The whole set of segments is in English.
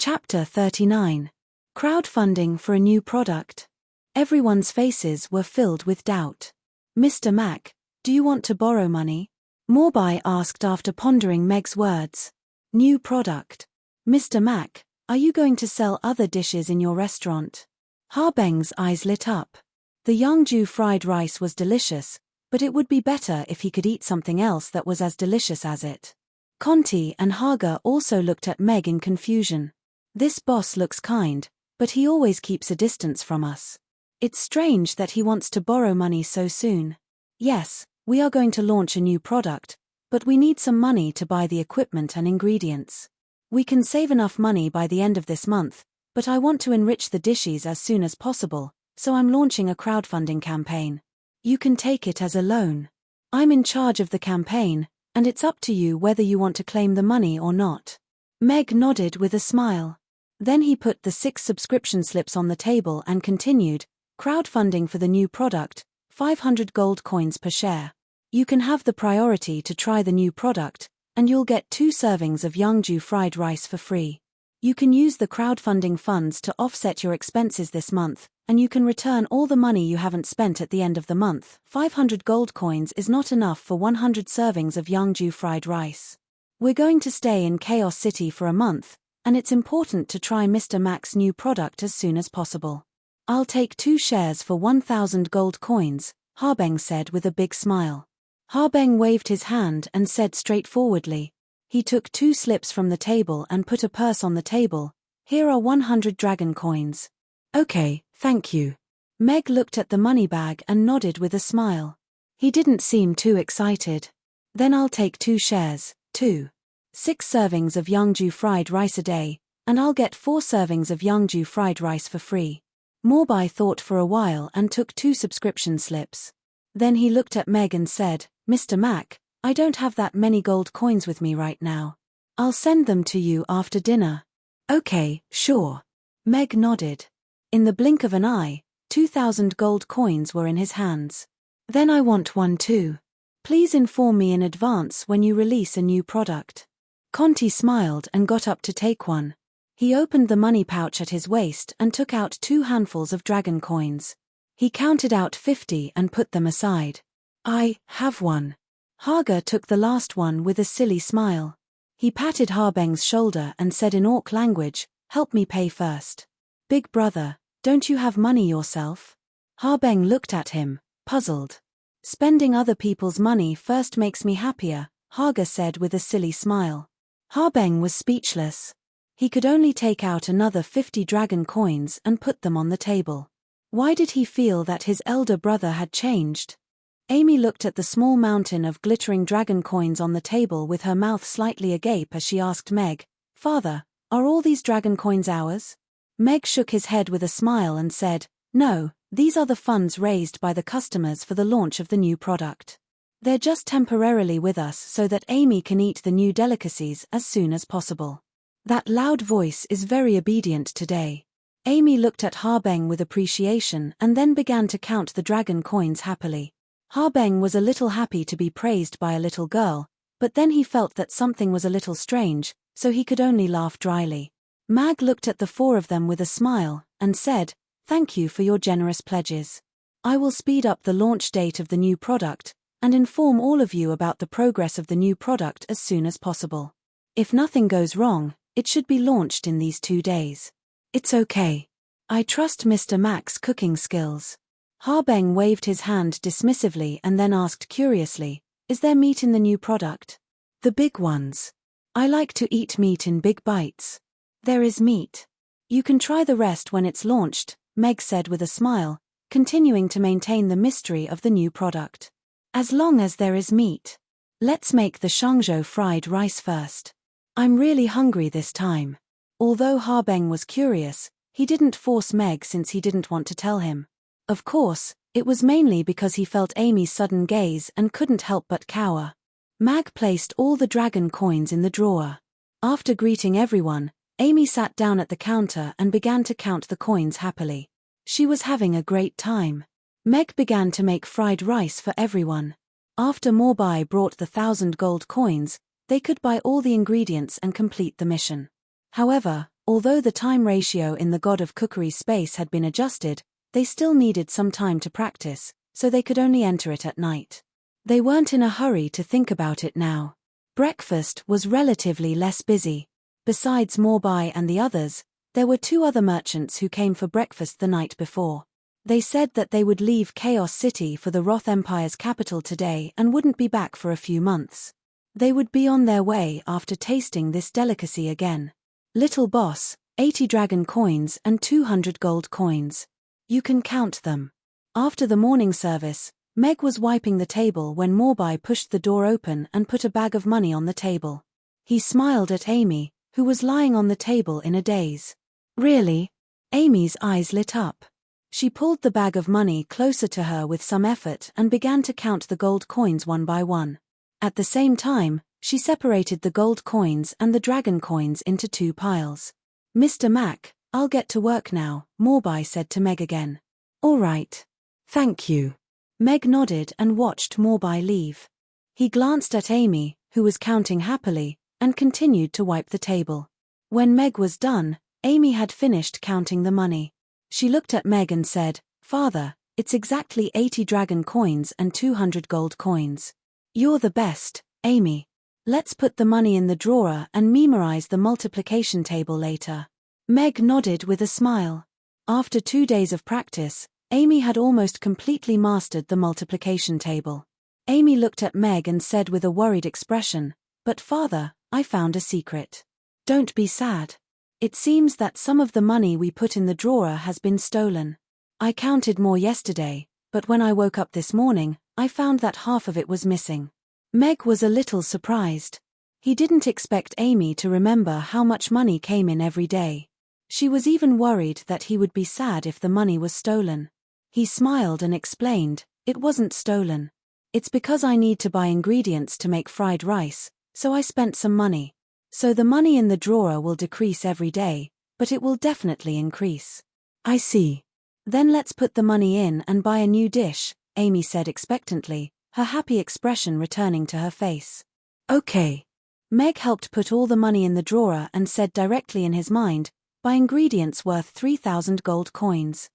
Chapter 39. Crowdfunding for a new product. Everyone's faces were filled with doubt. Mr. Mac, do you want to borrow money? Morbai asked after pondering Meg's words. New product. Mr. Mac, are you going to sell other dishes in your restaurant? Harbeng's eyes lit up. The Yeongju fried rice was delicious, but it would be better if he could eat something else that was as delicious as it. Conti and Haga also looked at Meg in confusion. This boss looks kind, but he always keeps a distance from us. It's strange that he wants to borrow money so soon. Yes, we are going to launch a new product, but we need some money to buy the equipment and ingredients. We can save enough money by the end of this month, but I want to enrich the dishes as soon as possible, so I'm launching a crowdfunding campaign. You can take it as a loan. I'm in charge of the campaign, and it's up to you whether you want to claim the money or not. Meg nodded with a smile. Then he put the 6 subscription slips on the table and continued, crowdfunding for the new product, 500 gold coins per share. You can have the priority to try the new product, and you'll get 2 servings of Yeongju fried rice for free. You can use the crowdfunding funds to offset your expenses this month, and you can return all the money you haven't spent at the end of the month. 500 gold coins is not enough for 100 servings of Yeongju fried rice. We're going to stay in Chaos City for a month, and it's important to try Mr. Mac's new product as soon as possible. I'll take 2 shares for 1,000 gold coins, Harbeng said with a big smile. Harbeng waved his hand and said straightforwardly. He took 2 slips from the table and put a purse on the table. Here are 100 dragon coins. Okay, thank you. Meg looked at the money bag and nodded with a smile. He didn't seem too excited. Then I'll take 2 shares, too. 6 servings of Yeongju fried rice a day, and I'll get 4 servings of Yeongju fried rice for free. Morbai thought for a while and took 2 subscription slips. Then he looked at Meg and said, Mr. Mac, I don't have that many gold coins with me right now. I'll send them to you after dinner. Okay, sure. Meg nodded. In the blink of an eye, 2,000 gold coins were in his hands. Then I want one too. Please inform me in advance when you release a new product. Conti smiled and got up to take one. He opened the money pouch at his waist and took out 2 handfuls of dragon coins. He counted out 50 and put them aside. I have one. Haga took the last one with a silly smile. He patted Harbeng's shoulder and said in Orc language, help me pay first. Big brother, don't you have money yourself? Harbeng looked at him, puzzled. Spending other people's money first makes me happier, Haga said with a silly smile. Harbeng was speechless. He could only take out another 50 dragon coins and put them on the table. Why did he feel that his elder brother had changed? Amy looked at the small mountain of glittering dragon coins on the table with her mouth slightly agape as she asked Meg, Father, are all these dragon coins ours? Meg shook his head with a smile and said, No, these are the funds raised by the customers for the launch of the new product. They're just temporarily with us so that Amy can eat the new delicacies as soon as possible. That loud voice is very obedient today. Amy looked at Harbeng with appreciation and then began to count the dragon coins happily. Harbeng was a little happy to be praised by a little girl, but then he felt that something was a little strange, so he could only laugh dryly. Mag looked at the 4 of them with a smile, and said, Thank you for your generous pledges. I will speed up the launch date of the new product, and inform all of you about the progress of the new product as soon as possible. If nothing goes wrong, it should be launched in these 2 days. It's okay. I trust Mr. Mac's cooking skills. Harbeng waved his hand dismissively and then asked curiously, Is there meat in the new product? The big ones. I like to eat meat in big bites. There is meat. You can try the rest when it's launched, Meg said with a smile, continuing to maintain the mystery of the new product. As long as there is meat. Let's make the Yeongju fried rice first. I'm really hungry this time. Although Harbeng was curious, he didn't force Meg since he didn't want to tell him. Of course, it was mainly because he felt Amy's sudden gaze and couldn't help but cower. Mag placed all the dragon coins in the drawer. After greeting everyone, Amy sat down at the counter and began to count the coins happily. She was having a great time. Meg began to make fried rice for everyone. After Morbai brought the 1,000 gold coins, they could buy all the ingredients and complete the mission. However, Although the time ratio in the God of Cookery's space had been adjusted, they still needed some time to practice, so they could only enter it at night. They weren't in a hurry to think about it now. Breakfast was relatively less busy. Besides Morbai and the others, there were 2 other merchants who came for breakfast the night before. They said that they would leave Chaos City for the Roth Empire's capital today and wouldn't be back for a few months. They would be on their way after tasting this delicacy again. Little boss, 80 dragon coins and 200 gold coins. You can count them. After the morning service, Meg was wiping the table when Morbai pushed the door open and put a bag of money on the table. He smiled at Amy, who was lying on the table in a daze. Really? Amy's eyes lit up. She pulled the bag of money closer to her with some effort and began to count the gold coins one by one. At the same time, she separated the gold coins and the dragon coins into 2 piles. Mr. Mac, I'll get to work now, Morbai said to Meg again. All right. Thank you. Meg nodded and watched Morbai leave. He glanced at Amy, who was counting happily, and continued to wipe the table. When Meg was done, Amy had finished counting the money. She looked at Meg and said, Father, it's exactly 80 dragon coins and 200 gold coins. You're the best, Amy. Let's put the money in the drawer and memorize the multiplication table later. Meg nodded with a smile. After 2 days of practice, Amy had almost completely mastered the multiplication table. Amy looked at Meg and said with a worried expression, But father, I found a secret. Don't be sad. It seems that some of the money we put in the drawer has been stolen. I counted more yesterday, but when I woke up this morning, I found that half of it was missing. Meg was a little surprised. He didn't expect Amy to remember how much money came in every day. She was even worried that he would be sad if the money was stolen. He smiled and explained, It wasn't stolen. It's because I need to buy ingredients to make fried rice, so I spent some money. So the money in the drawer will decrease every day, but it will definitely increase. I see. Then let's put the money in and buy a new dish, Amy said expectantly, her happy expression returning to her face. Okay. Meg helped put all the money in the drawer and said directly in his mind, Buy ingredients worth 3,000 gold coins.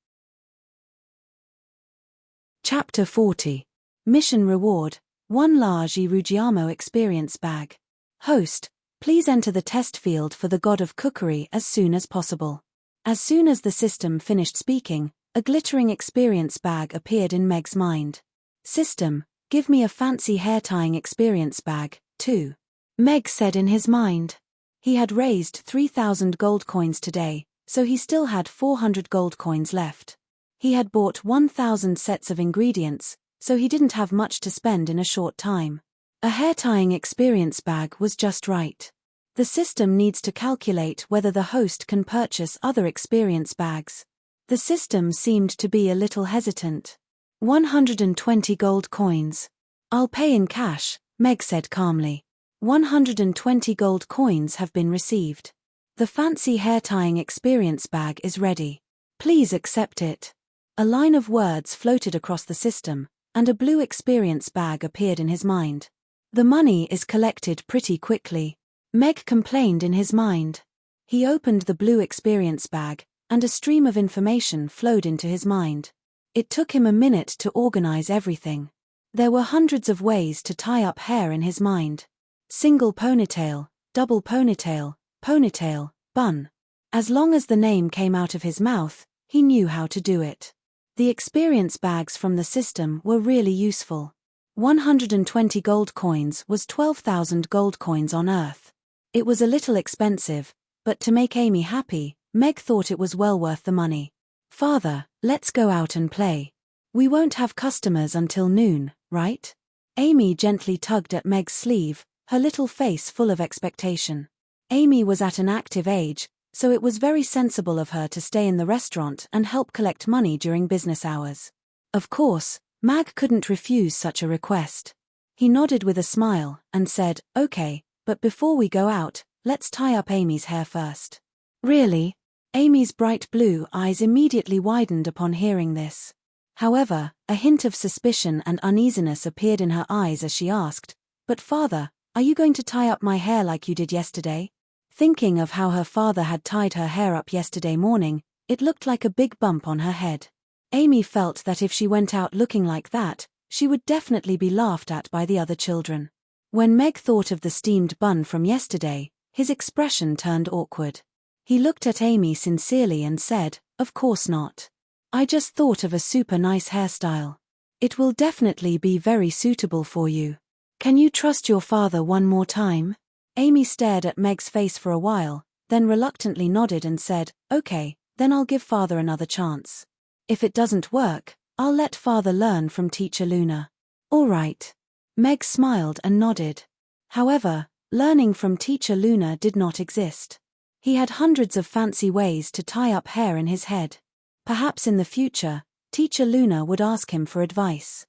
Chapter 40. Mission Reward, 1 large Irugiamo experience bag. Host, please enter the test field for the God of Cookery as soon as possible. As soon as the system finished speaking, a glittering experience bag appeared in Meg's mind. System, give me a fancy hair-tying experience bag, too. Meg said in his mind. He had raised 3,000 gold coins today, so he still had 400 gold coins left. He had bought 1,000 sets of ingredients, so he didn't have much to spend in a short time. A hair-tying experience bag was just right. The system needs to calculate whether the host can purchase other experience bags. The system seemed to be a little hesitant. 120 gold coins. I'll pay in cash, Meg said calmly. 120 gold coins have been received. The fancy hair-tying experience bag is ready. Please accept it. A line of words floated across the system, and a blue experience bag appeared in his mind. The money is collected pretty quickly. Meg complained in his mind. He opened the blue experience bag, and a stream of information flowed into his mind. It took him a minute to organize everything. There were hundreds of ways to tie up hair in his mind. Single ponytail, double ponytail, ponytail, bun. As long as the name came out of his mouth, he knew how to do it. The experience bags from the system were really useful. 120 gold coins was 12,000 gold coins on Earth. It was a little expensive, but to make Amy happy, Meg thought it was well worth the money. Father, let's go out and play. We won't have customers until noon, right? Amy gently tugged at Meg's sleeve, her little face full of expectation. Amy was at an active age, so it was very sensible of her to stay in the restaurant and help collect money during business hours. Of course, Mag couldn't refuse such a request. He nodded with a smile and said, Okay, but before we go out, let's tie up Amy's hair first. Really? Amy's bright blue eyes immediately widened upon hearing this. However, a hint of suspicion and uneasiness appeared in her eyes as she asked, But father, are you going to tie up my hair like you did yesterday? Thinking of how her father had tied her hair up yesterday morning, it looked like a big bump on her head. Amy felt that if she went out looking like that, she would definitely be laughed at by the other children. When Meg thought of the steamed bun from yesterday, his expression turned awkward. He looked at Amy sincerely and said, "Of course not. I just thought of a super nice hairstyle. It will definitely be very suitable for you. Can you trust your father one more time?" Amy stared at Meg's face for a while, then reluctantly nodded and said, "Okay, then I'll give father another chance. If it doesn't work, I'll let father learn from teacher Luna." "All right." Meg smiled and nodded. However, learning from teacher Luna did not exist. He had hundreds of fancy ways to tie up hair in his head. Perhaps in the future, teacher Luna would ask him for advice.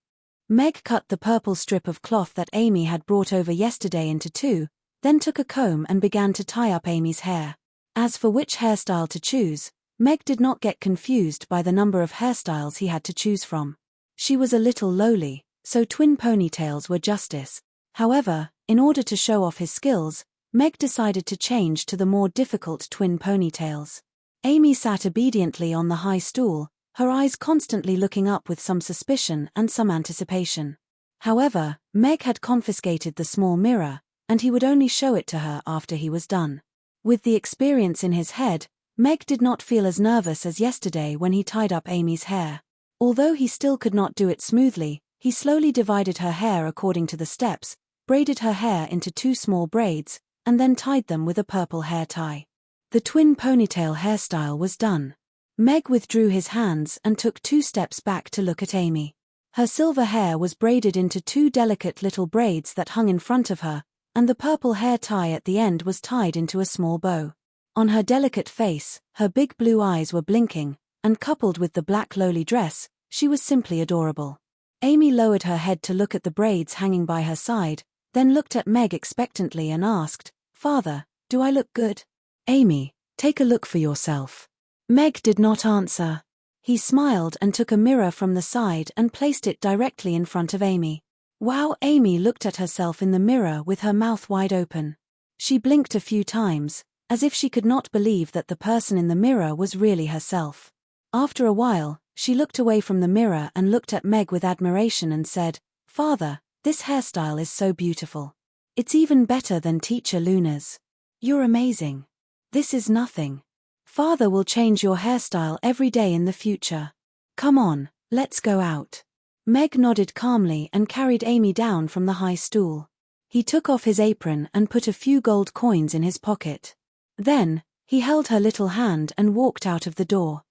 Meg cut the purple strip of cloth that Amy had brought over yesterday into two, then took a comb and began to tie up Amy's hair. As for which hairstyle to choose, Meg did not get confused by the number of hairstyles he had to choose from. She was a little lowly, so twin ponytails were justice. However, in order to show off his skills, Meg decided to change to the more difficult twin ponytails. Amy sat obediently on the high stool, her eyes constantly looking up with some suspicion and some anticipation. However, Meg had confiscated the small mirror, and he would only show it to her after he was done. With the experience in his head, Meg did not feel as nervous as yesterday when he tied up Amy's hair. Although he still could not do it smoothly, he slowly divided her hair according to the steps, braided her hair into two small braids, and then tied them with a purple hair tie. The twin ponytail hairstyle was done. Meg withdrew his hands and took 2 steps back to look at Amy. Her silver hair was braided into 2 delicate little braids that hung in front of her, and the purple hair tie at the end was tied into a small bow. On her delicate face, her big blue eyes were blinking, and coupled with the black lowly dress, she was simply adorable. Amy lowered her head to look at the braids hanging by her side, then looked at Meg expectantly and asked, "Father, do I look good?" "Amy, take a look for yourself." Meg did not answer. He smiled and took a mirror from the side and placed it directly in front of Amy. Wow! Amy looked at herself in the mirror with her mouth wide open. She blinked a few times, as if she could not believe that the person in the mirror was really herself. After a while, she looked away from the mirror and looked at Meg with admiration and said, "Father, this hairstyle is so beautiful. It's even better than teacher Luna's. You're amazing. This is nothing. Father will change your hairstyle every day in the future. Come on, let's go out." Meg nodded calmly and carried Amy down from the high stool. He took off his apron and put a few gold coins in his pocket. Then, he held her little hand and walked out of the door.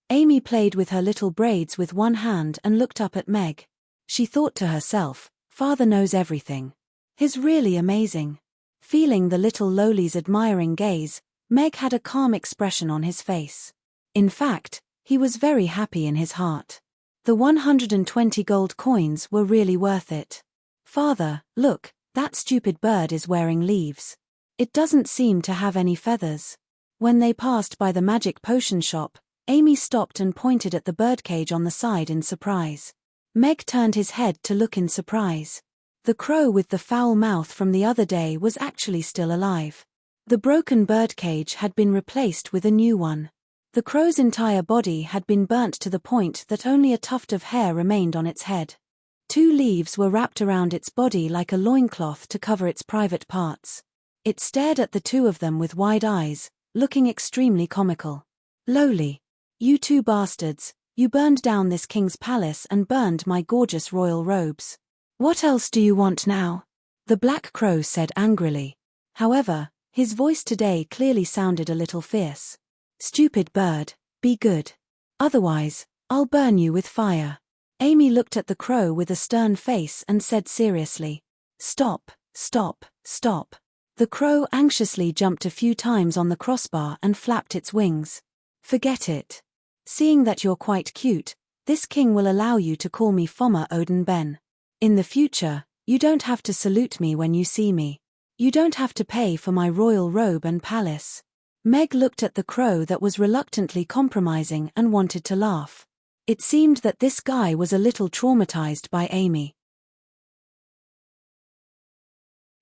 Amy played with her little braids with one hand and looked up at Meg. She thought to herself, "Father knows everything. He's really amazing." Feeling the little lowly's admiring gaze, Meg had a calm expression on his face. In fact, he was very happy in his heart. The 120 gold coins were really worth it. "Father, look, that stupid bird is wearing leaves. It doesn't seem to have any feathers." When they passed by the magic potion shop, Amy stopped and pointed at the birdcage on the side in surprise. Meg turned his head to look in surprise. The crow with the foul mouth from the other day was actually still alive. The broken birdcage had been replaced with a new one. The crow's entire body had been burnt to the point that only a tuft of hair remained on its head. 2 leaves were wrapped around its body like a loincloth to cover its private parts. It stared at the 2 of them with wide eyes, looking extremely comical. "Lowly, you 2 bastards, you burned down this king's palace and burned my gorgeous royal robes. What else do you want now?" the black crow said angrily. However, his voice today clearly sounded a little fierce. "Stupid bird, be good. Otherwise, I'll burn you with fire." Amy looked at the crow with a stern face and said seriously, "Stop, stop, stop." The crow anxiously jumped a few times on the crossbar and flapped its wings. "Forget it. Seeing that you're quite cute, this king will allow you to call me Foma Odin Ben. In the future, you don't have to salute me when you see me. You don't have to pay for my royal robe and palace." Meg looked at the crow that was reluctantly compromising and wanted to laugh. It seemed that this guy was a little traumatized by Amy.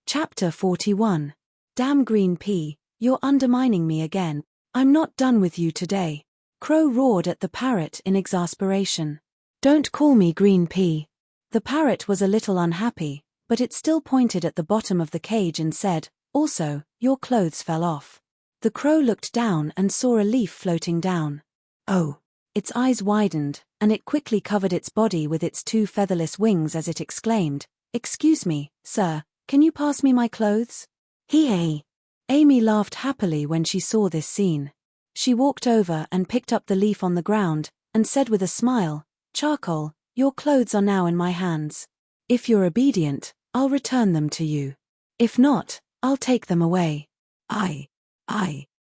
Chapter 41. Damn green pea, you're undermining me again. I'm not done with you today. Crow roared at the parrot in exasperation. Don't call me green pea. The parrot was a little unhappy, but it still pointed at the bottom of the cage and said, also, your clothes fell off. The crow looked down and saw a leaf floating down. Oh! Its eyes widened, and it quickly covered its body with its two featherless wings as it exclaimed, excuse me, sir, can you pass me my clothes? Hee. Amy laughed happily when she saw this scene. She walked over and picked up the leaf on the ground, and said with a smile, Charcoal, your clothes are now in my hands. If you're obedient, I'll return them to you. If not, I'll take them away. I.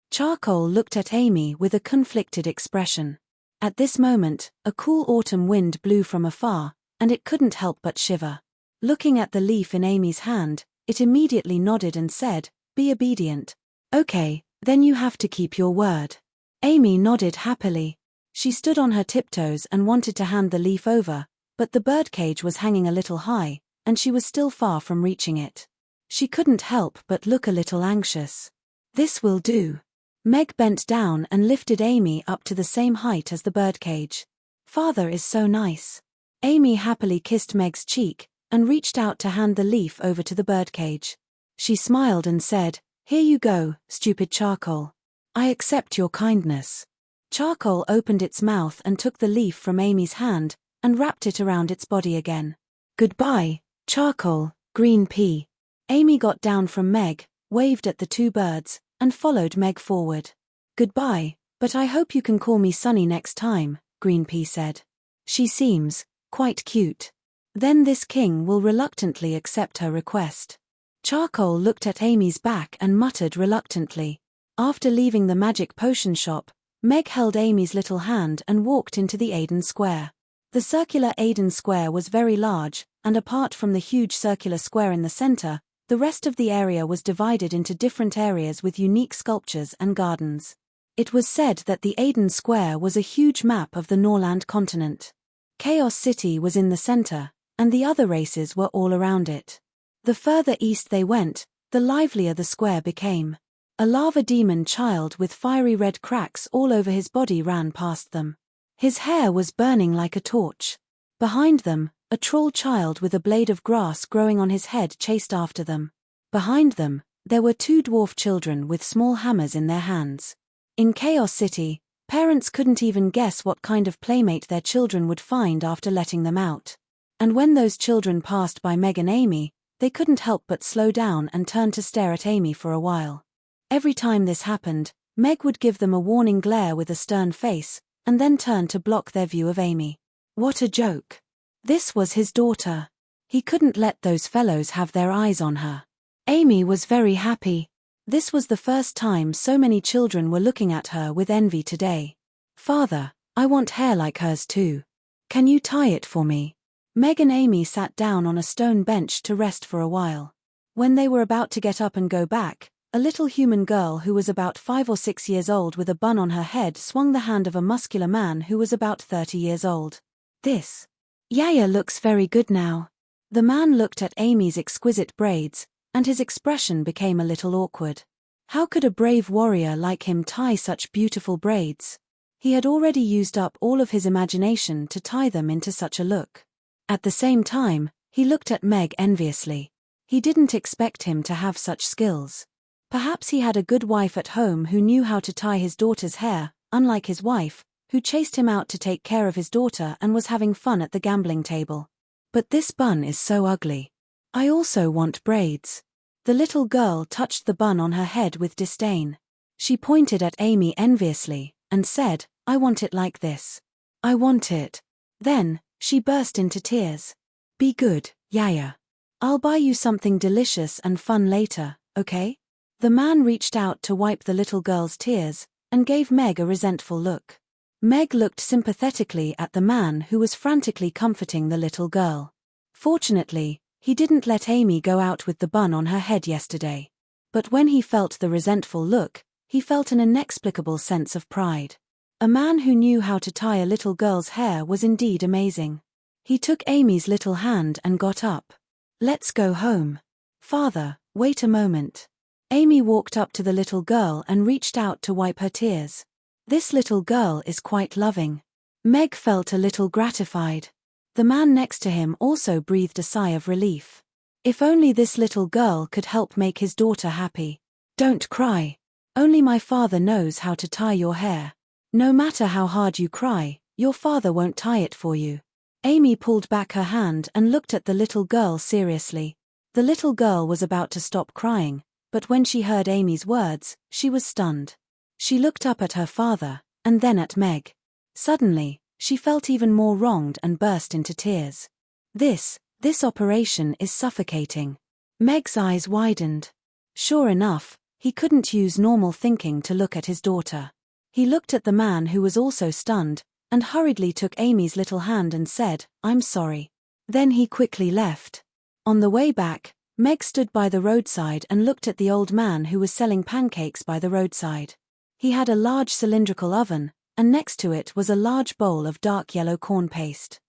Charcoal looked at Amy with a conflicted expression. At this moment, a cool autumn wind blew from afar, and it couldn't help but shiver. Looking at the leaf in Amy's hand, it immediately nodded and said, be obedient. Okay, then you have to keep your word. Amy nodded happily. She stood on her tiptoes and wanted to hand the leaf over, but the birdcage was hanging a little high, and she was still far from reaching it. She couldn't help but look a little anxious. This will do. Meg bent down and lifted Amy up to the same height as the birdcage. Father is so nice. Amy happily kissed Meg's cheek, and reached out to hand the leaf over to the birdcage. She smiled and said, here you go, stupid Charcoal. I accept your kindness. Charcoal opened its mouth and took the leaf from Amy's hand, and wrapped it around its body again. Goodbye, Charcoal, green pea. Amy got down from Meg, waved at the two birds, and followed Meg forward. Goodbye, but I hope you can call me Sunny next time, Green Pea said. She seems quite cute. Then this king will reluctantly accept her request. Charcoal looked at Amy's back and muttered reluctantly. After leaving the magic potion shop, Meg held Amy's little hand and walked into the Aiden Square. The circular Aiden Square was very large, and apart from the huge circular square in the center, the rest of the area was divided into different areas with unique sculptures and gardens. It was said that the Aiden Square was a huge map of the Norland continent. Chaos City was in the center, and the other races were all around it. The further east they went, the livelier the square became. A lava demon child with fiery red cracks all over his body ran past them. His hair was burning like a torch. Behind them, a troll child with a blade of grass growing on his head chased after them. Behind them, there were two dwarf children with small hammers in their hands. In Chaos City, parents couldn't even guess what kind of playmate their children would find after letting them out. And when those children passed by Meg and Amy, they couldn't help but slow down and turn to stare at Amy for a while. Every time this happened, Meg would give them a warning glare with a stern face, and then turn to block their view of Amy. What a joke. This was his daughter. He couldn't let those fellows have their eyes on her. Amy was very happy. This was the first time so many children were looking at her with envy today. Father, I want hair like hers too. Can you tie it for me? Meg and Amy sat down on a stone bench to rest for a while. When they were about to get up and go back, a little human girl who was about 5 or 6 years old with a bun on her head swung the hand of a muscular man who was about 30 years old. This Yaya looks very good now. The man looked at Amy's exquisite braids, and his expression became a little awkward. How could a brave warrior like him tie such beautiful braids? He had already used up all of his imagination to tie them into such a look. At the same time, he looked at Meg enviously. He didn't expect him to have such skills. Perhaps he had a good wife at home who knew how to tie his daughter's hair, unlike his wife, who chased him out to take care of his daughter and was having fun at the gambling table. But this bun is so ugly. I also want braids. The little girl touched the bun on her head with disdain. She pointed at Amy enviously, and said, I want it like this. I want it. Then, she burst into tears. Be good, Yaya. I'll buy you something delicious and fun later, okay? The man reached out to wipe the little girl's tears, and gave Meg a resentful look. Meg looked sympathetically at the man who was frantically comforting the little girl. Fortunately, he didn't let Amy go out with the bun on her head yesterday. But when he felt the resentful look, he felt an inexplicable sense of pride. A man who knew how to tie a little girl's hair was indeed amazing. He took Amy's little hand and got up. Let's go home. Father, wait a moment. Amy walked up to the little girl and reached out to wipe her tears. This little girl is quite loving. Meg felt a little gratified. The man next to him also breathed a sigh of relief. If only this little girl could help make his daughter happy. Don't cry. Only my father knows how to tie your hair. No matter how hard you cry, your father won't tie it for you. Amy pulled back her hand and looked at the little girl seriously. The little girl was about to stop crying, but when she heard Amy's words, she was stunned. She looked up at her father, and then at Meg. Suddenly, she felt even more wronged and burst into tears. This operation is suffocating. Meg's eyes widened. Sure enough, he couldn't use normal thinking to look at his daughter. He looked at the man who was also stunned, and hurriedly took Amy's little hand and said, "I'm sorry." Then he quickly left. On the way back, Meg stood by the roadside and looked at the old man who was selling pancakes by the roadside. He had a large cylindrical oven, and next to it was a large bowl of dark yellow corn paste.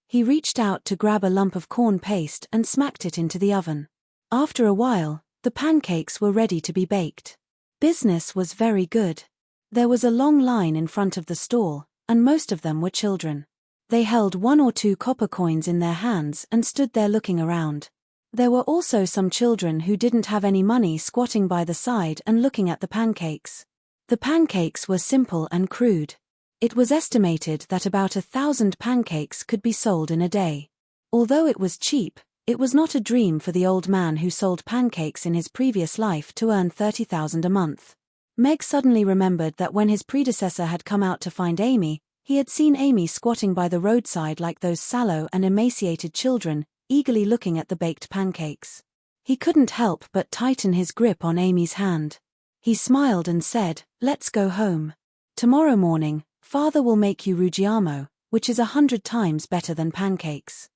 He reached out to grab a lump of corn paste and smacked it into the oven. After a while, the pancakes were ready to be baked. Business was very good. There was a long line in front of the stall, and most of them were children. They held 1 or 2 copper coins in their hands and stood there looking around. There were also some children who didn't have any money squatting by the side and looking at the pancakes. The pancakes were simple and crude. It was estimated that about 1,000 pancakes could be sold in a day. Although it was cheap, it was not a dream for the old man who sold pancakes in his previous life to earn 30,000 a month. Meg suddenly remembered that when his predecessor had come out to find Amy, he had seen Amy squatting by the roadside like those sallow and emaciated children, eagerly looking at the baked pancakes. He couldn't help but tighten his grip on Amy's hand. He smiled and said, "Let's go home. Tomorrow morning, Father will make you ruggiamo, which is 100 times better than pancakes."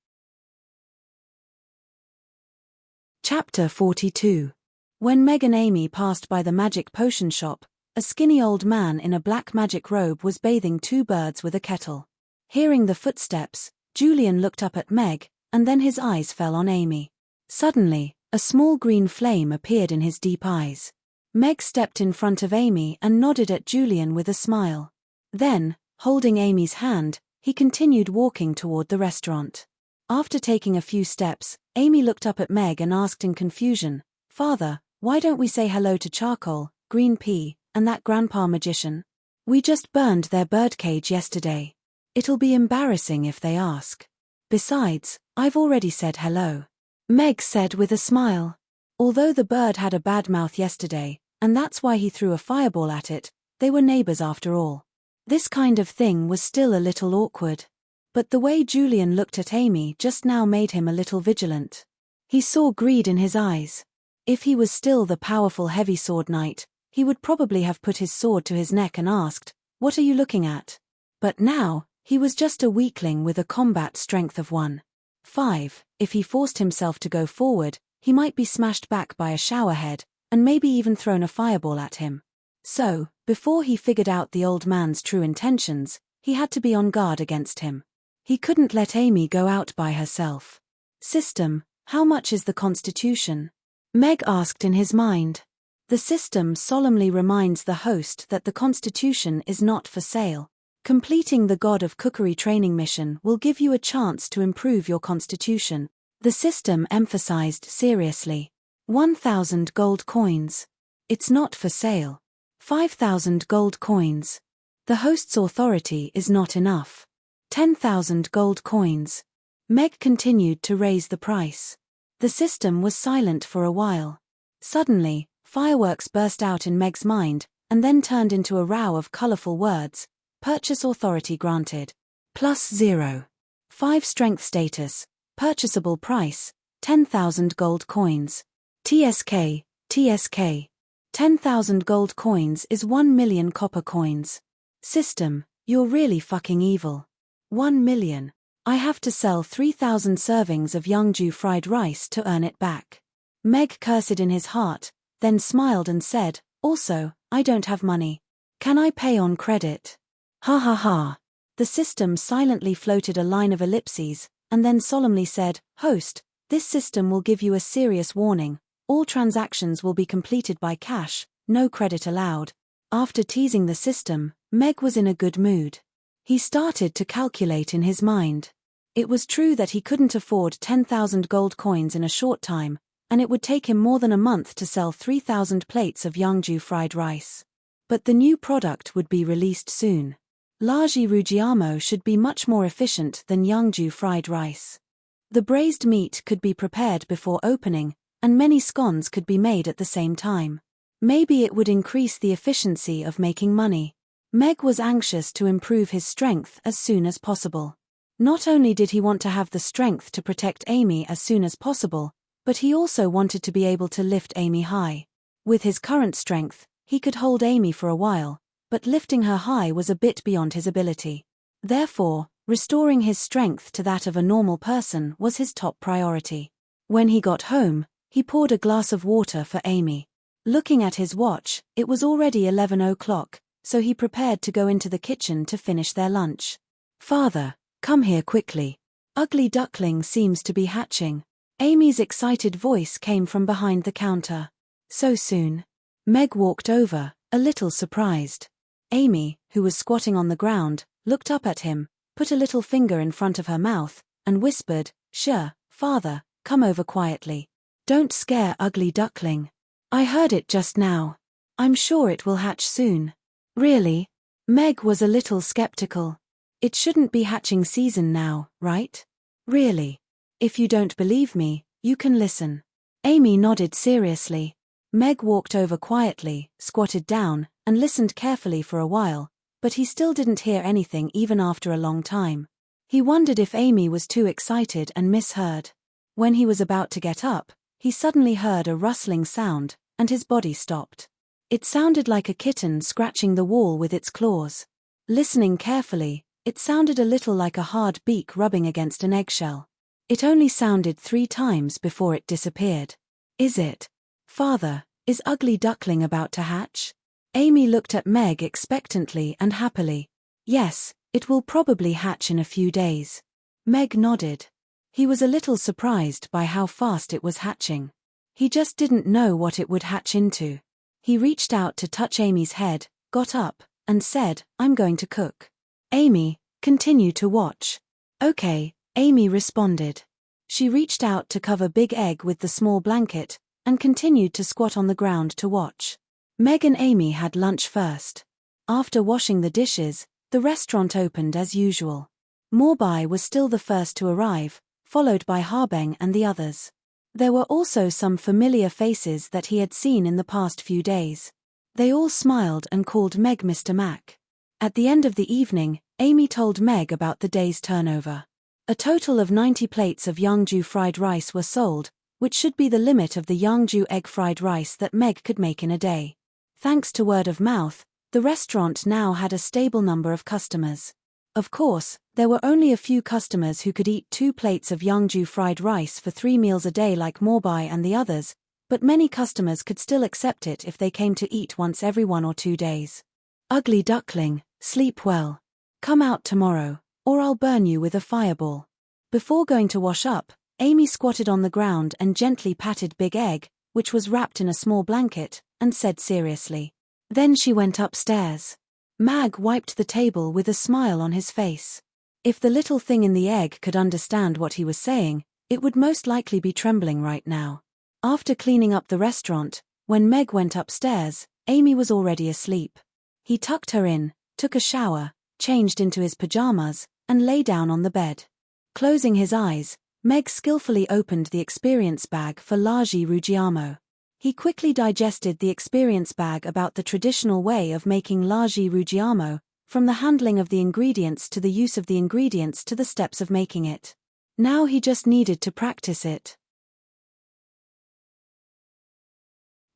Chapter 42. When Meg and Amy passed by the magic potion shop, a skinny old man in a black magic robe was bathing 2 birds with a kettle. Hearing the footsteps, Julian looked up at Meg, and then his eyes fell on Amy. Suddenly, a small green flame appeared in his deep eyes. Meg stepped in front of Amy and nodded at Julian with a smile. Then, holding Amy's hand, he continued walking toward the restaurant. After taking a few steps, Amy looked up at Meg and asked in confusion, "Father, why don't we say hello to Charcoal, Green Pea, and that grandpa magician? We just burned their birdcage yesterday. It'll be embarrassing if they ask. Besides, I've already said hello," Meg said with a smile. Although the bird had a bad mouth yesterday, and that's why he threw a fireball at it, they were neighbors after all. This kind of thing was still a little awkward. But the way Julian looked at Amy just now made him a little vigilant. He saw greed in his eyes. If he was still the powerful heavy sword knight, he would probably have put his sword to his neck and asked, "What are you looking at?" But now, he was just a weakling with a combat strength of 1.5. If he forced himself to go forward, he might be smashed back by a showerhead, and maybe even thrown a fireball at him. So, before he figured out the old man's true intentions, he had to be on guard against him. He couldn't let Amy go out by herself. "System, how much is the Constitution?" Meg asked in his mind. The system solemnly reminds the host that the Constitution is not for sale. Completing the God of Cookery training mission will give you a chance to improve your Constitution, the system emphasized seriously. 1,000 gold coins. It's not for sale. 5,000 gold coins. The host's authority is not enough. 10,000 gold coins. Meg continued to raise the price. The system was silent for a while. Suddenly, fireworks burst out in Meg's mind, and then turned into a row of colorful words. Purchase authority granted. +0. 5 strength status. Purchasable price. 10,000 gold coins. TSK. 10,000 gold coins is 1 million copper coins. System, you're really fucking evil. 1 million. I have to sell 3,000 servings of Youngju fried rice to earn it back. Meg cursed in his heart, then smiled and said, "Also, I don't have money. Can I pay on credit?" Ha ha ha. The system silently floated a line of ellipses, and then solemnly said, "Host, this system will give you a serious warning. All transactions will be completed by cash, no credit allowed. After teasing the system, Meg was in a good mood. He started to calculate in his mind. It was true that he couldn't afford 10,000 gold coins in a short time, and it would take him more than a month to sell 3,000 plates of Yangju fried rice. But the new product would be released soon. Laji Rujiamo should be much more efficient than Yangju fried rice. The braised meat could be prepared before opening, and many scones could be made at the same time. Maybe it would increase the efficiency of making money. Meg was anxious to improve his strength as soon as possible. Not only did he want to have the strength to protect Amy as soon as possible, but he also wanted to be able to lift Amy high. With his current strength, he could hold Amy for a while, but lifting her high was a bit beyond his ability. Therefore, restoring his strength to that of a normal person was his top priority. When he got home, he poured a glass of water for Amy. Looking at his watch, it was already 11 o'clock, so he prepared to go into the kitchen to finish their lunch. "Father, come here quickly. Ugly duckling seems to be hatching." Amy's excited voice came from behind the counter. "So soon?" Meg walked over, a little surprised. Amy, who was squatting on the ground, looked up at him, put a little finger in front of her mouth, and whispered, "Sure, father, come over quietly. Don't scare ugly duckling. I heard it just now. I'm sure it will hatch soon." "Really?" Meg was a little skeptical. "It shouldn't be hatching season now, right?" "Really? If you don't believe me, you can listen." Amy nodded seriously. Meg walked over quietly, squatted down, and listened carefully for a while, but he still didn't hear anything even after a long time. He wondered if Amy was too excited and misheard. When he was about to get up, he suddenly heard a rustling sound, and his body stopped. It sounded like a kitten scratching the wall with its claws. Listening carefully, it sounded a little like a hard beak rubbing against an eggshell. It only sounded 3 times before it disappeared. "Is it? Father, is ugly duckling about to hatch?" Amy looked at Meg expectantly and happily. "Yes, it will probably hatch in a few days." Meg nodded. He was a little surprised by how fast it was hatching. He just didn't know what it would hatch into. He reached out to touch Amy's head, got up, and said, "I'm going to cook. Amy, continue to watch." "Okay," Amy responded. She reached out to cover Big Egg with the small blanket, and continued to squat on the ground to watch. Meg and Amy had lunch first. After washing the dishes, the restaurant opened as usual. Morbai was still the first to arrive, followed by Harbeng and the others. There were also some familiar faces that he had seen in the past few days. They all smiled and called Meg Mr. Mac. At the end of the evening, Amy told Meg about the day's turnover. A total of 90 plates of Yangju fried rice were sold, which should be the limit of the Yangju egg fried rice that Meg could make in a day. Thanks to word of mouth, the restaurant now had a stable number of customers. Of course, there were only a few customers who could eat 2 plates of Yangju fried rice for 3 meals a day like Morbai and the others, but many customers could still accept it if they came to eat once every 1 or 2 days. "Ugly duckling, sleep well. Come out tomorrow, or I'll burn you with a fireball." Before going to wash up, Amy squatted on the ground and gently patted Big Egg, which was wrapped in a small blanket, and said seriously. Then she went upstairs. Mag wiped the table with a smile on his face. If the little thing in the egg could understand what he was saying, it would most likely be trembling right now. After cleaning up the restaurant, when Meg went upstairs, Amy was already asleep. He tucked her in, took a shower, changed into his pajamas, and lay down on the bed. Closing his eyes, Meg skillfully opened the experience bag for Laji Rujiamo. He quickly digested the experience bag about the traditional way of making Laji Rujiamo, from the handling of the ingredients to the use of the ingredients to the steps of making it. Now he just needed to practice it.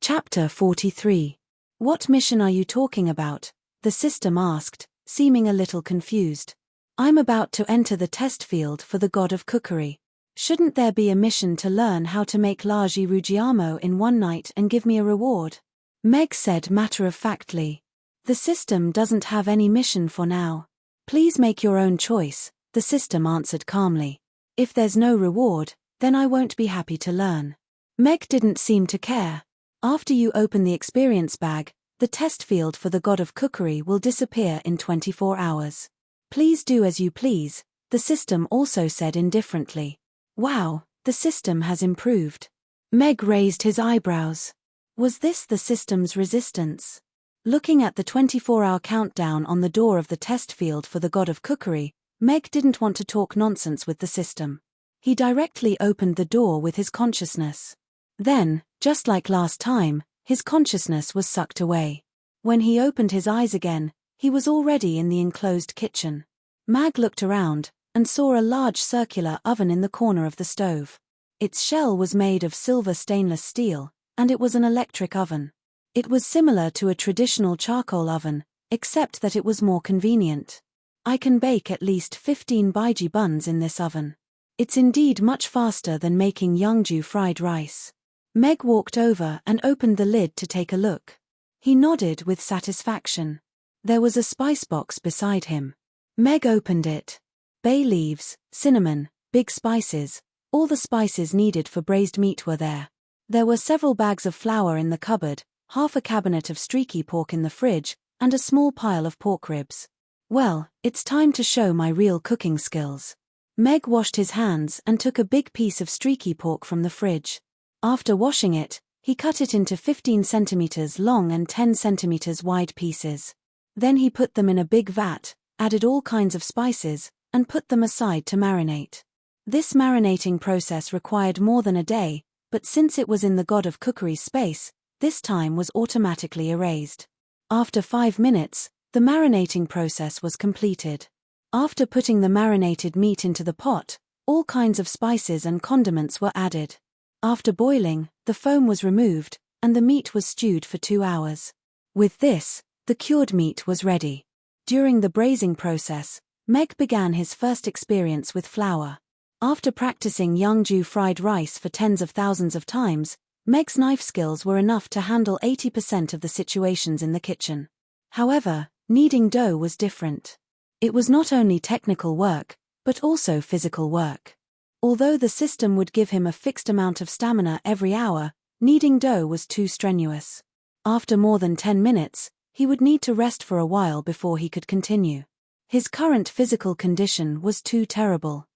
Chapter 43. What mission are you talking about? The system asked, seeming a little confused. I'm about to enter the test field for the god of cookery. Shouldn't there be a mission to learn how to make Laji Rujiamo in 1 night and give me a reward? Meg said matter-of-factly. The system doesn't have any mission for now. Please make your own choice, the system answered calmly. If there's no reward, then I won't be happy to learn. Meg didn't seem to care. After you open the experience bag, the test field for the God of Cookery will disappear in 24 hours. Please do as you please, the system also said indifferently. Wow, the system has improved. Meg raised his eyebrows. Was this the system's resistance? Looking at the 24-hour countdown on the door of the test field for the God of Cookery, Meg didn't want to talk nonsense with the system. He directly opened the door with his consciousness. Then, just like last time, his consciousness was sucked away. When he opened his eyes again, he was already in the enclosed kitchen. Meg looked around and saw a large circular oven in the corner of the stove. Its shell was made of silver stainless steel, and it was an electric oven. It was similar to a traditional charcoal oven, except that it was more convenient. I can bake at least 15 bhaji buns in this oven. It's indeed much faster than making Yeongju fried rice. Meg walked over and opened the lid to take a look. He nodded with satisfaction. There was a spice box beside him. Meg opened it. Bay leaves, cinnamon, big spices, all the spices needed for braised meat were there. There were several bags of flour in the cupboard, half a cabinet of streaky pork in the fridge, and a small pile of pork ribs. Well, it's time to show my real cooking skills. Meg washed his hands and took a big piece of streaky pork from the fridge. After washing it, he cut it into 15 centimeters long and 10 centimeters wide pieces. Then he put them in a big vat, added all kinds of spices, and put them aside to marinate. This marinating process required more than a day, but since it was in the God of Cookery's space, this time was automatically erased. After 5 minutes, the marinating process was completed. After putting the marinated meat into the pot, all kinds of spices and condiments were added. After boiling, the foam was removed, and the meat was stewed for 2 hours. With this, the cured meat was ready. During the braising process, Meg began his first experience with flour. After practicing Yeongju fried rice for tens of thousands of times, Meg's knife skills were enough to handle 80% of the situations in the kitchen. However, kneading dough was different. It was not only technical work, but also physical work. Although the system would give him a fixed amount of stamina every hour, kneading dough was too strenuous. After more than 10 minutes, he would need to rest for a while before he could continue. His current physical condition was too terrible.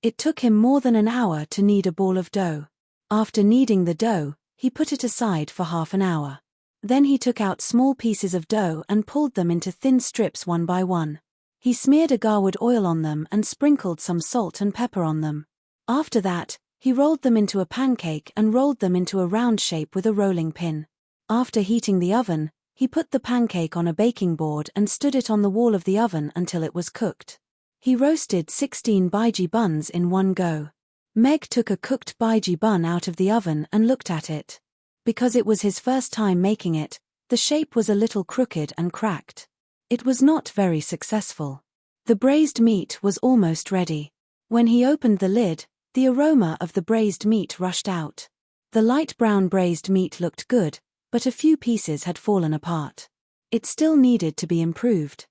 It took him more than an hour to knead a ball of dough. After kneading the dough, he put it aside for half an hour. Then he took out small pieces of dough and pulled them into thin strips one by one. He smeared agarwood oil on them and sprinkled some salt and pepper on them. After that, he rolled them into a pancake and rolled them into a round shape with a rolling pin. After heating the oven, he put the pancake on a baking board and stood it on the wall of the oven until it was cooked. He roasted 16 bhaji buns in one go. Meg took a cooked bhaji bun out of the oven and looked at it. Because it was his first time making it, the shape was a little crooked and cracked. It was not very successful. The braised meat was almost ready. When he opened the lid, the aroma of the braised meat rushed out. The light brown braised meat looked good, but a few pieces had fallen apart. It still needed to be improved.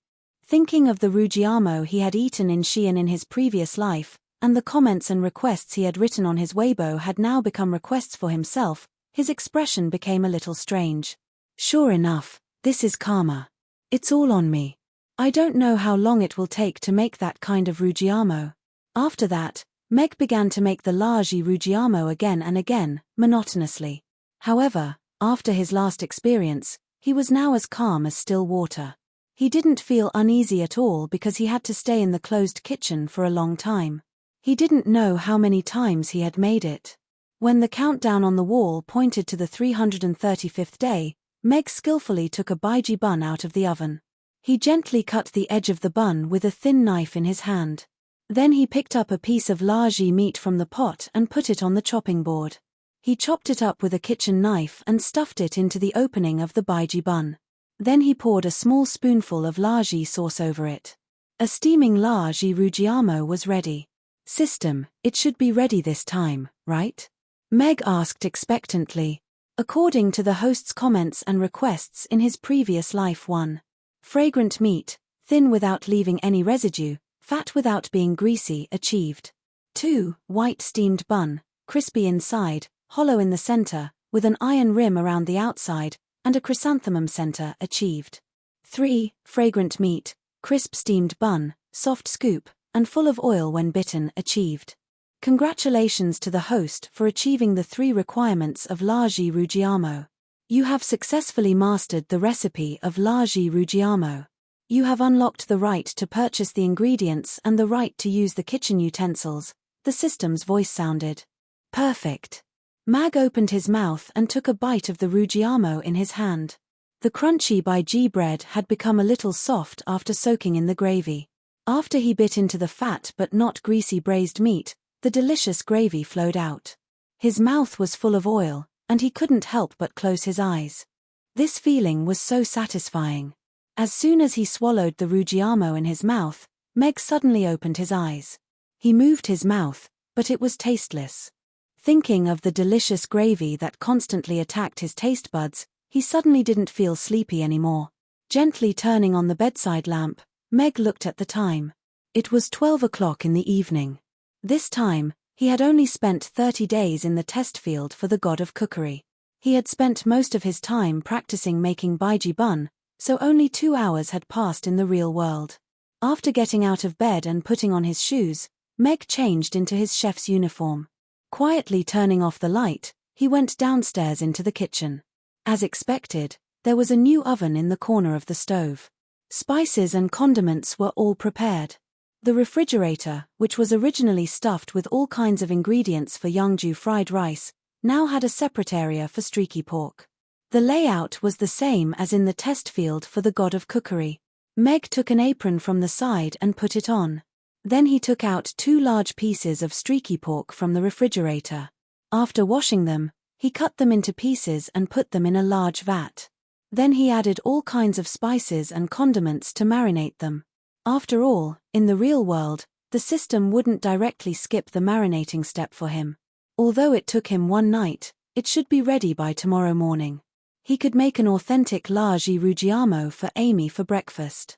Thinking of the rujiamo he had eaten in Xi'an in his previous life, and the comments and requests he had written on his Weibo had now become requests for himself, his expression became a little strange. Sure enough, this is karma. It's all on me. I don't know how long it will take to make that kind of rujiamo. After that, Meg began to make the largi rujiamo again and again, monotonously. However, after his last experience, he was now as calm as still water. He didn't feel uneasy at all because he had to stay in the closed kitchen for a long time. He didn't know how many times he had made it. When the countdown on the wall pointed to the 335th day, Meg skillfully took a bhaji bun out of the oven. He gently cut the edge of the bun with a thin knife in his hand. Then he picked up a piece of largi meat from the pot and put it on the chopping board. He chopped it up with a kitchen knife and stuffed it into the opening of the bhaji bun. Then he poured a small spoonful of largi sauce over it. A steaming largi rujiamo was ready. System, it should be ready this time, right? Meg asked expectantly. According to the host's comments and requests in his previous life: 1. Fragrant meat, thin without leaving any residue, fat without being greasy, achieved. 2. White steamed bun, crispy inside, hollow in the center, with an iron rim around the outside, and a chrysanthemum center achieved. 3. Fragrant meat, crisp steamed bun, soft scoop, and full of oil when bitten achieved. Congratulations to the host for achieving the 3 requirements of Largi Ruggiamo. You have successfully mastered the recipe of Largi Ruggiamo. You have unlocked the right to purchase the ingredients and the right to use the kitchen utensils, the system's voice sounded. Perfect. Mag opened his mouth and took a bite of the Ruggiamo in his hand. The crunchy by G bread had become a little soft after soaking in the gravy. After he bit into the fat but not greasy braised meat, the delicious gravy flowed out. His mouth was full of oil, and he couldn't help but close his eyes. This feeling was so satisfying. As soon as he swallowed the Ruggiamo in his mouth, Meg suddenly opened his eyes. He moved his mouth, but it was tasteless. Thinking of the delicious gravy that constantly attacked his taste buds, he suddenly didn't feel sleepy anymore. Gently turning on the bedside lamp, Meg looked at the time. It was 12 o'clock in the evening. This time, he had only spent 30 days in the test field for the god of cookery. He had spent most of his time practicing making baiji bun, so only 2 hours had passed in the real world. After getting out of bed and putting on his shoes, Meg changed into his chef's uniform. Quietly turning off the light, he went downstairs into the kitchen. As expected, there was a new oven in the corner of the stove. Spices and condiments were all prepared. The refrigerator, which was originally stuffed with all kinds of ingredients for Yeongju fried rice, now had a separate area for streaky pork. The layout was the same as in the test field for the god of cookery. Meg took an apron from the side and put it on. Then he took out 2 large pieces of streaky pork from the refrigerator. After washing them, he cut them into pieces and put them in a large vat. Then he added all kinds of spices and condiments to marinate them. After all, in the real world, the system wouldn't directly skip the marinating step for him. Although it took him 1 night, it should be ready by tomorrow morning. He could make an authentic Largi Ruggiamo for Amy for breakfast.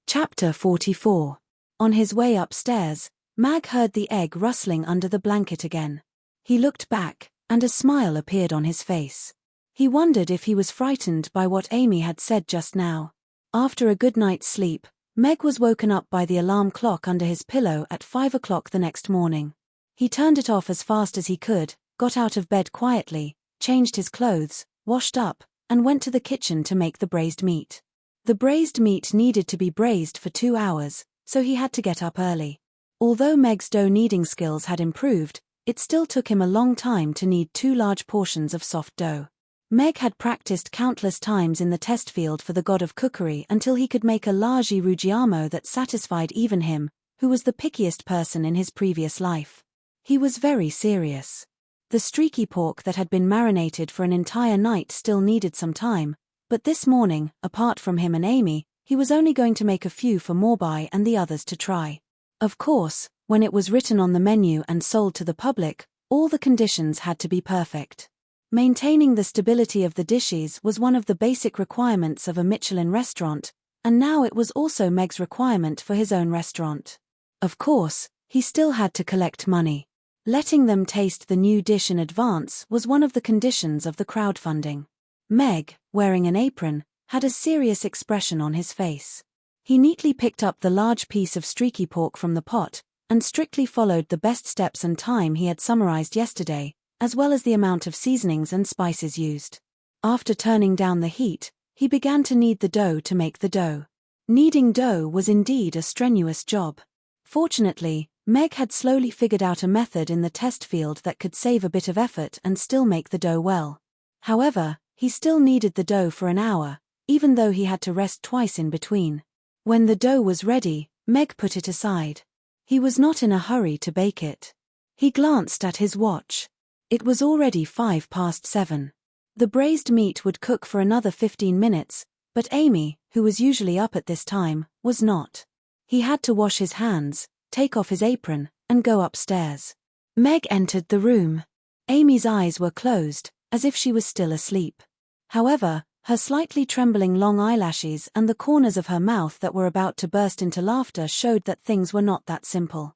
Chapter 44. On his way upstairs, Mag heard the egg rustling under the blanket again. He looked back, and a smile appeared on his face. He wondered if he was frightened by what Amy had said just now. After a good night's sleep, Meg was woken up by the alarm clock under his pillow at 5 o'clock the next morning. He turned it off as fast as he could, got out of bed quietly, changed his clothes, washed up, and went to the kitchen to make the braised meat. The braised meat needed to be braised for 2 hours, so he had to get up early. Although Meg's dough kneading skills had improved, it still took him a long time to knead 2 large portions of soft dough. Meg had practiced countless times in the test field for the god of cookery until he could make a Largi Ruggiamo that satisfied even him, who was the pickiest person in his previous life. He was very serious. The streaky pork that had been marinated for an entire night still needed some time, but this morning, apart from him and Amy, he was only going to make a few for Morbai and the others to try. Of course, when it was written on the menu and sold to the public, all the conditions had to be perfect. Maintaining the stability of the dishes was one of the basic requirements of a Michelin restaurant, and now it was also Meg's requirement for his own restaurant. Of course, he still had to collect money. Letting them taste the new dish in advance was one of the conditions of the crowdfunding. Meg, wearing an apron, had a serious expression on his face. He neatly picked up the large piece of streaky pork from the pot, and strictly followed the best steps and time he had summarized yesterday, as well as the amount of seasonings and spices used. After turning down the heat, he began to knead the dough to make the dough. Kneading dough was indeed a strenuous job. Fortunately, Meg had slowly figured out a method in the test field that could save a bit of effort and still make the dough well. However, he still kneaded the dough for an hour, even though he had to rest twice in between. When the dough was ready, Meg put it aside. He was not in a hurry to bake it. He glanced at his watch. It was already 7:05. The braised meat would cook for another 15 minutes, but Amy, who was usually up at this time, was not. He had to wash his hands, take off his apron, and go upstairs. Meg entered the room. Amy's eyes were closed, as if she was still asleep. However, her slightly trembling long eyelashes and the corners of her mouth that were about to burst into laughter showed that things were not that simple.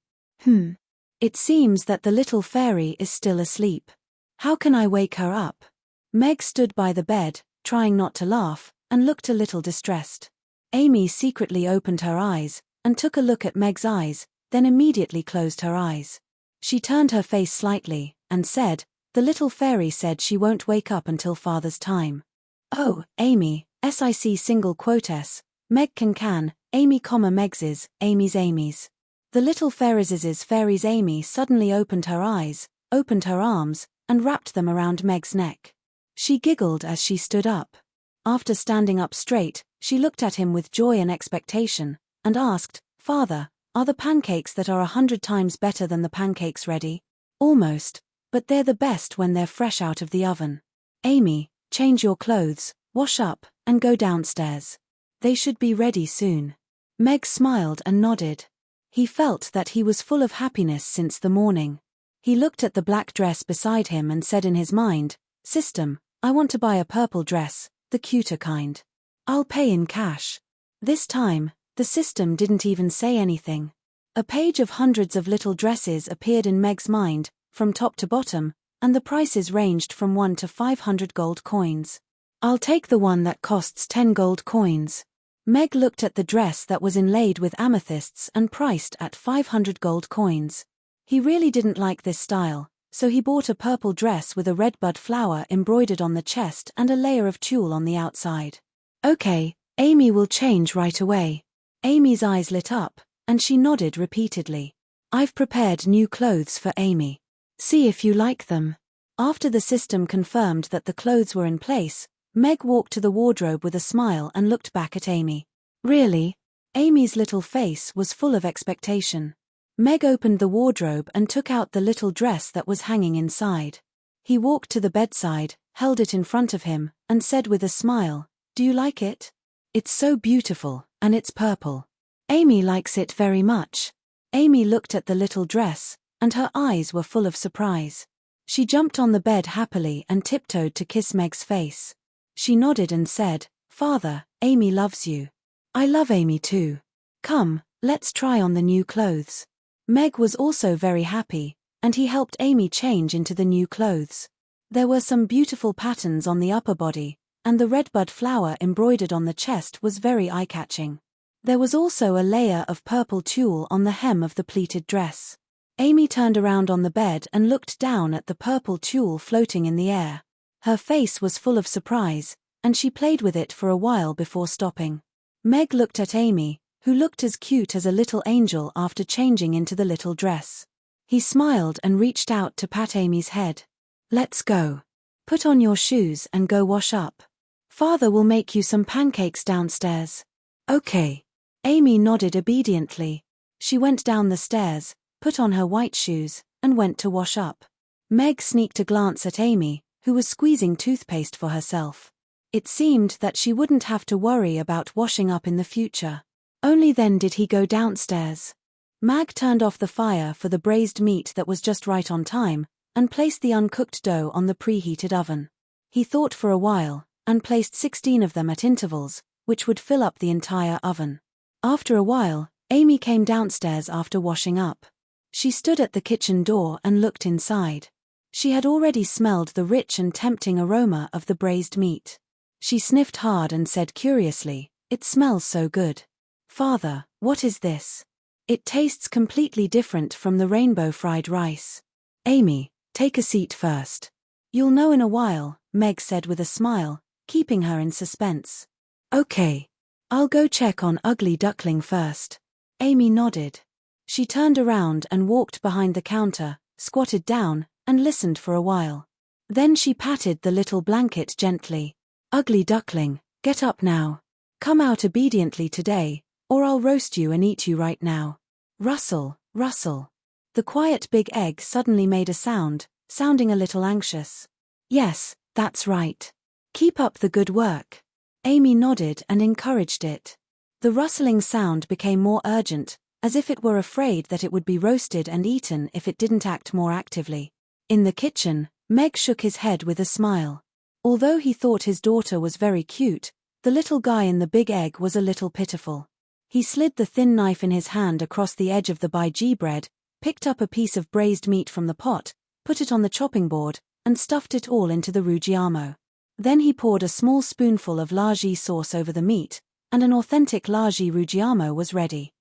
It seems that the little fairy is still asleep. How can I wake her up? Meg stood by the bed, trying not to laugh, and looked a little distressed. Amy secretly opened her eyes, and took a look at Meg's eyes, then immediately closed her eyes. She turned her face slightly, and said, "The little fairy said she won't wake up until father's time." "Oh, Amy, SIC single quotes, Meg can, Amy, Megs's, Amy's. The little fairy's Amy suddenly opened her eyes, opened her arms, and wrapped them around Meg's neck. She giggled as she stood up. After standing up straight, she looked at him with joy and expectation, and asked, "Father, are the pancakes that are 100 times better than the pancakes ready?" "Almost, but they're the best when they're fresh out of the oven. Amy, change your clothes, wash up, and go downstairs. They should be ready soon." Meg smiled and nodded. He felt that he was full of happiness since the morning. He looked at the black dress beside him and said in his mind, "System, I want to buy a purple dress, the cuter kind. I'll pay in cash." This time, the system didn't even say anything. A page of hundreds of little dresses appeared in Meg's mind, from top to bottom, and the prices ranged from 1 to 500 gold coins. "I'll take the one that costs 10 gold coins." Meg looked at the dress that was inlaid with amethysts and priced at 500 gold coins. He really didn't like this style, so he bought a purple dress with a redbud flower embroidered on the chest and a layer of tulle on the outside. "Okay, Amy will change right away." Amy's eyes lit up, and she nodded repeatedly. "I've prepared new clothes for Amy. See if you like them." After the system confirmed that the clothes were in place, Meg walked to the wardrobe with a smile and looked back at Amy. "Really?" Amy's little face was full of expectation. Meg opened the wardrobe and took out the little dress that was hanging inside. He walked to the bedside, held it in front of him, and said with a smile, "Do you like it? It's so beautiful, and it's purple." Amy likes it very much. Amy looked at the little dress, and her eyes were full of surprise. She jumped on the bed happily and tiptoed to kiss Meg's face. She nodded and said, "Father, Amy loves you." "I love Amy too. Come, let's try on the new clothes." Meg was also very happy, and he helped Amy change into the new clothes. There were some beautiful patterns on the upper body, and the redbud flower embroidered on the chest was very eye-catching. There was also a layer of purple tulle on the hem of the pleated dress. Amy turned around on the bed and looked down at the purple tulle floating in the air. Her face was full of surprise, and she played with it for a while before stopping. Meg looked at Amy, who looked as cute as a little angel after changing into the little dress. He smiled and reached out to pat Amy's head. "Let's go. Put on your shoes and go wash up. Father will make you some pancakes downstairs." "Okay." Amy nodded obediently. She went down the stairs, put on her white shoes, and went to wash up. Meg sneaked a glance at Amy, who was squeezing toothpaste for herself. It seemed that she wouldn't have to worry about washing up in the future. Only then did he go downstairs. Mag turned off the fire for the braised meat that was just right on time, and placed the uncooked dough on the preheated oven. He thought for a while, and placed 16 of them at intervals, which would fill up the entire oven. After a while, Amy came downstairs after washing up. She stood at the kitchen door and looked inside. She had already smelled the rich and tempting aroma of the braised meat. She sniffed hard and said curiously, "It smells so good. Father, what is this? It tastes completely different from the rainbow fried rice." "Amy, take a seat first. You'll know in a while," Meg said with a smile, keeping her in suspense. "Okay. I'll go check on Ugly Duckling first." Amy nodded. She turned around and walked behind the counter, squatted down, and listened for a while. Then she patted the little blanket gently. "Ugly Duckling, get up now. Come out obediently today, or I'll roast you and eat you right now." Rustle, rustle. The quiet big egg suddenly made a sound, sounding a little anxious. "Yes, that's right. Keep up the good work." Amy nodded and encouraged it. The rustling sound became more urgent, as if it were afraid that it would be roasted and eaten if it didn't act more actively. In the kitchen, Meg shook his head with a smile. Although he thought his daughter was very cute, the little guy in the big egg was a little pitiful. He slid the thin knife in his hand across the edge of the bhaji bread, picked up a piece of braised meat from the pot, put it on the chopping board, and stuffed it all into the Ruggiamo. Then he poured a small spoonful of Laggi sauce over the meat, and an authentic Laggi Ruggiamo was ready.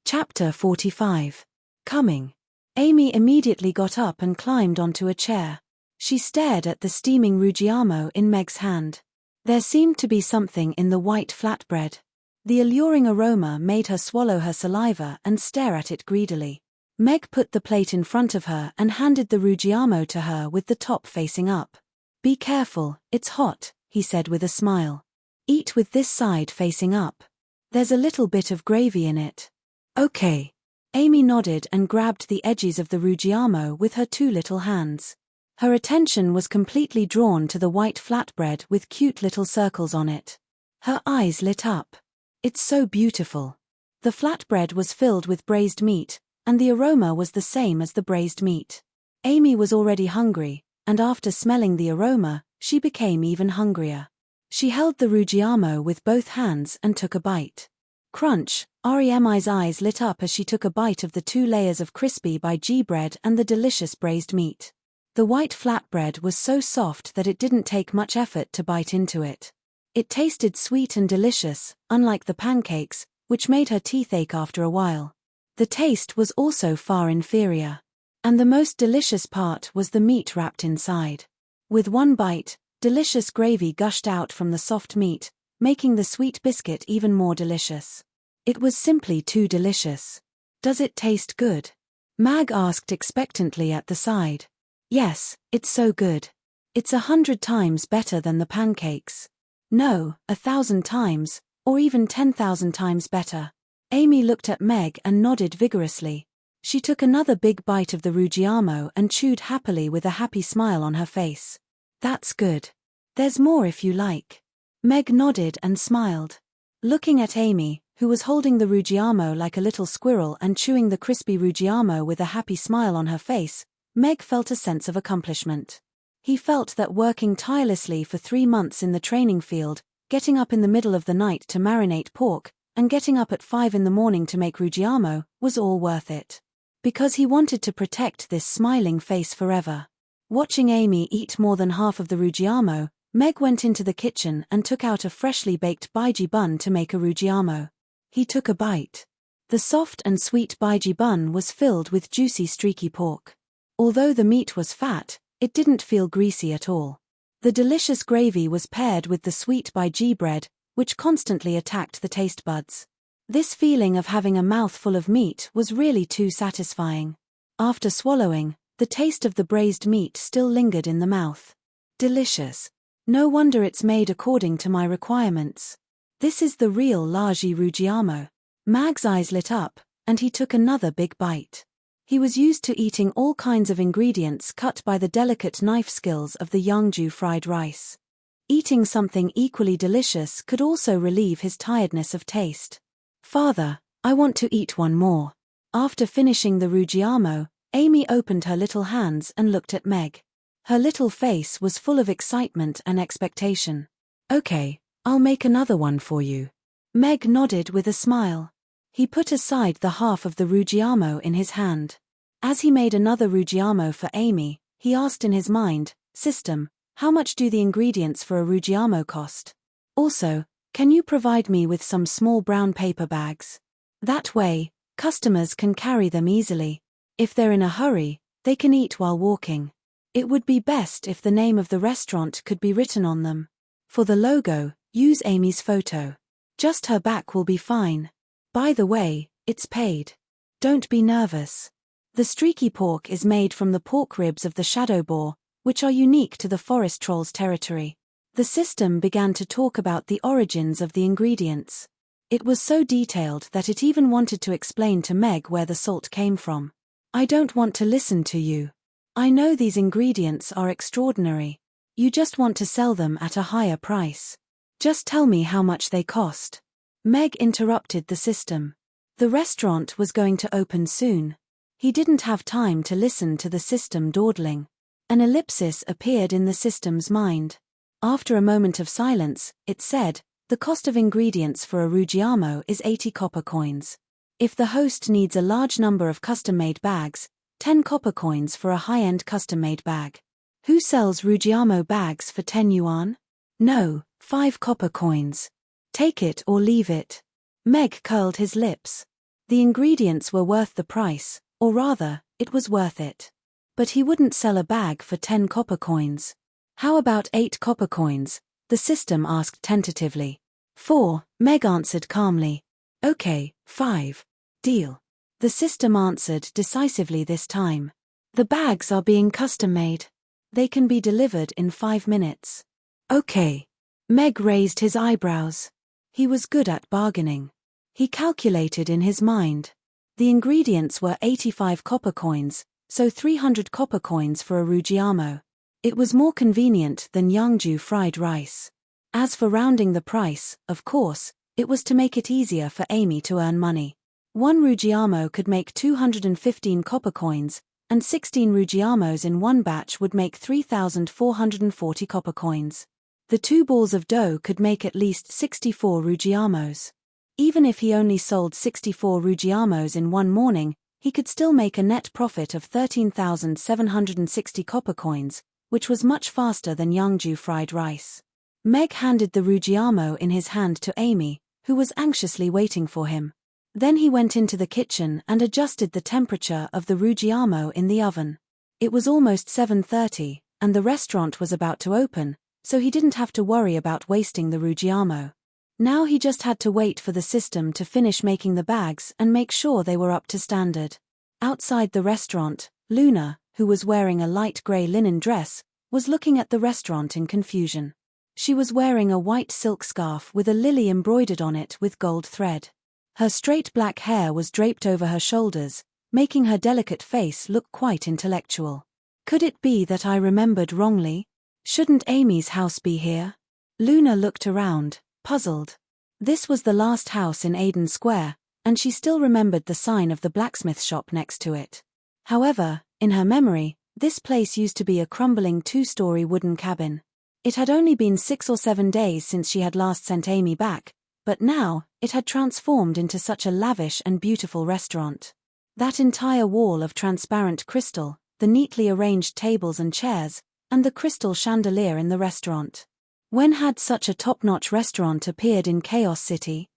Chapter 45. Coming. Amy immediately got up and climbed onto a chair. She stared at the steaming Ruggiamo in Meg's hand. There seemed to be something in the white flatbread. The alluring aroma made her swallow her saliva and stare at it greedily. Meg put the plate in front of her and handed the Ruggiamo to her with the top facing up. "Be careful, it's hot," he said with a smile. "Eat with this side facing up. There's a little bit of gravy in it." "Okay." Amy nodded and grabbed the edges of the Ruggiamo with her two little hands. Her attention was completely drawn to the white flatbread with cute little circles on it. Her eyes lit up. "It's so beautiful." The flatbread was filled with braised meat, and the aroma was the same as the braised meat. Amy was already hungry, and after smelling the aroma, she became even hungrier. She held the Ruggiamo with both hands and took a bite. Crunch! Remi's eyes lit up as she took a bite of the 2 layers of crispy by G bread and the delicious braised meat. The white flatbread was so soft that it didn't take much effort to bite into it. It tasted sweet and delicious, unlike the pancakes, which made her teeth ache after a while. The taste was also far inferior. And the most delicious part was the meat wrapped inside. With one bite, delicious gravy gushed out from the soft meat, making the sweet biscuit even more delicious. It was simply too delicious. "Does it taste good?" Mag asked expectantly at the side. "Yes, it's so good. It's 100 times better than the pancakes. No, 1,000 times, or even 10,000 times better." Amy looked at Meg and nodded vigorously. She took another big bite of the Ruggiamo and chewed happily with a happy smile on her face. "That's good. There's more if you like." Meg nodded and smiled. Looking at Amy, who was holding the Ruggiamo like a little squirrel and chewing the crispy Ruggiamo with a happy smile on her face, Meg felt a sense of accomplishment. He felt that working tirelessly for 3 months in the training field, getting up in the middle of the night to marinate pork, and getting up at 5 in the morning to make Ruggiamo, was all worth it. Because he wanted to protect this smiling face forever. Watching Amy eat more than half of the Ruggiamo, Meg went into the kitchen and took out a freshly baked bhaji bun to make a Ruggiamo. He took a bite. The soft and sweet bhaji bun was filled with juicy streaky pork. Although the meat was fat, it didn't feel greasy at all. The delicious gravy was paired with the sweet bhaji bread, which constantly attacked the taste buds. This feeling of having a mouthful of meat was really too satisfying. After swallowing, the taste of the braised meat still lingered in the mouth. Delicious. No wonder it's made according to my requirements. This is the real Laggi Ruggiamo. Mag's eyes lit up, and he took another big bite. He was used to eating all kinds of ingredients cut by the delicate knife skills of the Yangju fried rice. Eating something equally delicious could also relieve his tiredness of taste. "Father, I want to eat one more." After finishing the Ruggiamo, Amy opened her little hands and looked at Meg. Her little face was full of excitement and expectation. "Okay, I'll make another one for you." Meg nodded with a smile. He put aside the half of the Ruggiamo in his hand. As he made another Ruggiamo for Amy, he asked in his mind, "System, how much do the ingredients for a Ruggiamo cost? Also, can you provide me with some small brown paper bags? That way, customers can carry them easily. If they're in a hurry, they can eat while walking. It would be best if the name of the restaurant could be written on them. For the logo, use Amy's photo. Just her back will be fine. By the way, it's paid. Don't be nervous. The streaky pork is made from the pork ribs of the shadow boar, which are unique to the forest troll's territory." The system began to talk about the origins of the ingredients. It was so detailed that it even wanted to explain to Meg where the salt came from. "I don't want to listen to you. I know these ingredients are extraordinary. You just want to sell them at a higher price. Just tell me how much they cost." Meg interrupted the system. The restaurant was going to open soon. He didn't have time to listen to the system dawdling. An ellipsis appeared in the system's mind. After a moment of silence, it said, "The cost of ingredients for a Ruggiamo is 80 copper coins. If the host needs a large number of custom-made bags, 10 copper coins for a high-end custom-made bag. Who sells Rugiamo bags for 10 yuan? No, 5 copper coins. Take it or leave it. Meg curled his lips. The ingredients were worth the price, or rather, it was worth it. But he wouldn't sell a bag for 10 copper coins. How about 8 copper coins? The system asked tentatively. 4, Meg answered calmly. Okay, 5. Deal. The system answered decisively this time. The bags are being custom-made. They can be delivered in 5 minutes. Okay. Meg raised his eyebrows. He was good at bargaining. He calculated in his mind. The ingredients were 85 copper coins, so 300 copper coins for a Rugiamo. It was more convenient than Yangju fried rice. As for rounding the price, of course, it was to make it easier for Amy to earn money. 1 Rugiamo could make 215 copper coins, and 16 Rugiamos in one batch would make 3,440 copper coins. The 2 balls of dough could make at least 64 Rugiamos. Even if he only sold 64 Rugiamos in one morning, he could still make a net profit of 13,760 copper coins, which was much faster than Yangju fried rice. Meg handed the Rugiamo in his hand to Amy, who was anxiously waiting for him. Then he went into the kitchen and adjusted the temperature of the Rugiamo in the oven. It was almost 7:30, and the restaurant was about to open, so he didn't have to worry about wasting the Rugiamo. Now he just had to wait for the system to finish making the bags and make sure they were up to standard. Outside the restaurant, Luna, who was wearing a light grey linen dress, was looking at the restaurant in confusion. She was wearing a white silk scarf with a lily embroidered on it with gold thread. Her straight black hair was draped over her shoulders, making her delicate face look quite intellectual. Could it be that I remembered wrongly? Shouldn't Amy's house be here? Luna looked around, puzzled. This was the last house in Aden Square, and she still remembered the sign of the blacksmith shop next to it. However, in her memory, this place used to be a crumbling 2-story wooden cabin. It had only been 6 or 7 days since she had last sent Amy back, but now, it had transformed into such a lavish and beautiful restaurant. That entire wall of transparent crystal, the neatly arranged tables and chairs, and the crystal chandelier in the restaurant. When had such a top-notch restaurant appeared in Chaos City?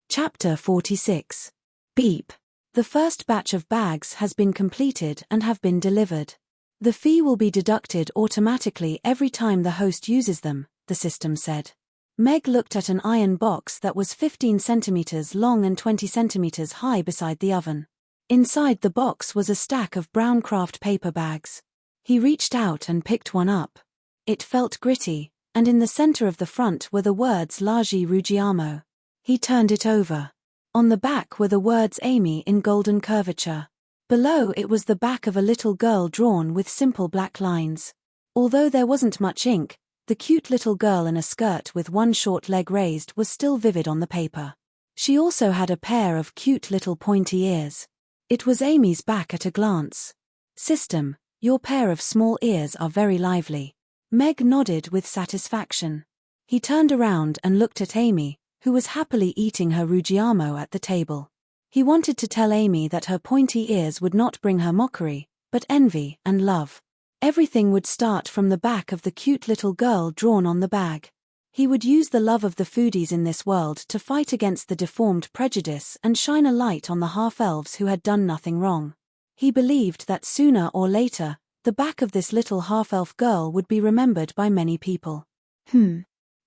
Chapter 46. Beep. The first batch of bags has been completed and have been delivered. The fee will be deducted automatically every time the host uses them, the system said. Meg looked at an iron box that was 15 centimeters long and 20 centimeters high beside the oven. Inside the box was a stack of brown craft paper bags. He reached out and picked one up. It felt gritty, and in the center of the front were the words Largi Rugiamo. He turned it over. On the back were the words Amy in golden curvature. Below it was the back of a little girl drawn with simple black lines. Although there wasn't much ink, the cute little girl in a skirt with one short leg raised was still vivid on the paper. She also had a pair of cute little pointy ears. It was Amy's back at a glance. System, your pair of small ears are very lively. Meg nodded with satisfaction. He turned around and looked at Amy, who was happily eating her Rugiamo at the table. He wanted to tell Amy that her pointy ears would not bring her mockery, but envy and love. Everything would start from the back of the cute little girl drawn on the bag. He would use the love of the foodies in this world to fight against the deformed prejudice and shine a light on the half-elves who had done nothing wrong. He believed that sooner or later, the back of this little half-elf girl would be remembered by many people.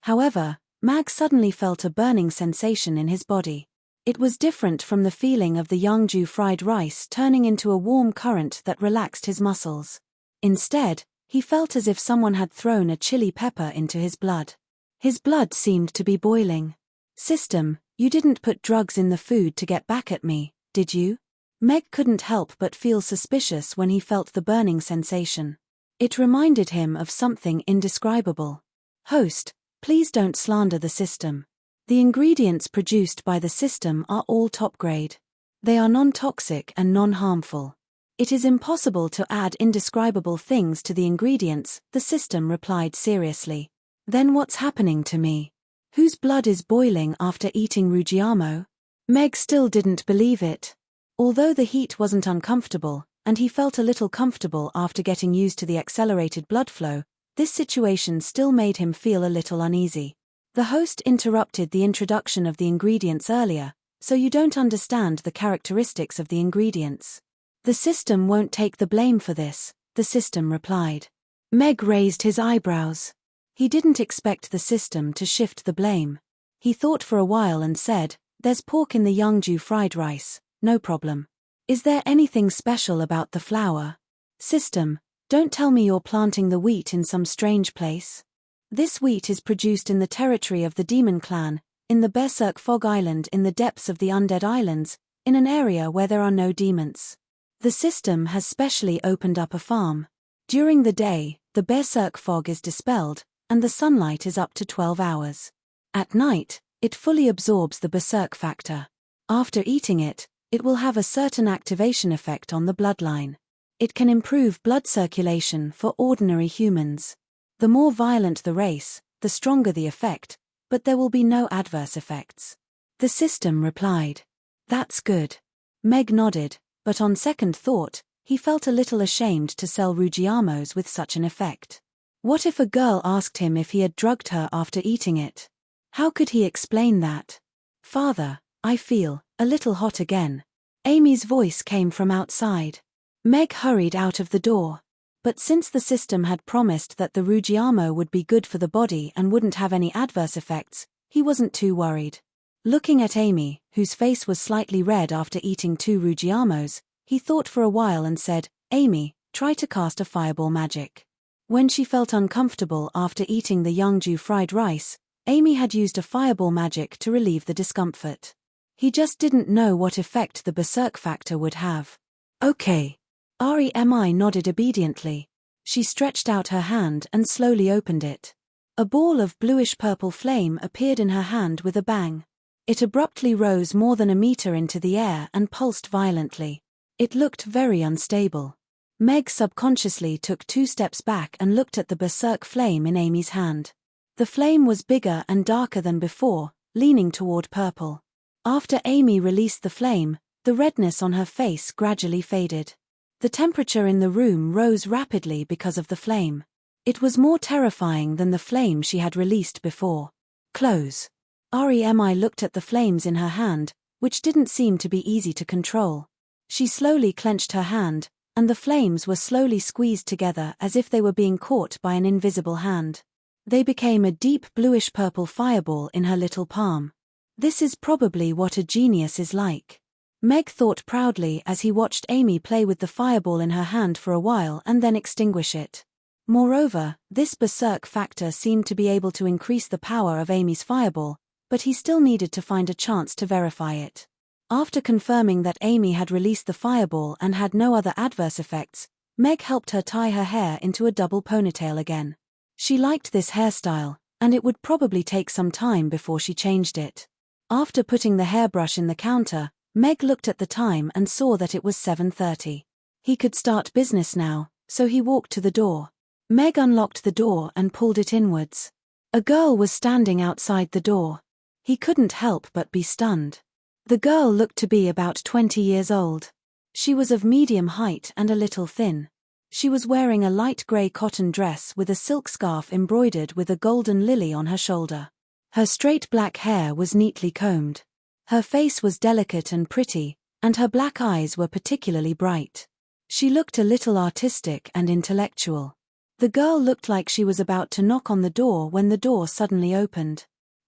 However, Mag suddenly felt a burning sensation in his body. It was different from the feeling of the Yangju fried rice turning into a warm current that relaxed his muscles. Instead, he felt as if someone had thrown a chili pepper into his blood. His blood seemed to be boiling. System, you didn't put drugs in the food to get back at me, did you? Meg couldn't help but feel suspicious when he felt the burning sensation. It reminded him of something indescribable. Host, please don't slander the system. The ingredients produced by the system are all top grade. They are non-toxic and non-harmful. It is impossible to add indescribable things to the ingredients, the system replied seriously. Then what's happening to me? Whose blood is boiling after eating Ruggiamo? Meg still didn't believe it. Although the heat wasn't uncomfortable, and he felt a little comfortable after getting used to the accelerated blood flow, this situation still made him feel a little uneasy. The host interrupted the introduction of the ingredients earlier, so you don't understand the characteristics of the ingredients. The system won't take the blame for this, the system replied. Meg raised his eyebrows. He didn't expect the system to shift the blame. He thought for a while and said, "There's pork in the Yeongju fried rice, no problem. Is there anything special about the flour? System, don't tell me you're planting the wheat in some strange place. This wheat is produced in the territory of the Demon Clan, in the Berserk Fog Island in the depths of the Undead Islands, in an area where there are no demons. The system has specially opened up a farm. During the day, the Berserk fog is dispelled, and the sunlight is up to 12 hours. At night, it fully absorbs the Berserk factor. After eating it, it will have a certain activation effect on the bloodline. It can improve blood circulation for ordinary humans. The more violent the race, the stronger the effect, but there will be no adverse effects." The system replied. "That's good." Meg nodded, but on second thought, he felt a little ashamed to sell Ruggiamos with such an effect. What if a girl asked him if he had drugged her after eating it? How could he explain that? "Father, I feel a little hot again." Amy's voice came from outside. Meg hurried out of the door. But since the system had promised that the Ruggiamo would be good for the body and wouldn't have any adverse effects, he wasn't too worried. Looking at Amy, whose face was slightly red after eating 2 Ruggiamos, he thought for a while and said, "Amy, try to cast a fireball magic." When she felt uncomfortable after eating the Yeongju fried rice, Amy had used a fireball magic to relieve the discomfort. He just didn't know what effect the Berserk factor would have. "Okay." Remi nodded obediently. She stretched out her hand and slowly opened it. A ball of bluish-purple flame appeared in her hand with a bang. It abruptly rose more than a meter into the air and pulsed violently. It looked very unstable. Meg subconsciously took 2 steps back and looked at the Berserk flame in Amy's hand. The flame was bigger and darker than before, leaning toward purple. After Amy released the flame, the redness on her face gradually faded. The temperature in the room rose rapidly because of the flame. It was more terrifying than the flame she had released before. "Close." Remi looked at the flames in her hand, which didn't seem to be easy to control. She slowly clenched her hand, and the flames were slowly squeezed together as if they were being caught by an invisible hand. They became a deep bluish-purple fireball in her little palm. This is probably what a genius is like. Meg thought proudly as he watched Amy play with the fireball in her hand for a while and then extinguish it. Moreover, this Berserk factor seemed to be able to increase the power of Amy's fireball, but he still needed to find a chance to verify it. After confirming that Amy had released the fireball and had no other adverse effects, Meg helped her tie her hair into a double ponytail again. She liked this hairstyle, and it would probably take some time before she changed it. After putting the hairbrush in the counter, Meg looked at the time and saw that it was 7:30. He could start business now, so he walked to the door. Meg unlocked the door and pulled it inwards. A girl was standing outside the door. He couldn't help but be stunned. The girl looked to be about 20 years old. She was of medium height and a little thin. She was wearing a light grey cotton dress with a silk scarf embroidered with a golden lily on her shoulder. Her straight black hair was neatly combed. Her face was delicate and pretty, and her black eyes were particularly bright. She looked a little artistic and intellectual. The girl looked like she was about to knock on the door when the door suddenly opened.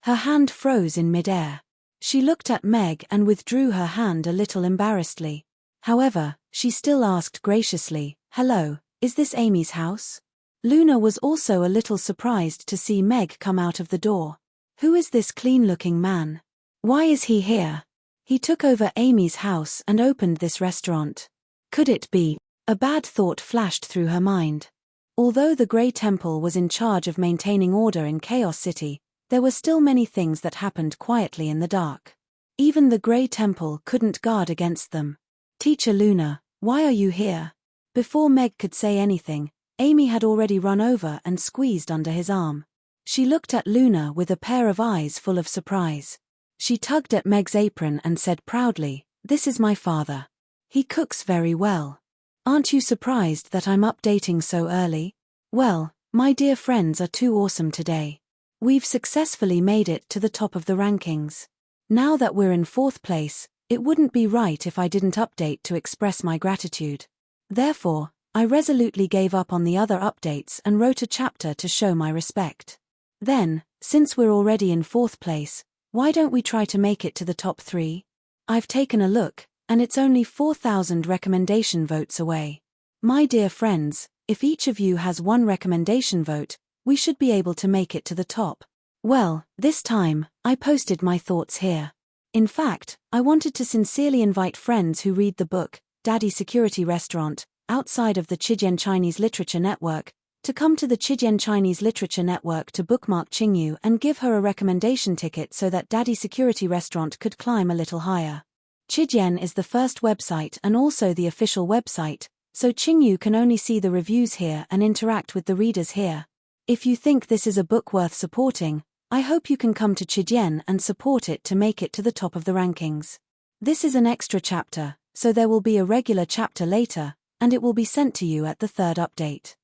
Her hand froze in midair. She looked at Meg and withdrew her hand a little embarrassedly. However, she still asked graciously, "Hello, is this Amy's house?" Luna was also a little surprised to see Meg come out of the door. "Who is this clean-looking man? Why is he here? He took over Amy's house and opened this restaurant. Could it be?" A bad thought flashed through her mind. Although the Grey Temple was in charge of maintaining order in Chaos City, there were still many things that happened quietly in the dark. Even the Grey Temple couldn't guard against them. "Teacher Luna, why are you here?" Before Meg could say anything, Amy had already run over and squeezed under his arm. She looked at Luna with a pair of eyes full of surprise. She tugged at Meg's apron and said proudly, "This is my father. He cooks very well. Aren't you surprised that I'm updating so early? Well, my dear friends are too awesome today. We've successfully made it to the top of the rankings. Now that we're in 4th place, it wouldn't be right if I didn't update to express my gratitude. Therefore, I resolutely gave up on the other updates and wrote a chapter to show my respect. Then, since we're already in 4th place, why don't we try to make it to the top 3? I've taken a look, and it's only 4,000 recommendation votes away. My dear friends, if each of you has 1 recommendation vote, we should be able to make it to the top. Well, this time, I posted my thoughts here. In fact, I wanted to sincerely invite friends who read the book, Daddy Security Restaurant, outside of the Chijian Chinese Literature Network, to come to the Chijian Chinese Literature Network to bookmark Qingyu and give her a recommendation ticket so that Daddy Security Restaurant could climb a little higher. Chijian is the first website and also the official website, so Qingyu can only see the reviews here and interact with the readers here. If you think this is a book worth supporting, I hope you can come to Chijian and support it to make it to the top of the rankings. This is an extra chapter, so there will be a regular chapter later, and it will be sent to you at the 3rd update.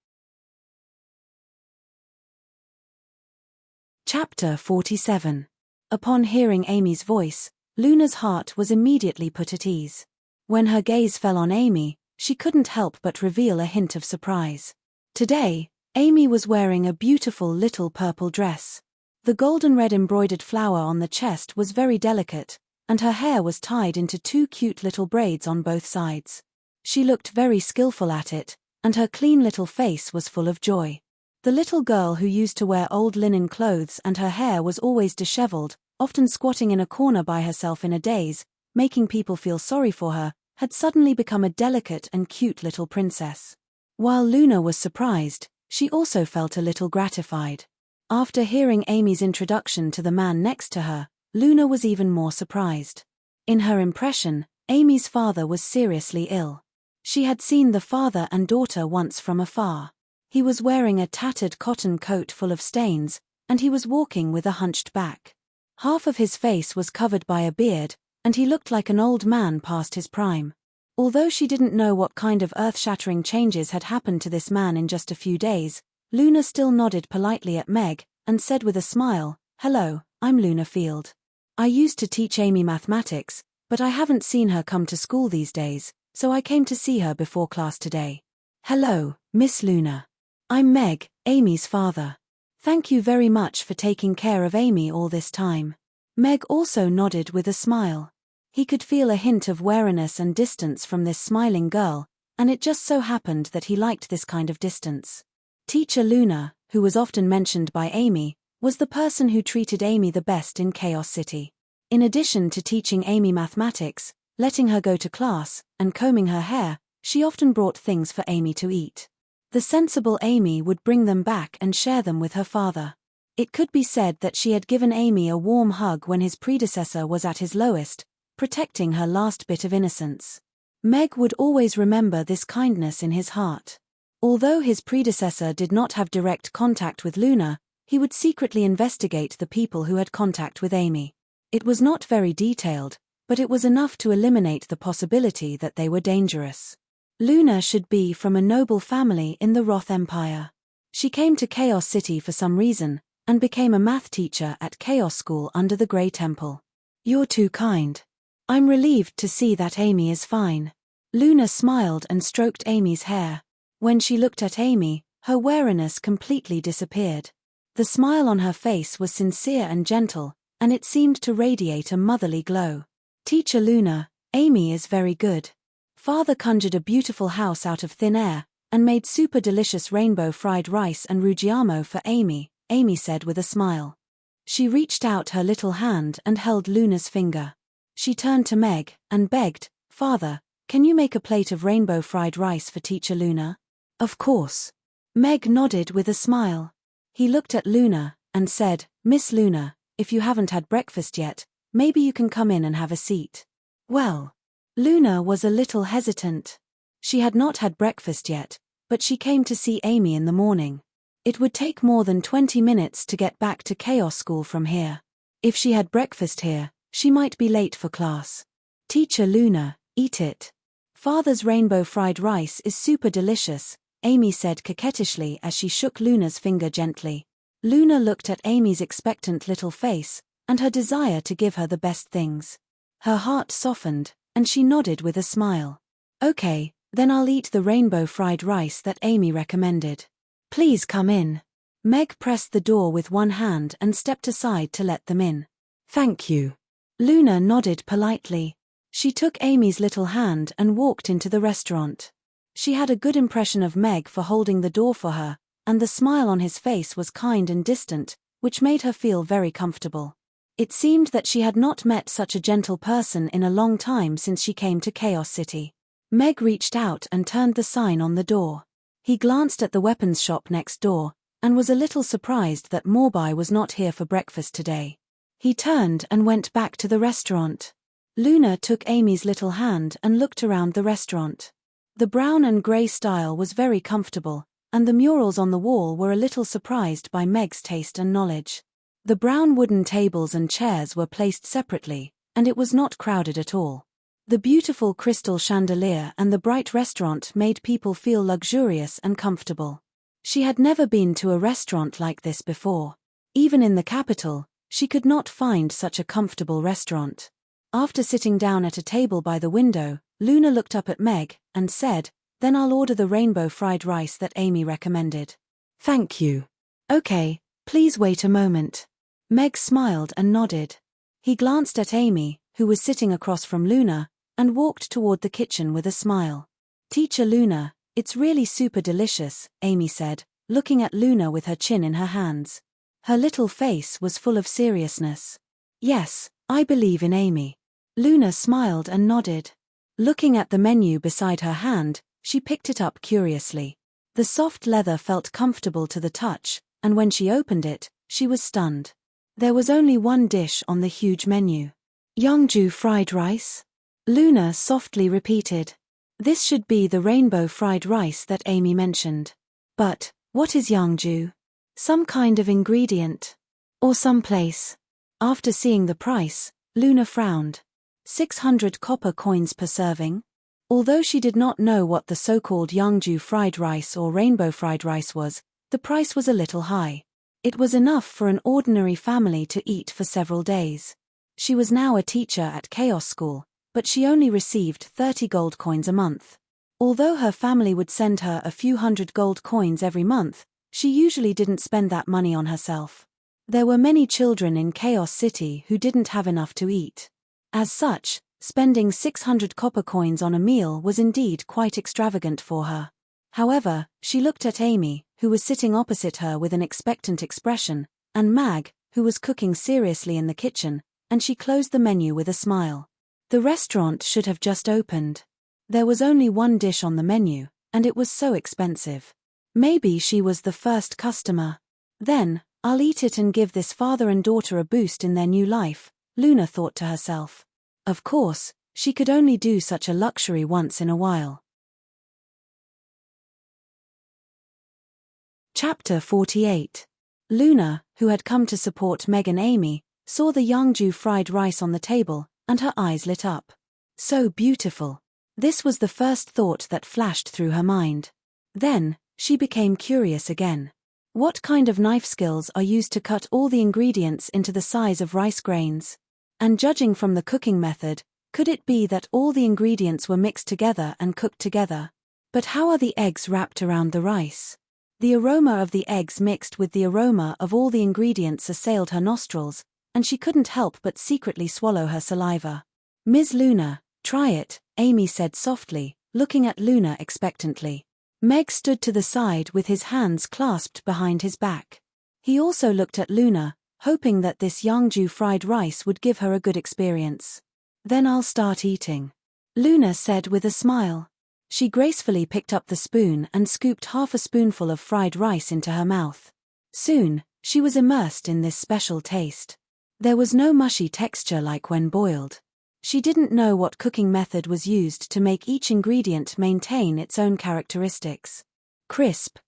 Chapter 47. Upon hearing Amy's voice, Luna's heart was immediately put at ease. When her gaze fell on Amy, she couldn't help but reveal a hint of surprise. Today, Amy was wearing a beautiful little purple dress. The golden red embroidered flower on the chest was very delicate, and her hair was tied into 2 cute little braids on both sides. She looked very skillful at it, and her clean little face was full of joy. The little girl who used to wear old linen clothes and her hair was always disheveled, often squatting in a corner by herself in a daze, making people feel sorry for her, had suddenly become a delicate and cute little princess. While Luna was surprised, she also felt a little gratified. After hearing Amy's introduction to the man next to her, Luna was even more surprised. In her impression, Amy's father was seriously ill. She had seen the father and daughter once from afar. He was wearing a tattered cotton coat full of stains, and he was walking with a hunched back. Half of his face was covered by a beard, and he looked like an old man past his prime. Although she didn't know what kind of earth-shattering changes had happened to this man in just a few days, Luna still nodded politely at Meg, and said with a smile, "Hello, I'm Luna Field. I used to teach Amy mathematics, but I haven't seen her come to school these days, so I came to see her before class today. Hello, Miss Luna. I'm Meg, Amy's father. Thank you very much for taking care of Amy all this time." Meg also nodded with a smile. He could feel a hint of wariness and distance from this smiling girl, and it just so happened that he liked this kind of distance. Teacher Luna, who was often mentioned by Amy, was the person who treated Amy the best in Chaos City. In addition to teaching Amy mathematics, letting her go to class, and combing her hair, she often brought things for Amy to eat. The sensible Amy would bring them back and share them with her father. It could be said that she had given Amy a warm hug when his predecessor was at his lowest, protecting her last bit of innocence. Meg would always remember this kindness in his heart. Although his predecessor did not have direct contact with Luna, he would secretly investigate the people who had contact with Amy. It was not very detailed, but it was enough to eliminate the possibility that they were dangerous. Luna should be from a noble family in the Roth Empire. She came to Chaos City for some reason, and became a math teacher at Chaos School under the Grey Temple. "You're too kind. I'm relieved to see that Amy is fine." Luna smiled and stroked Amy's hair. When she looked at Amy, her wariness completely disappeared. The smile on her face was sincere and gentle, and it seemed to radiate a motherly glow. "Teacher Luna, Amy is very good. Father conjured a beautiful house out of thin air, and made super delicious rainbow fried rice and rugiamo for Amy," Amy said with a smile. She reached out her little hand and held Luna's finger. She turned to Meg, and begged, "Father, can you make a plate of rainbow fried rice for Teacher Luna?" "Of course." Meg nodded with a smile. He looked at Luna, and said, "Miss Luna, if you haven't had breakfast yet, maybe you can come in and have a seat." Well, Luna was a little hesitant. She had not had breakfast yet, but she came to see Amy in the morning. It would take more than 20 minutes to get back to Chaos School from here. If she had breakfast here, she might be late for class. Teacher Luna, eat it. Father's rainbow fried rice is super delicious, Amy said coquettishly as she shook Luna's finger gently. Luna looked at Amy's expectant little face, and her desire to give her the best things. Her heart softened, and she nodded with a smile. Okay, then I'll eat the rainbow fried rice that Amy recommended. Please come in. Meg pressed the door with one hand and stepped aside to let them in. Thank you. Luna nodded politely. She took Amy's little hand and walked into the restaurant. She had a good impression of Meg for holding the door for her, and the smile on his face was kind and distant, which made her feel very comfortable. It seemed that she had not met such a gentle person in a long time since she came to Chaos City. Meg reached out and turned the sign on the door. He glanced at the weapons shop next door, and was a little surprised that Morbai was not here for breakfast today. He turned and went back to the restaurant. Luna took Amy's little hand and looked around the restaurant. The brown and grey style was very comfortable, and the murals on the wall were a little surprised by Meg's taste and knowledge. The brown wooden tables and chairs were placed separately, and it was not crowded at all. The beautiful crystal chandelier and the bright restaurant made people feel luxurious and comfortable. She had never been to a restaurant like this before. Even in the capital, she could not find such a comfortable restaurant. After sitting down at a table by the window, Luna looked up at Meg and said, "Then I'll order the rainbow fried rice that Amy recommended." "Thank you." "Okay, please wait a moment." Meg smiled and nodded. He glanced at Amy, who was sitting across from Luna, and walked toward the kitchen with a smile. "Teacher Luna, it's really super delicious," Amy said, looking at Luna with her chin in her hands. Her little face was full of seriousness. "Yes, I believe in Amy." Luna smiled and nodded. Looking at the menu beside her hand, she picked it up curiously. The soft leather felt comfortable to the touch, and when she opened it, she was stunned. There was only one dish on the huge menu. "Yeongju fried rice?" Luna softly repeated. This should be the rainbow fried rice that Amy mentioned. But, what is Yeongju? Some kind of ingredient? Or some place? After seeing the price, Luna frowned. 600 copper coins per serving? Although she did not know what the so-called Yeongju fried rice or rainbow fried rice was, the price was a little high. It was enough for an ordinary family to eat for several days. She was now a teacher at Chaos School, but she only received 30 gold coins a month. Although her family would send her a few hundred gold coins every month, she usually didn't spend that money on herself. There were many children in Chaos City who didn't have enough to eat. As such, spending 600 copper coins on a meal was indeed quite extravagant for her. However, she looked at Amy, who was sitting opposite her with an expectant expression, and Mag, who was cooking seriously in the kitchen, and she closed the menu with a smile. The restaurant should have just opened. There was only one dish on the menu, and it was so expensive. Maybe she was the first customer. Then, I'll eat it and give this father and daughter a boost in their new life, Luna thought to herself. Of course, she could only do such a luxury once in a while. Chapter 48. Luna, who had come to support Meg and Amy, saw the Yeongju fried rice on the table, and her eyes lit up. So beautiful. This was the first thought that flashed through her mind. Then, she became curious again. What kind of knife skills are used to cut all the ingredients into the size of rice grains? And judging from the cooking method, could it be that all the ingredients were mixed together and cooked together? But how are the eggs wrapped around the rice? The aroma of the eggs mixed with the aroma of all the ingredients assailed her nostrils, and she couldn't help but secretly swallow her saliva. "Ms. Luna, try it," Amy said softly, looking at Luna expectantly. Meg stood to the side with his hands clasped behind his back. He also looked at Luna, hoping that this Yeongju fried rice would give her a good experience. "Then I'll start eating," Luna said with a smile. She gracefully picked up the spoon and scooped half a spoonful of fried rice into her mouth. Soon, she was immersed in this special taste. There was no mushy texture like when boiled. She didn't know what cooking method was used to make each ingredient maintain its own characteristics. Crisp,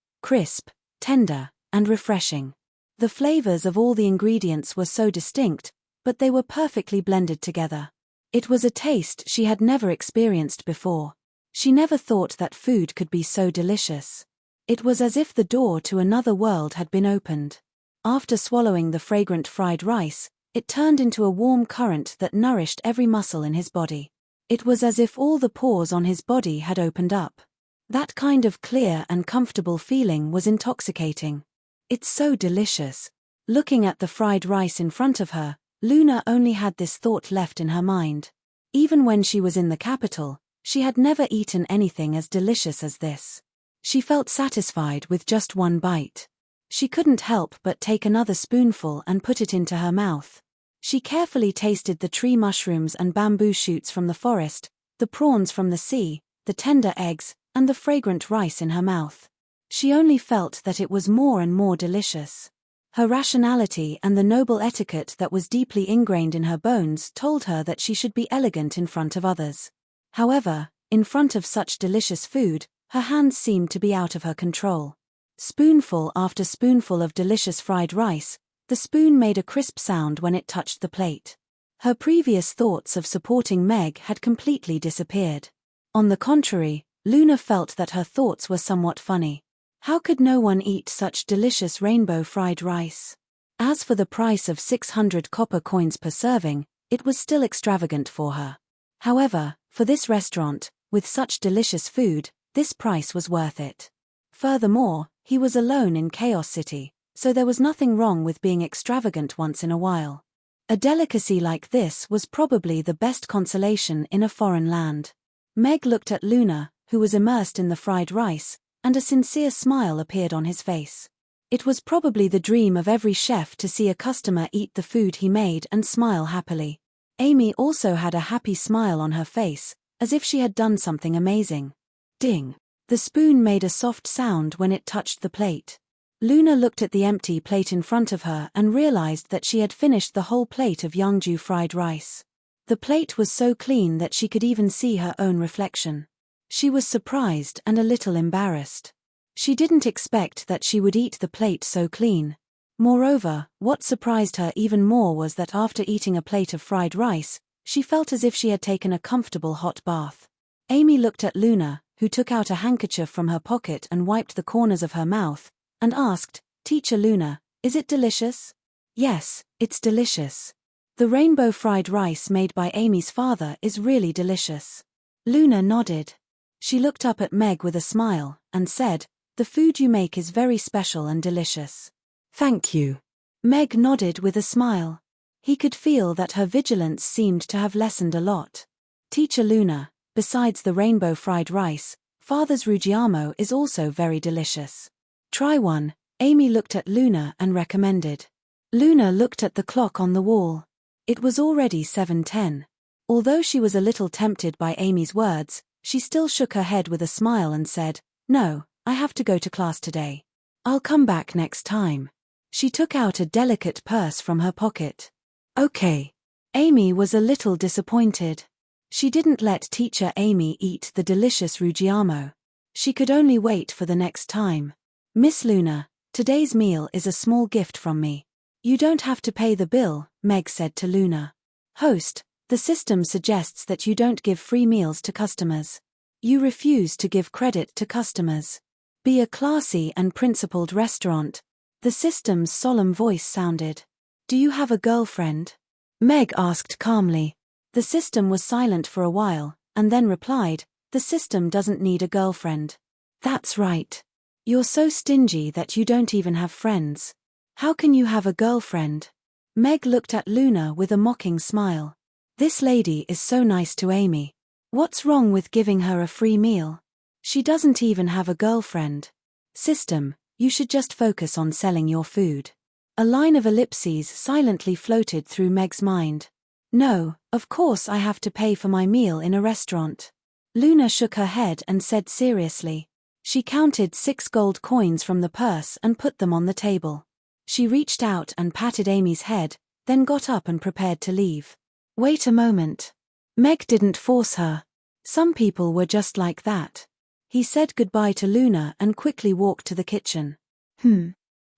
tender, and refreshing. The flavors of all the ingredients were so distinct, but they were perfectly blended together. It was a taste she had never experienced before. She never thought that food could be so delicious. It was as if the door to another world had been opened. After swallowing the fragrant fried rice, it turned into a warm current that nourished every muscle in his body. It was as if all the pores on his body had opened up. That kind of clear and comfortable feeling was intoxicating. It's so delicious. Looking at the fried rice in front of her, Luna only had this thought left in her mind. Even when she was in the capital, she had never eaten anything as delicious as this. She felt satisfied with just one bite. She couldn't help but take another spoonful and put it into her mouth. She carefully tasted the tree mushrooms and bamboo shoots from the forest, the prawns from the sea, the tender eggs, and the fragrant rice in her mouth. She only felt that it was more and more delicious. Her rationality and the noble etiquette that was deeply ingrained in her bones told her that she should be elegant in front of others. However, in front of such delicious food, her hands seemed to be out of her control. Spoonful after spoonful of delicious fried rice, the spoon made a crisp sound when it touched the plate. Her previous thoughts of supporting Meg had completely disappeared. On the contrary, Luna felt that her thoughts were somewhat funny. How could no one eat such delicious rainbow fried rice? As for the price of 600 copper coins per serving, it was still extravagant for her. However, for this restaurant, with such delicious food, this price was worth it. Furthermore, he was alone in Chaos City, so there was nothing wrong with being extravagant once in a while. A delicacy like this was probably the best consolation in a foreign land. Meg looked at Luna, who was immersed in the fried rice, and a sincere smile appeared on his face. It was probably the dream of every chef to see a customer eat the food he made and smile happily. Amy also had a happy smile on her face, as if she had done something amazing. Ding! The spoon made a soft sound when it touched the plate. Luna looked at the empty plate in front of her and realized that she had finished the whole plate of Yeongju fried rice. The plate was so clean that she could even see her own reflection. She was surprised and a little embarrassed. She didn't expect that she would eat the plate so clean. Moreover, what surprised her even more was that after eating a plate of fried rice, she felt as if she had taken a comfortable hot bath. Amy looked at Luna, who took out a handkerchief from her pocket and wiped the corners of her mouth, and asked, "Teacher Luna, is it delicious?" "Yes, it's delicious. The rainbow fried rice made by Amy's father is really delicious." Luna nodded. She looked up at Meg with a smile, and said, "The food you make is very special and delicious." "Thank you." Meg nodded with a smile. He could feel that her vigilance seemed to have lessened a lot. "Teacher Luna, besides the rainbow fried rice, Father's Rugiamo is also very delicious. Try one," Amy looked at Luna and recommended. Luna looked at the clock on the wall. It was already 7:10. Although she was a little tempted by Amy's words, she still shook her head with a smile and said, "No, I have to go to class today. I'll come back next time." She took out a delicate purse from her pocket. "Okay." Amy was a little disappointed. She didn't let teacher Amy eat the delicious Rugiamo. She could only wait for the next time. "Miss Luna, today's meal is a small gift from me. You don't have to pay the bill," Meg said to Luna. "Host, the system suggests that you don't give free meals to customers. You refuse to give credit to customers. Be a classy and principled restaurant." The system's solemn voice sounded. "Do you have a girlfriend?" Meg asked calmly. The system was silent for a while, and then replied, "The system doesn't need a girlfriend." "That's right. You're so stingy that you don't even have friends. How can you have a girlfriend?" Meg looked at Luna with a mocking smile. "This lady is so nice to Amy. What's wrong with giving her a free meal? She doesn't even have a girlfriend. System, you should just focus on selling your food." A line of ellipses silently floated through Meg's mind. "No, of course I have to pay for my meal in a restaurant." Luna shook her head and said seriously. She counted 6 gold coins from the purse and put them on the table. She reached out and patted Amy's head, then got up and prepared to leave. "Wait a moment." Meg didn't force her. Some people were just like that. He said goodbye to Luna and quickly walked to the kitchen.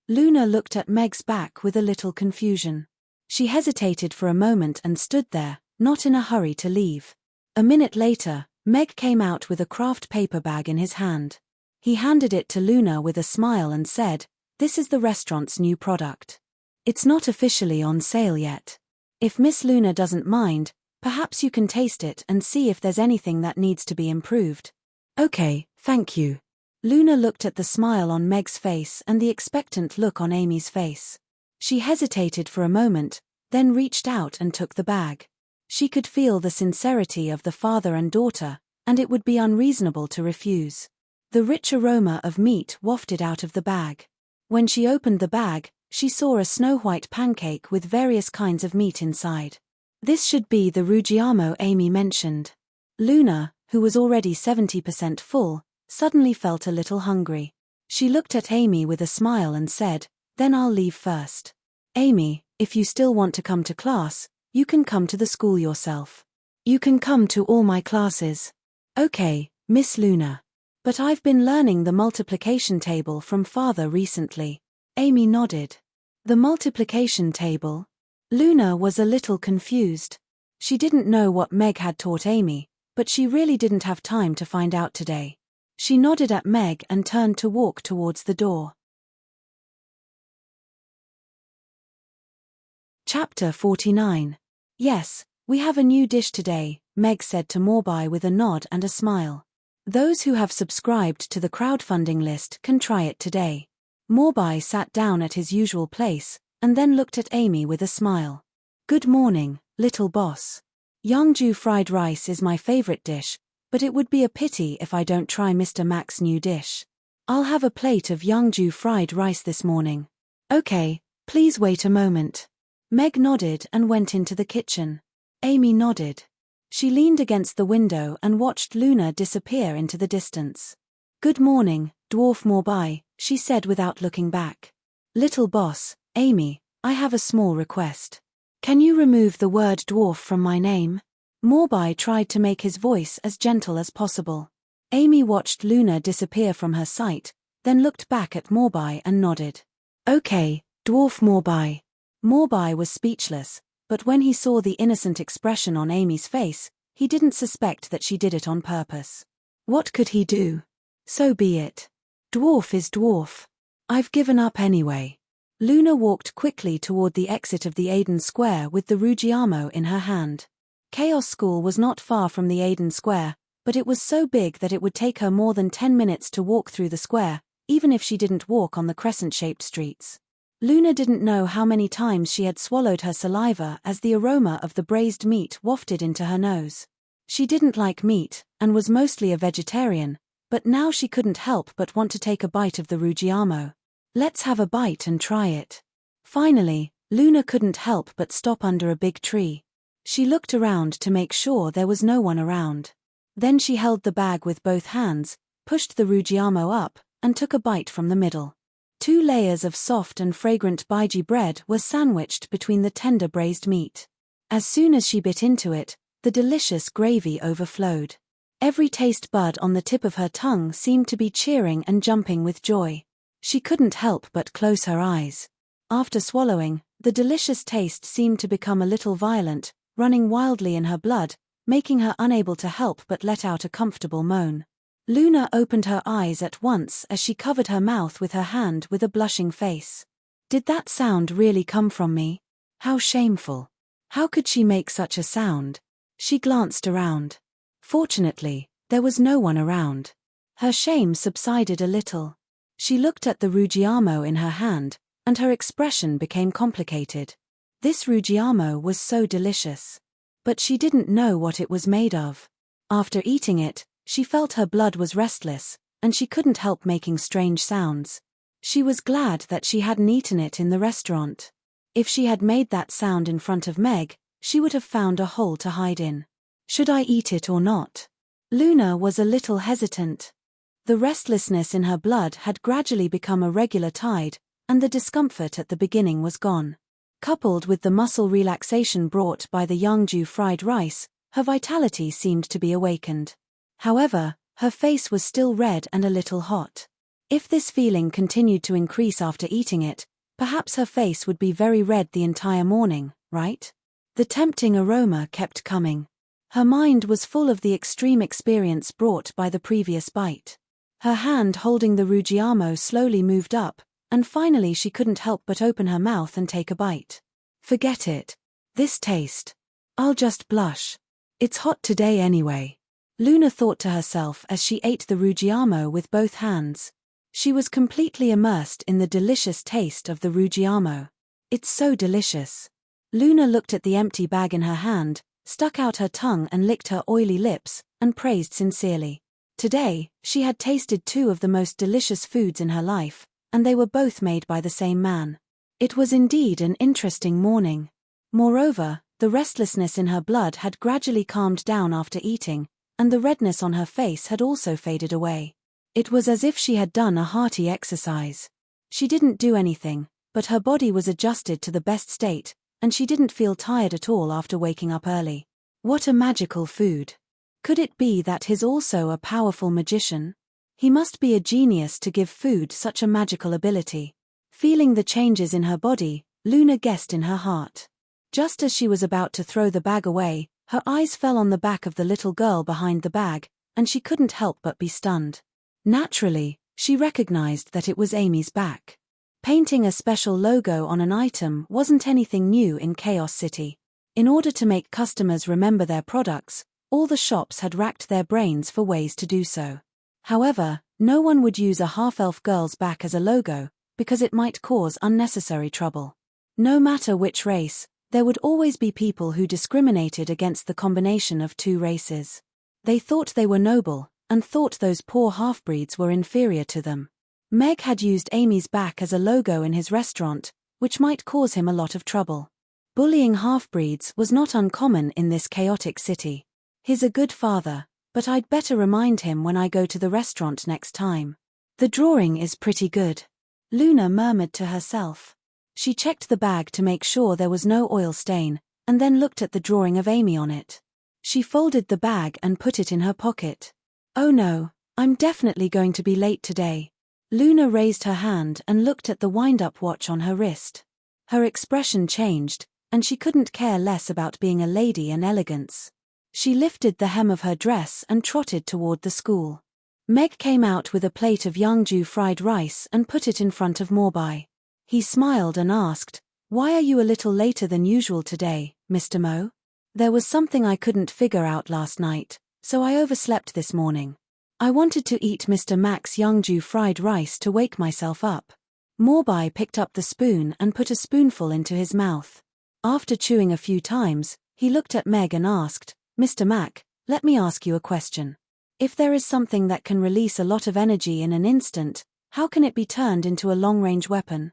Luna looked at Meg's back with a little confusion. She hesitated for a moment and stood there, not in a hurry to leave. A minute later, Meg came out with a craft paper bag in his hand. He handed it to Luna with a smile and said, "This is the restaurant's new product. It's not officially on sale yet. If Miss Luna doesn't mind, perhaps you can taste it and see if there's anything that needs to be improved." "Okay, thank you." Luna looked at the smile on Meg's face and the expectant look on Amy's face. She hesitated for a moment, then reached out and took the bag. She could feel the sincerity of the father and daughter, and it would be unreasonable to refuse. The rich aroma of meat wafted out of the bag. When she opened the bag, she saw a snow-white pancake with various kinds of meat inside. This should be the Ruggiamo Amy mentioned. Luna, who was already 70% full, suddenly felt a little hungry. She looked at Amy with a smile and said, "Then I'll leave first. Amy, if you still want to come to class, you can come to the school yourself. You can come to all my classes." "Okay, Miss Luna. But I've been learning the multiplication table from father recently." Amy nodded. The multiplication table? Luna was a little confused. She didn't know what Meg had taught Amy, but she really didn't have time to find out today. She nodded at Meg and turned to walk towards the door. Chapter 49. "Yes, we have a new dish today," Meg said to Morbai with a nod and a smile. "Those who have subscribed to the crowdfunding list can try it today." Morbai sat down at his usual place, and then looked at Amy with a smile. "Good morning, little boss. Yeongju fried rice is my favorite dish, but it would be a pity if I don't try Mr. Mac's new dish. I'll have a plate of Yeongju fried rice this morning." "Okay, please wait a moment." Meg nodded and went into the kitchen. Amy nodded. She leaned against the window and watched Luna disappear into the distance. "Good morning, Dwarf Morbai," she said without looking back. "Little boss, Amy, I have a small request. Can you remove the word dwarf from my name?" Morbai tried to make his voice as gentle as possible. Amy watched Luna disappear from her sight, then looked back at Morbai and nodded. "Okay, Dwarf Morbai." Morbai was speechless, but when he saw the innocent expression on Amy's face, he didn't suspect that she did it on purpose. What could he do? So be it. Dwarf is dwarf. I've given up anyway. Luna walked quickly toward the exit of the Aiden Square with the Ruggiamo in her hand. Chaos School was not far from the Aiden Square, but it was so big that it would take her more than 10 minutes to walk through the square, even if she didn't walk on the crescent-shaped streets. Luna didn't know how many times she had swallowed her saliva as the aroma of the braised meat wafted into her nose. She didn't like meat, and was mostly a vegetarian, but now she couldn't help but want to take a bite of the Ruggiamo. Let's have a bite and try it. Finally, Luna couldn't help but stop under a big tree. She looked around to make sure there was no one around. Then she held the bag with both hands, pushed the Ruggiamo up, and took a bite from the middle. 2 layers of soft and fragrant baiji bread were sandwiched between the tender braised meat. As soon as she bit into it, the delicious gravy overflowed. Every taste bud on the tip of her tongue seemed to be cheering and jumping with joy. She couldn't help but close her eyes. After swallowing, the delicious taste seemed to become a little violent, running wildly in her blood, making her unable to help but let out a comfortable moan. Luna opened her eyes at once as she covered her mouth with her hand with a blushing face. Did that sound really come from me? How shameful. How could she make such a sound? She glanced around. Fortunately, there was no one around. Her shame subsided a little. She looked at the Ruggiamo in her hand, and her expression became complicated. This Ruggiamo was so delicious. But she didn't know what it was made of. After eating it, she felt her blood was restless, and she couldn't help making strange sounds. She was glad that she hadn't eaten it in the restaurant. If she had made that sound in front of Meg, she would have found a hole to hide in. Should I eat it or not? Luna was a little hesitant. The restlessness in her blood had gradually become a regular tide, and the discomfort at the beginning was gone. Coupled with the muscle relaxation brought by the Yeongju fried rice, her vitality seemed to be awakened. However, her face was still red and a little hot. If this feeling continued to increase after eating it, perhaps her face would be very red the entire morning, right? The tempting aroma kept coming. Her mind was full of the extreme experience brought by the previous bite. Her hand holding the Ruggiamo slowly moved up, and finally she couldn't help but open her mouth and take a bite. Forget it. This taste. I'll just blush. It's hot today anyway. Luna thought to herself as she ate the Ruggiamo with both hands. She was completely immersed in the delicious taste of the Ruggiamo. It's so delicious. Luna looked at the empty bag in her hand, stuck out her tongue and licked her oily lips, and praised sincerely. Today, she had tasted two of the most delicious foods in her life, and they were both made by the same man. It was indeed an interesting morning. Moreover, the restlessness in her blood had gradually calmed down after eating, and the redness on her face had also faded away. It was as if she had done a hearty exercise. She didn't do anything, but her body was adjusted to the best state, and she didn't feel tired at all after waking up early. What a magical food. Could it be that he's also a powerful magician? He must be a genius to give food such a magical ability. Feeling the changes in her body, Luna guessed in her heart. Just as she was about to throw the bag away, her eyes fell on the back of the little girl behind the bag, and she couldn't help but be stunned. Naturally, she recognized that it was Amy's back. Painting a special logo on an item wasn't anything new in Chaos City. In order to make customers remember their products, all the shops had racked their brains for ways to do so. However, no one would use a half-elf girl's back as a logo, because it might cause unnecessary trouble. No matter which race, there would always be people who discriminated against the combination of two races. They thought they were noble, and thought those poor half-breeds were inferior to them. Meg had used Amy's back as a logo in his restaurant, which might cause him a lot of trouble. Bullying half-breeds was not uncommon in this chaotic city. He's a good father, but I'd better remind him when I go to the restaurant next time. The drawing is pretty good, Luna murmured to herself. She checked the bag to make sure there was no oil stain, and then looked at the drawing of Amy on it. She folded the bag and put it in her pocket. Oh no, I'm definitely going to be late today. Luna raised her hand and looked at the wind-up watch on her wrist. Her expression changed, and she couldn't care less about being a lady and elegance. She lifted the hem of her dress and trotted toward the school. Meg came out with a plate of Yeongju fried rice and put it in front of Morbai. He smiled and asked, "Why are you a little later than usual today, Mr. Mo?" "There was something I couldn't figure out last night, so I overslept this morning. I wanted to eat Mr. Mac's Yeongju fried rice to wake myself up." Morbai picked up the spoon and put a spoonful into his mouth. After chewing a few times, he looked at Meg and asked, "Mr. Mac, let me ask you a question. If there is something that can release a lot of energy in an instant, how can it be turned into a long-range weapon?"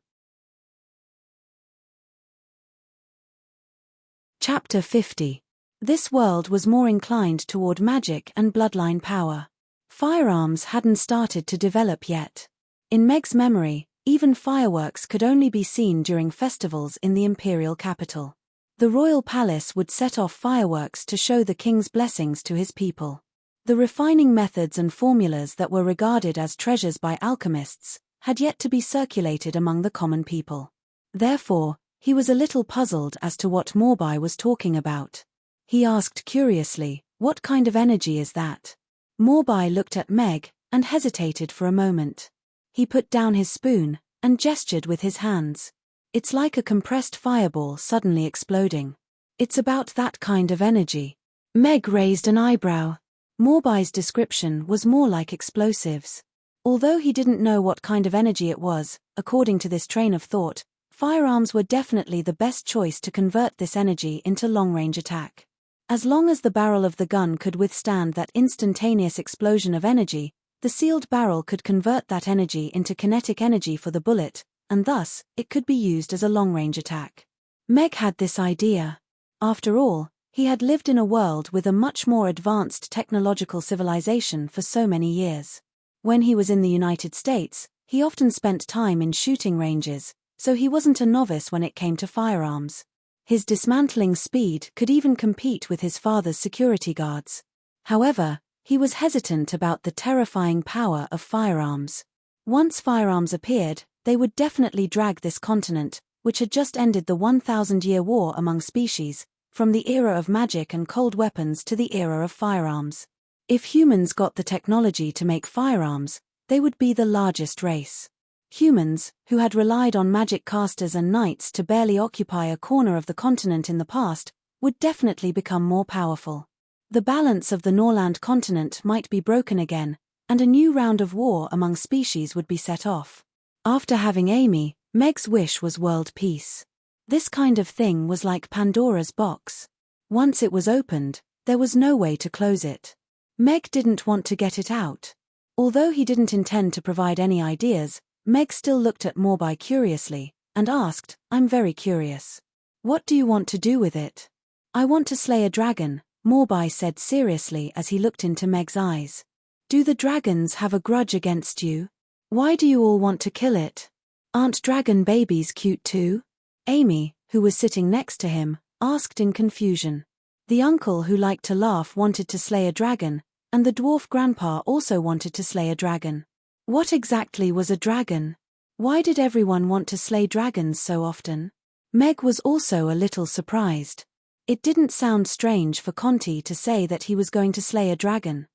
Chapter 50. This world was more inclined toward magic and bloodline power. Firearms hadn't started to develop yet. In Meg's memory, even fireworks could only be seen during festivals in the imperial capital. The royal palace would set off fireworks to show the king's blessings to his people. The refining methods and formulas that were regarded as treasures by alchemists had yet to be circulated among the common people. Therefore, he was a little puzzled as to what Morbai was talking about. He asked curiously, "What kind of energy is that?" Morbai looked at Meg and hesitated for a moment. He put down his spoon and gestured with his hands. "It's like a compressed fireball suddenly exploding. It's about that kind of energy." Meg raised an eyebrow. Morbai's description was more like explosives. Although he didn't know what kind of energy it was, according to this train of thought, firearms were definitely the best choice to convert this energy into long-range attack. As long as the barrel of the gun could withstand that instantaneous explosion of energy, the sealed barrel could convert that energy into kinetic energy for the bullet, and thus, it could be used as a long-range attack. Meg had this idea. After all, he had lived in a world with a much more advanced technological civilization for so many years. When he was in the United States, he often spent time in shooting ranges, so he wasn't a novice when it came to firearms. His dismantling speed could even compete with his father's security guards. However, he was hesitant about the terrifying power of firearms. Once firearms appeared, they would definitely drag this continent, which had just ended the 1,000-year war among species, from the era of magic and cold weapons to the era of firearms. If humans got the technology to make firearms, they would be the largest race. Humans, who had relied on magic casters and knights to barely occupy a corner of the continent in the past, would definitely become more powerful. The balance of the Norland continent might be broken again, and a new round of war among species would be set off. After having Amy, Meg's wish was world peace. This kind of thing was like Pandora's box. Once it was opened, there was no way to close it. Meg didn't want to get it out. Although he didn't intend to provide any ideas, Meg still looked at Morby curiously, and asked, "I'm very curious. What do you want to do with it?" "I want to slay a dragon," Morby said seriously as he looked into Meg's eyes. "Do the dragons have a grudge against you? Why do you all want to kill it? Aren't dragon babies cute too?" Amy, who was sitting next to him, asked in confusion. The uncle who liked to laugh wanted to slay a dragon, and the dwarf grandpa also wanted to slay a dragon. What exactly was a dragon? Why did everyone want to slay dragons so often? Meg was also a little surprised. It didn't sound strange for Conti to say that he was going to slay a dragon.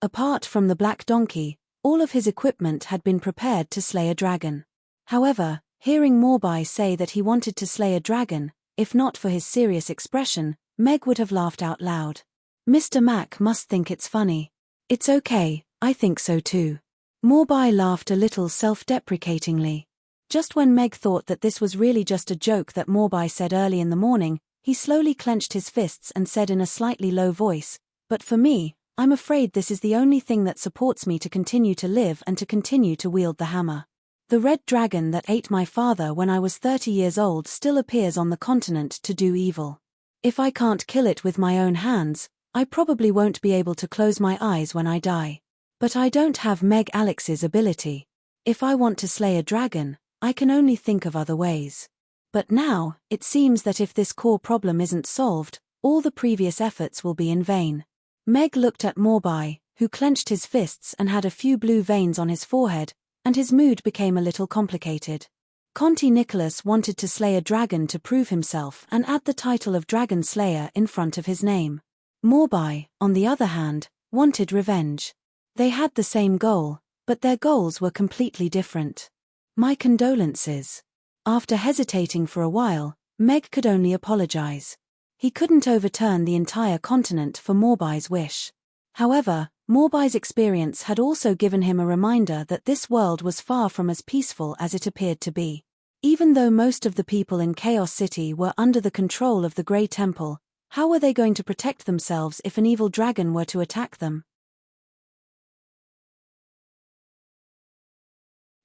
Apart from the black donkey, all of his equipment had been prepared to slay a dragon. However, hearing Morby say that he wanted to slay a dragon, if not for his serious expression, Meg would have laughed out loud. "Mr. Mac must think it's funny." "It's okay, I think so too." Morby laughed a little self-deprecatingly. Just when Meg thought that this was really just a joke that Morby said early in the morning, he slowly clenched his fists and said in a slightly low voice, "But for me, I'm afraid this is the only thing that supports me to continue to live and to continue to wield the hammer. The red dragon that ate my father when I was 30 years old still appears on the continent to do evil. If I can't kill it with my own hands, I probably won't be able to close my eyes when I die. But I don't have Meg Alex's ability. If I want to slay a dragon, I can only think of other ways. But now, it seems that if this core problem isn't solved, all the previous efforts will be in vain." Meg looked at Morby, who clenched his fists and had a few blue veins on his forehead, and his mood became a little complicated. Conti Nicholas wanted to slay a dragon to prove himself and add the title of Dragon Slayer in front of his name. Morby, on the other hand, wanted revenge. They had the same goal, but their goals were completely different. "My condolences." After hesitating for a while, Meg could only apologize. He couldn't overturn the entire continent for Morby's wish. However, Morby's experience had also given him a reminder that this world was far from as peaceful as it appeared to be. Even though most of the people in Chaos City were under the control of the Grey Temple, how were they going to protect themselves if an evil dragon were to attack them?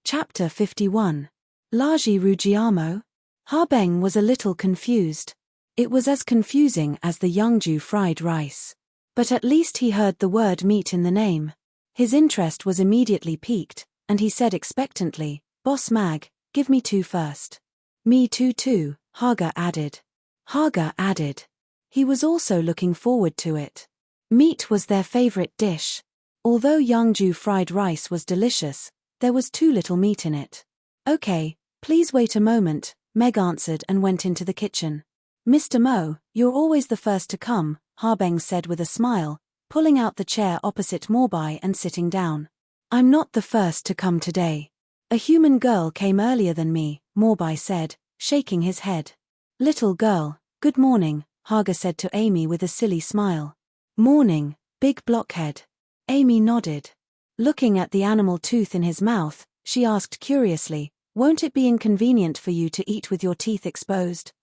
Chapter 51. Laji Ruggiamo? Harbeng was a little confused. It was as confusing as the Youngju fried rice. But at least he heard the word meat in the name. His interest was immediately piqued, and he said expectantly, "Boss Mag, give me 2 first." "Me too," Haga added. He was also looking forward to it. Meat was their favorite dish. Although Youngju fried rice was delicious, there was too little meat in it. "Okay, please wait a moment," Meg answered and went into the kitchen. "Mr. Mo, you're always the first to come," Harbeng said with a smile, pulling out the chair opposite Morby and sitting down. "I'm not the first to come today. A human girl came earlier than me," Morby said, shaking his head. "Little girl, good morning," Haga said to Amy with a silly smile. "Morning, big blockhead." Amy nodded. Looking at the animal tooth in his mouth, she asked curiously, "Won't it be inconvenient for you to eat with your teeth exposed?"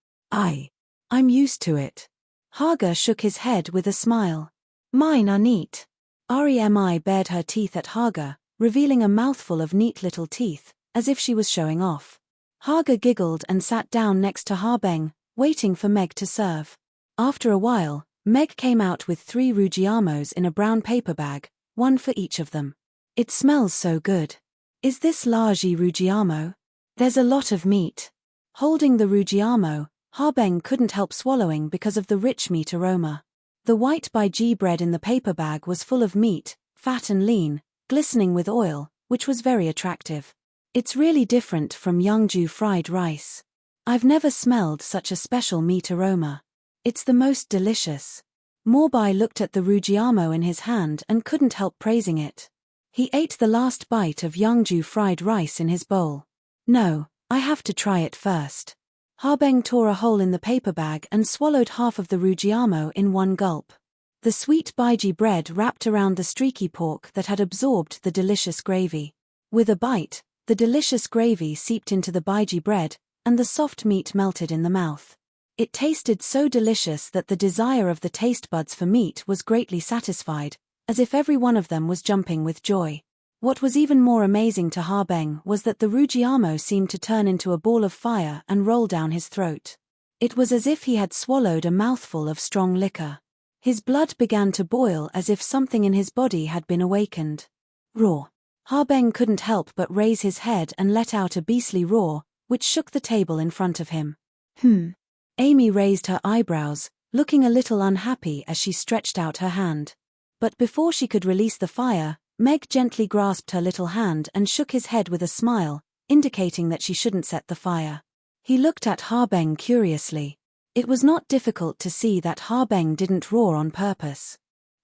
I'm used to it." Haga shook his head with a smile. "Mine are neat." Remi bared her teeth at Haga, revealing a mouthful of neat little teeth, as if she was showing off. Haga giggled and sat down next to Harbeng, waiting for Meg to serve. After a while, Meg came out with 3 Ruggiamos in a brown paper bag, 1 for each of them. "It smells so good. Is this Laji Ruggiamo? There's a lot of meat." Holding the Ruggiamo, Harbeng couldn't help swallowing because of the rich meat aroma. The white by G bread in the paper bag was full of meat, fat and lean, glistening with oil, which was very attractive. It's really different from Yeongju fried rice. I've never smelled such a special meat aroma. It's the most delicious. Morbai looked at the rujiamo in his hand and couldn't help praising it. He ate the last bite of Yeongju fried rice in his bowl. No, I have to try it first. Harbeng tore a hole in the paper bag and swallowed half of the rujiamo in one gulp. The sweet baiji bread wrapped around the streaky pork that had absorbed the delicious gravy. With a bite, the delicious gravy seeped into the baiji bread, and the soft meat melted in the mouth. It tasted so delicious that the desire of the taste buds for meat was greatly satisfied, as if every one of them was jumping with joy. What was even more amazing to Harbeng was that the rujiamo seemed to turn into a ball of fire and roll down his throat. It was as if he had swallowed a mouthful of strong liquor. His blood began to boil as if something in his body had been awakened. Roar! Harbeng couldn't help but raise his head and let out a beastly roar, which shook the table in front of him. Amy raised her eyebrows, looking a little unhappy as she stretched out her hand. But before she could release the fire, Meg gently grasped her little hand and shook his head with a smile, indicating that she shouldn't set the fire. He looked at Harbeng curiously. It was not difficult to see that Harbeng didn't roar on purpose.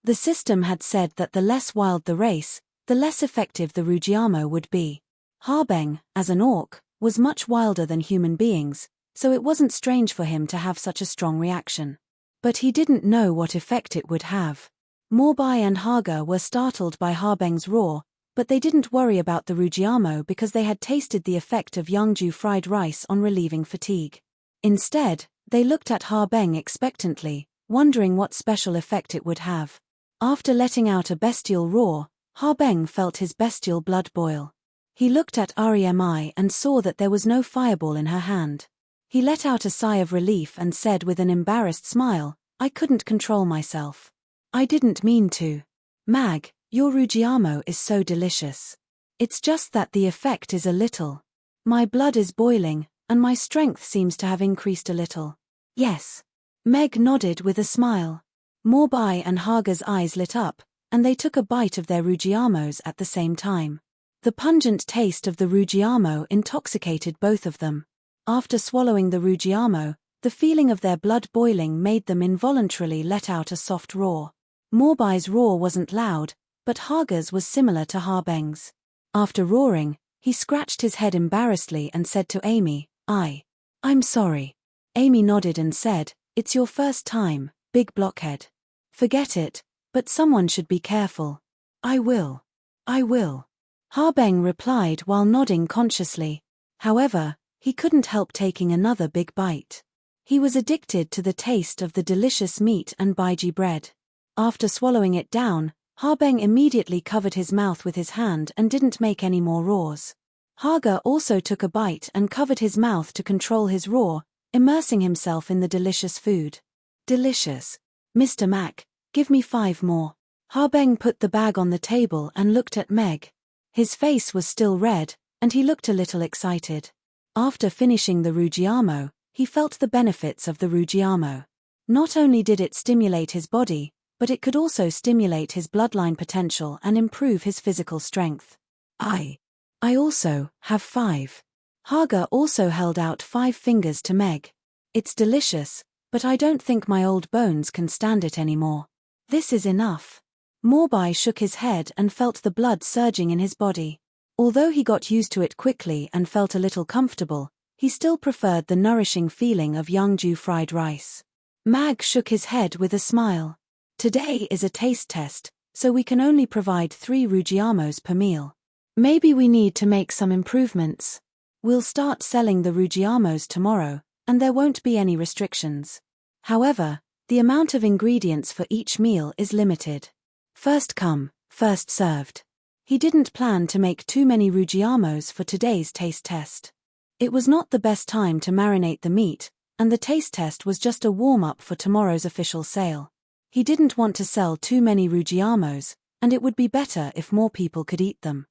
The system had said that the less wild the race, the less effective the rujiamo would be. Harbeng, as an orc, was much wilder than human beings, so it wasn't strange for him to have such a strong reaction. But he didn't know what effect it would have. Morbai and Haga were startled by Harbeng's roar, but they didn't worry about the rujiamo because they had tasted the effect of Yeongju fried rice on relieving fatigue. Instead, they looked at Harbeng expectantly, wondering what special effect it would have. After letting out a bestial roar, Harbeng felt his bestial blood boil. He looked at Remi and saw that there was no fireball in her hand. He let out a sigh of relief and said with an embarrassed smile, "I couldn't control myself. I didn't mean to. Mag, your rujiamo is so delicious. It's just that the effect is a little. My blood is boiling, and my strength seems to have increased a little." "Yes." Meg nodded with a smile. Morbai and Haga's eyes lit up, and they took a bite of their rujiamos at the same time. The pungent taste of the rujiamo intoxicated both of them. After swallowing the rujiamo, the feeling of their blood boiling made them involuntarily let out a soft roar. Morbai's roar wasn't loud, but Haga's was similar to Harbeng's. After roaring, he scratched his head embarrassedly and said to Amy, I'm sorry." Amy nodded and said, "It's your first time, big blockhead. Forget it, but someone should be careful." I will. Harbeng replied while nodding consciously. However, he couldn't help taking another big bite. He was addicted to the taste of the delicious meat and baiji bread. After swallowing it down, Harbeng immediately covered his mouth with his hand and didn't make any more roars. Haga also took a bite and covered his mouth to control his roar, immersing himself in the delicious food. "Delicious. Mr. Mac, give me 5 more." Harbeng put the bag on the table and looked at Meg. His face was still red, and he looked a little excited. After finishing the rujiamo, he felt the benefits of the rujiamo. Not only did it stimulate his body, but it could also stimulate his bloodline potential and improve his physical strength. I also have 5. Haga also held out 5 fingers to Meg. "It's delicious, but I don't think my old bones can stand it anymore. This is enough." Morbai shook his head and felt the blood surging in his body. Although he got used to it quickly and felt a little comfortable, he still preferred the nourishing feeling of Yeongju fried rice. Mag shook his head with a smile. "Today is a taste test, so we can only provide 3 rujiamos per meal. Maybe we need to make some improvements. We'll start selling the rujiamos tomorrow, and there won't be any restrictions. However, the amount of ingredients for each meal is limited. First come, first served." He didn't plan to make too many rujiamos for today's taste test. It was not the best time to marinate the meat, and the taste test was just a warm-up for tomorrow's official sale. He didn't want to sell too many rujiamos, and it would be better if more people could eat them.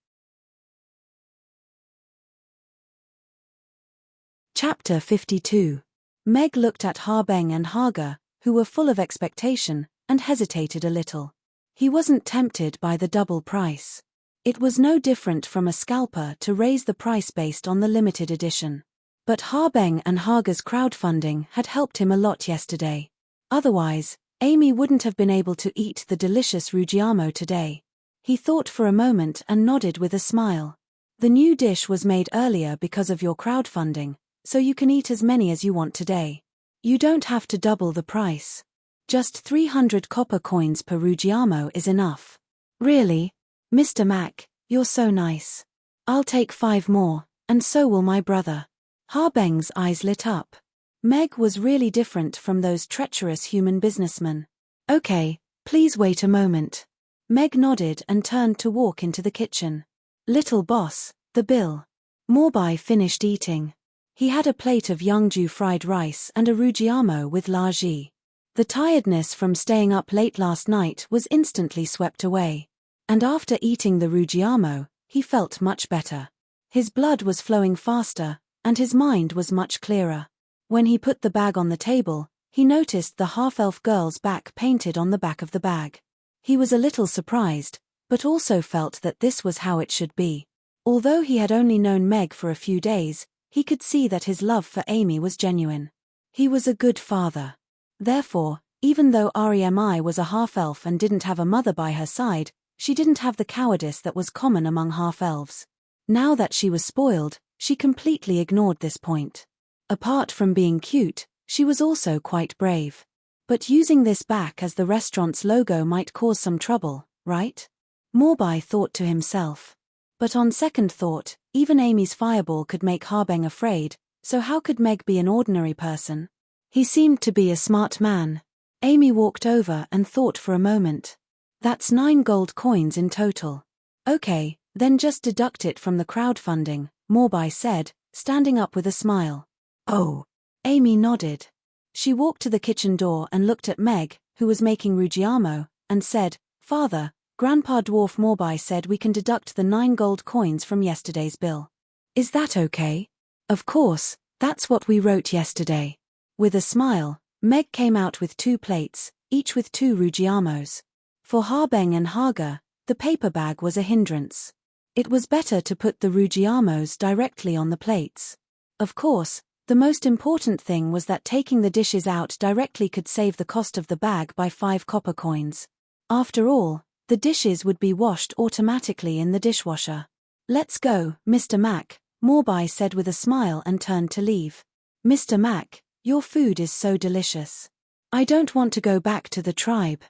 Chapter 52. Meg looked at Harbeng and Haga, who were full of expectation, and hesitated a little. He wasn't tempted by the double price. It was no different from a scalper to raise the price based on the limited edition. But Harbeng and Haga's crowdfunding had helped him a lot yesterday. Otherwise, Amy wouldn't have been able to eat the delicious Rugiamo today. He thought for a moment and nodded with a smile. The new dish was made earlier because of your crowdfunding, so you can eat as many as you want today. You don't have to double the price. Just 300 copper coins per Rugiamo is enough. Really? Mr. Mac, you're so nice. I'll take 5 more, and so will my brother. Harbeng's eyes lit up. Meg was really different from those treacherous human businessmen. Okay, please wait a moment. Meg nodded and turned to walk into the kitchen. Little boss, the bill. Morbai finished eating. He had a plate of Yeongju fried rice and a Rugiamo with laji. The tiredness from staying up late last night was instantly swept away. And after eating the Rugiamo, he felt much better. His blood was flowing faster, and his mind was much clearer. When he put the bag on the table, he noticed the half-elf girl's back painted on the back of the bag. He was a little surprised, but also felt that this was how it should be. Although he had only known Meg for a few days, he could see that his love for Amy was genuine. He was a good father. Therefore, even though Remi was a half-elf and didn't have a mother by her side, she didn't have the cowardice that was common among half-elves. Now that she was spoiled, she completely ignored this point. Apart from being cute, she was also quite brave. But using this back as the restaurant's logo might cause some trouble, right? Morbai thought to himself. But on second thought, even Amy's fireball could make Harbeng afraid, so how could Meg be an ordinary person? He seemed to be a smart man. Amy walked over and thought for a moment. That's 9 gold coins in total. Okay, then just deduct it from the crowdfunding, Morbai said, standing up with a smile. Oh. Amy nodded. She walked to the kitchen door and looked at Meg, who was making Rugiamo, and said, Father, Grandpa Dwarf Morbai said we can deduct the 9 gold coins from yesterday's bill. Is that okay? Of course, that's what we wrote yesterday. With a smile, Meg came out with 2 plates, each with 2 Rugiamos. For Harbeng and Haga, the paper bag was a hindrance. It was better to put the Rugiamos directly on the plates. Of course, the most important thing was that taking the dishes out directly could save the cost of the bag by 5 copper coins. After all, the dishes would be washed automatically in the dishwasher. Let's go, Mr. Mac, Morbai said with a smile and turned to leave. Mr. Mac, your food is so delicious. I don't want to go back to the tribe.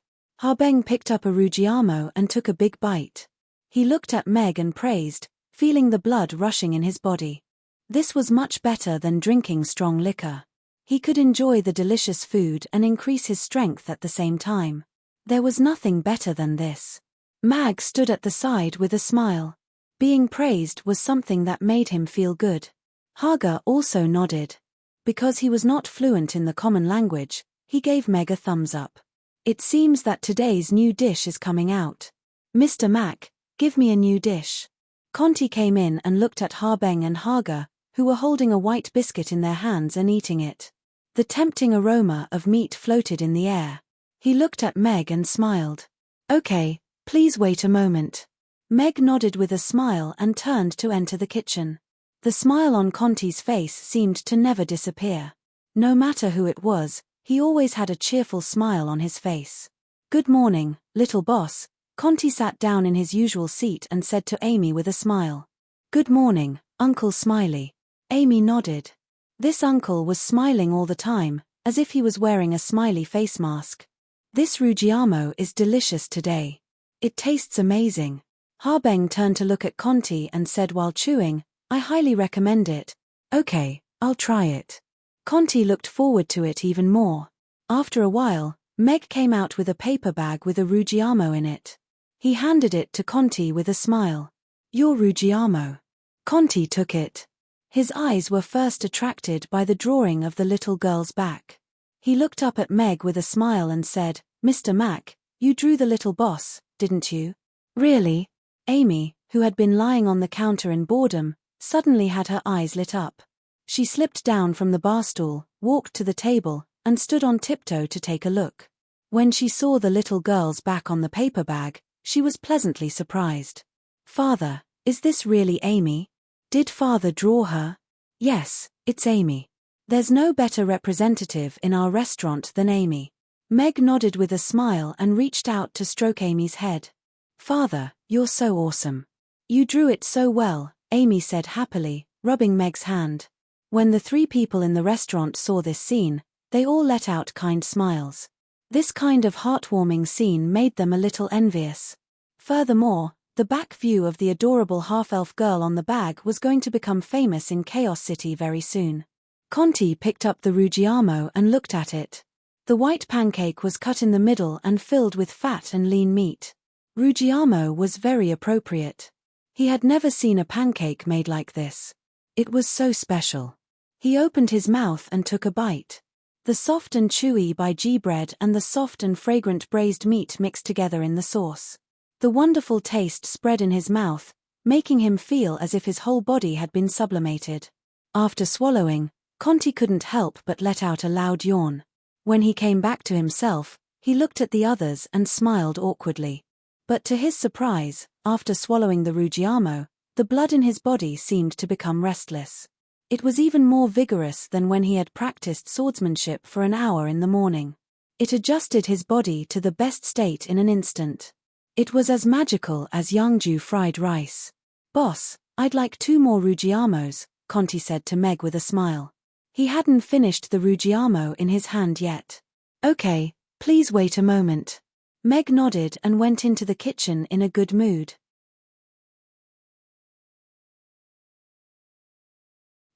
Harbeng picked up a Rugiamo and took a big bite. He looked at Meg and praised, feeling the blood rushing in his body. This was much better than drinking strong liquor. He could enjoy the delicious food and increase his strength at the same time. There was nothing better than this. Mag stood at the side with a smile. Being praised was something that made him feel good. Haga also nodded. Because he was not fluent in the common language, he gave Meg a thumbs up. It seems that today's new dish is coming out. Mr. Mac, give me a new dish. Conti came in and looked at Harbeng and Haga, who were holding a white biscuit in their hands and eating it. The tempting aroma of meat floated in the air. He looked at Meg and smiled. Okay, please wait a moment. Meg nodded with a smile and turned to enter the kitchen. The smile on Conti's face seemed to never disappear. No matter who it was, he always had a cheerful smile on his face. Good morning, little boss. Conti sat down in his usual seat and said to Amy with a smile. Good morning, Uncle Smiley. Amy nodded. This uncle was smiling all the time, as if he was wearing a smiley face mask. This Rugiamo is delicious today. It tastes amazing. Harbeng turned to look at Conti and said while chewing, I highly recommend it. Okay, I'll try it. Conti looked forward to it even more. After a while, Meg came out with a paper bag with a Rugiamo in it. He handed it to Conti with a smile. Your Rugiamo. Conti took it. His eyes were first attracted by the drawing of the little girl's back. He looked up at Meg with a smile and said, Mr. Mac, you drew the little boss, didn't you? Really? Amy, who had been lying on the counter in boredom, suddenly had her eyes lit up. She slipped down from the bar stool, walked to the table, and stood on tiptoe to take a look. When she saw the little girl's back on the paper bag, she was pleasantly surprised. Father, is this really Amy? Did father draw her? Yes, it's Amy. There's no better representative in our restaurant than Amy. Meg nodded with a smile and reached out to stroke Amy's head. Father, you're so awesome. You drew it so well, Amy said happily, rubbing Meg's hand. When the three people in the restaurant saw this scene, they all let out kind smiles. This kind of heartwarming scene made them a little envious. Furthermore, the back view of the adorable half-elf girl on the bag was going to become famous in Chaos City very soon. Conti picked up the Ruggiamo and looked at it. The white pancake was cut in the middle and filled with fat and lean meat. Ruggiamo was very appropriate. He had never seen a pancake made like this. It was so special. He opened his mouth and took a bite. The soft and chewy biji bread and the soft and fragrant braised meat mixed together in the sauce. The wonderful taste spread in his mouth, making him feel as if his whole body had been sublimated. After swallowing, Conti couldn't help but let out a loud yawn. When he came back to himself, he looked at the others and smiled awkwardly. But to his surprise, after swallowing the Ruggiamo, the blood in his body seemed to become restless. It was even more vigorous than when he had practiced swordsmanship for an hour in the morning. It adjusted his body to the best state in an instant. It was as magical as Yangju fried rice. Boss, I'd like 2 more Ruggiamos, Conti said to Meg with a smile. He hadn't finished the Ruggiamo in his hand yet. Okay, please wait a moment. Meg nodded and went into the kitchen in a good mood.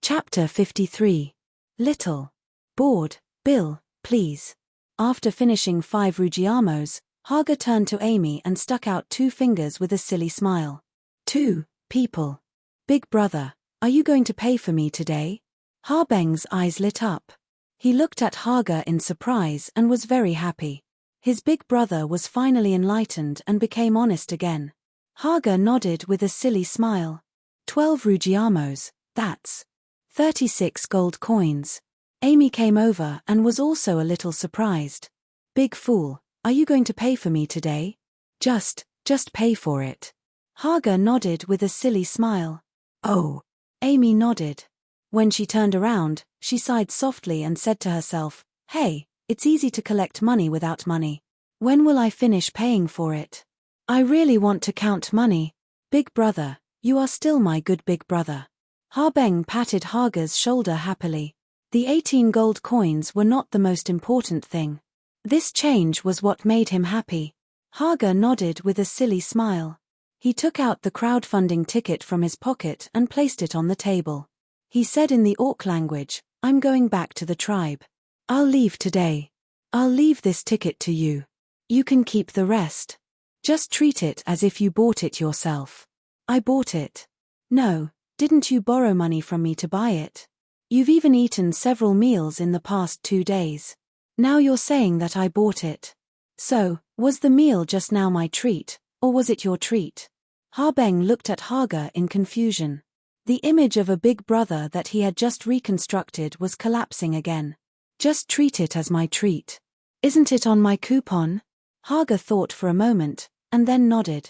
Chapter 53. Little. Board, Bill, please. After finishing 5 Ruggiamos, Haga turned to Amy and stuck out 2 fingers with a silly smile. 2 people. Big brother, are you going to pay for me today? Habeng's eyes lit up. He looked at Haga in surprise and was very happy. His big brother was finally enlightened and became honest again. Haga nodded with a silly smile. 12 Ruggiamos, that's 36 gold coins. Amy came over and was also a little surprised. Big fool, are you going to pay for me today? Just pay for it. Haga nodded with a silly smile. Oh. Amy nodded. When she turned around, she sighed softly and said to herself, hey, it's easy to collect money without money. When will I finish paying for it? I really want to count money. Big brother, you are still my good big brother. Habeng patted Haga's shoulder happily. The 18 gold coins were not the most important thing. This change was what made him happy. Haga nodded with a silly smile. He took out the crowdfunding ticket from his pocket and placed it on the table. He said in the Orc language, I'm going back to the tribe. I'll leave today. I'll leave this ticket to you. You can keep the rest. Just treat it as if you bought it yourself. I bought it. No, didn't you borrow money from me to buy it? You've even eaten several meals in the past 2 days. Now you're saying that I bought it. So, was the meal just now my treat, or was it your treat? Habeng looked at Haga in confusion. The image of a big brother that he had just reconstructed was collapsing again. Just treat it as my treat. Isn't it on my coupon? Haga thought for a moment, and then nodded.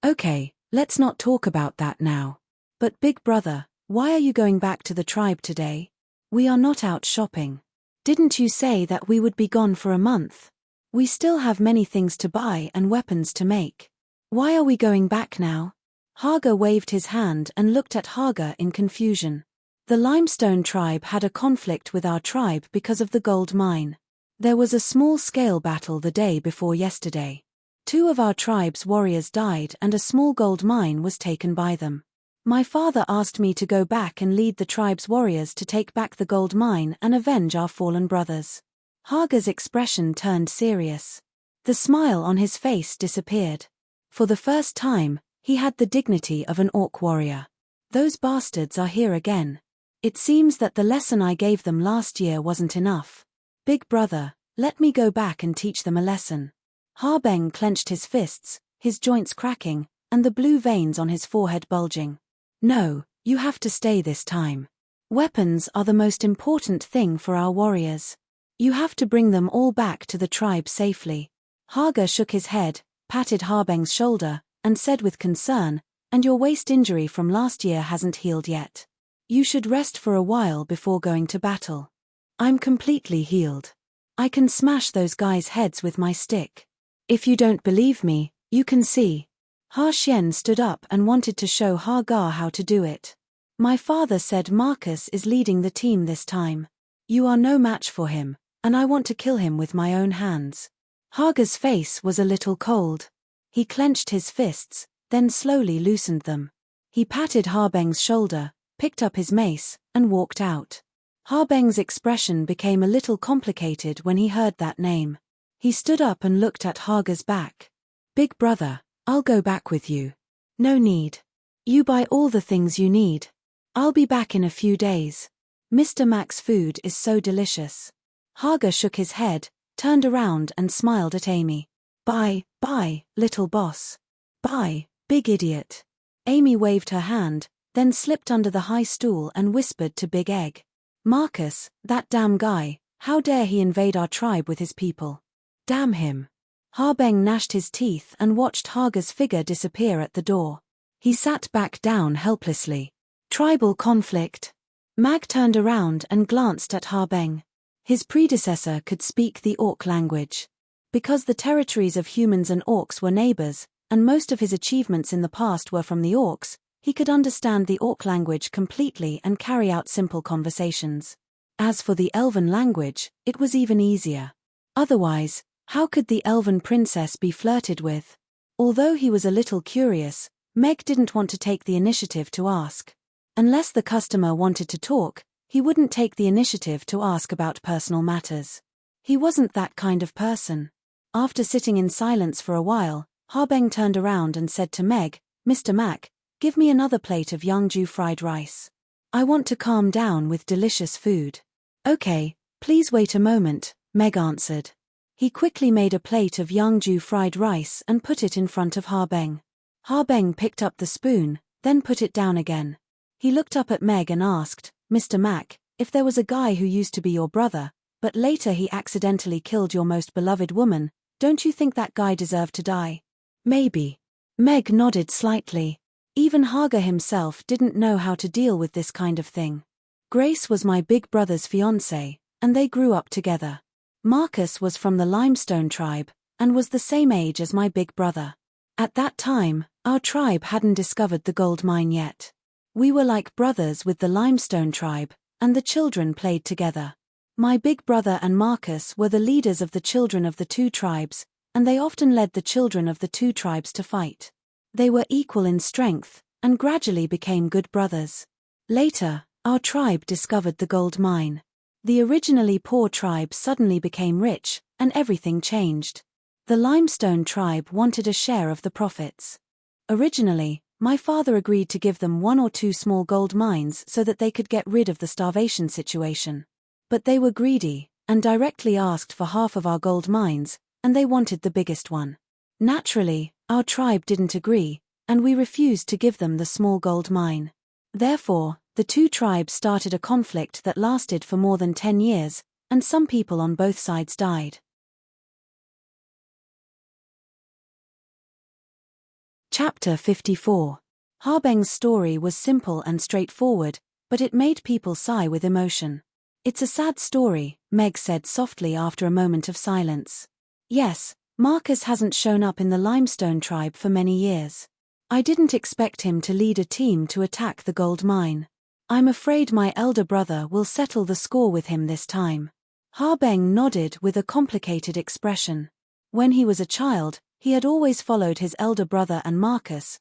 Okay, let's not talk about that now. But big brother, why are you going back to the tribe today? We are not out shopping. Didn't you say that we would be gone for a month? We still have many things to buy and weapons to make. Why are we going back now? Haga waved his hand and looked at Haga in confusion. The Limestone tribe had a conflict with our tribe because of the gold mine. There was a small-scale battle the day before yesterday. 2 of our tribe's warriors died and a small gold mine was taken by them. My father asked me to go back and lead the tribe's warriors to take back the gold mine and avenge our fallen brothers. Haga's expression turned serious. The smile on his face disappeared. For the first time, he had the dignity of an orc warrior. Those bastards are here again. It seems that the lesson I gave them last year wasn't enough. Big brother, let me go back and teach them a lesson. Habeng clenched his fists, his joints cracking, and the blue veins on his forehead bulging. No, you have to stay this time. Weapons are the most important thing for our warriors. You have to bring them all back to the tribe safely. Haga shook his head, patted Habeng's shoulder, and said with concern, And your waist injury from last year hasn't healed yet. You should rest for a while before going to battle. I'm completely healed. I can smash those guys' heads with my stick. If you don't believe me, you can see. Ha Xian stood up and wanted to show Hagar how to do it. My father said Marcus is leading the team this time. You are no match for him, and I want to kill him with my own hands. Hagar's face was a little cold. He clenched his fists, then slowly loosened them. He patted Harbeng's shoulder, picked up his mace, and walked out. Harbeng's expression became a little complicated when he heard that name. He stood up and looked at Hagar's back. Big brother, I'll go back with you. No need. You buy all the things you need. I'll be back in a few days. Mr. Mac's food is so delicious. Hagar shook his head, turned around and smiled at Amy. Bye, little boss. Bye, big idiot. Amy waved her hand, then slipped under the high stool and whispered to Big Egg. Marcus, that damn guy, how dare he invade our tribe with his people? Damn him. Harbeng gnashed his teeth and watched Hagar's figure disappear at the door. He sat back down helplessly. Tribal conflict. Mag turned around and glanced at Harbeng. His predecessor could speak the orc language. Because the territories of humans and orcs were neighbors, and most of his achievements in the past were from the orcs, he could understand the orc language completely and carry out simple conversations. As for the elven language, it was even easier. Otherwise, how could the elven princess be flirted with? Although he was a little curious, Meg didn't want to take the initiative to ask. Unless the customer wanted to talk, he wouldn't take the initiative to ask about personal matters. He wasn't that kind of person. After sitting in silence for a while, Harbeng turned around and said to Meg, Mr. Mac, give me another plate of Yangju fried rice. I want to calm down with delicious food. Okay, please wait a moment, Meg answered. He quickly made a plate of Yangju fried rice and put it in front of Harbeng. Harbeng picked up the spoon, then put it down again. He looked up at Meg and asked, Mr. Mac, if there was a guy who used to be your brother, but later he accidentally killed your most beloved woman, don't you think that guy deserved to die? Maybe. Meg nodded slightly. Even Hagar himself didn't know how to deal with this kind of thing. Grace was my big brother's fiancée, and they grew up together. Marcus was from the Limestone tribe, and was the same age as my big brother. At that time, our tribe hadn't discovered the gold mine yet. We were like brothers with the Limestone tribe, and the children played together. My big brother and Marcus were the leaders of the children of the two tribes, and they often led the children of the two tribes to fight. They were equal in strength, and gradually became good brothers. Later, our tribe discovered the gold mine. The originally poor tribe suddenly became rich, and everything changed. The Limestone tribe wanted a share of the profits. Originally, my father agreed to give them 1 or 2 small gold mines so that they could get rid of the starvation situation. But they were greedy, and directly asked for half of our gold mines, and they wanted the biggest one. Naturally, our tribe didn't agree, and we refused to give them the small gold mine. Therefore, the two tribes started a conflict that lasted for more than 10 years, and some people on both sides died. Chapter 54. Harbeng's story was simple and straightforward, but it made people sigh with emotion. It's a sad story, Meg said softly after a moment of silence. Yes, Marcus hasn't shown up in the Limestone tribe for many years. I didn't expect him to lead a team to attack the gold mine. I'm afraid my elder brother will settle the score with him this time. Harbeng nodded with a complicated expression. When he was a child, he had always followed his elder brother and Marcus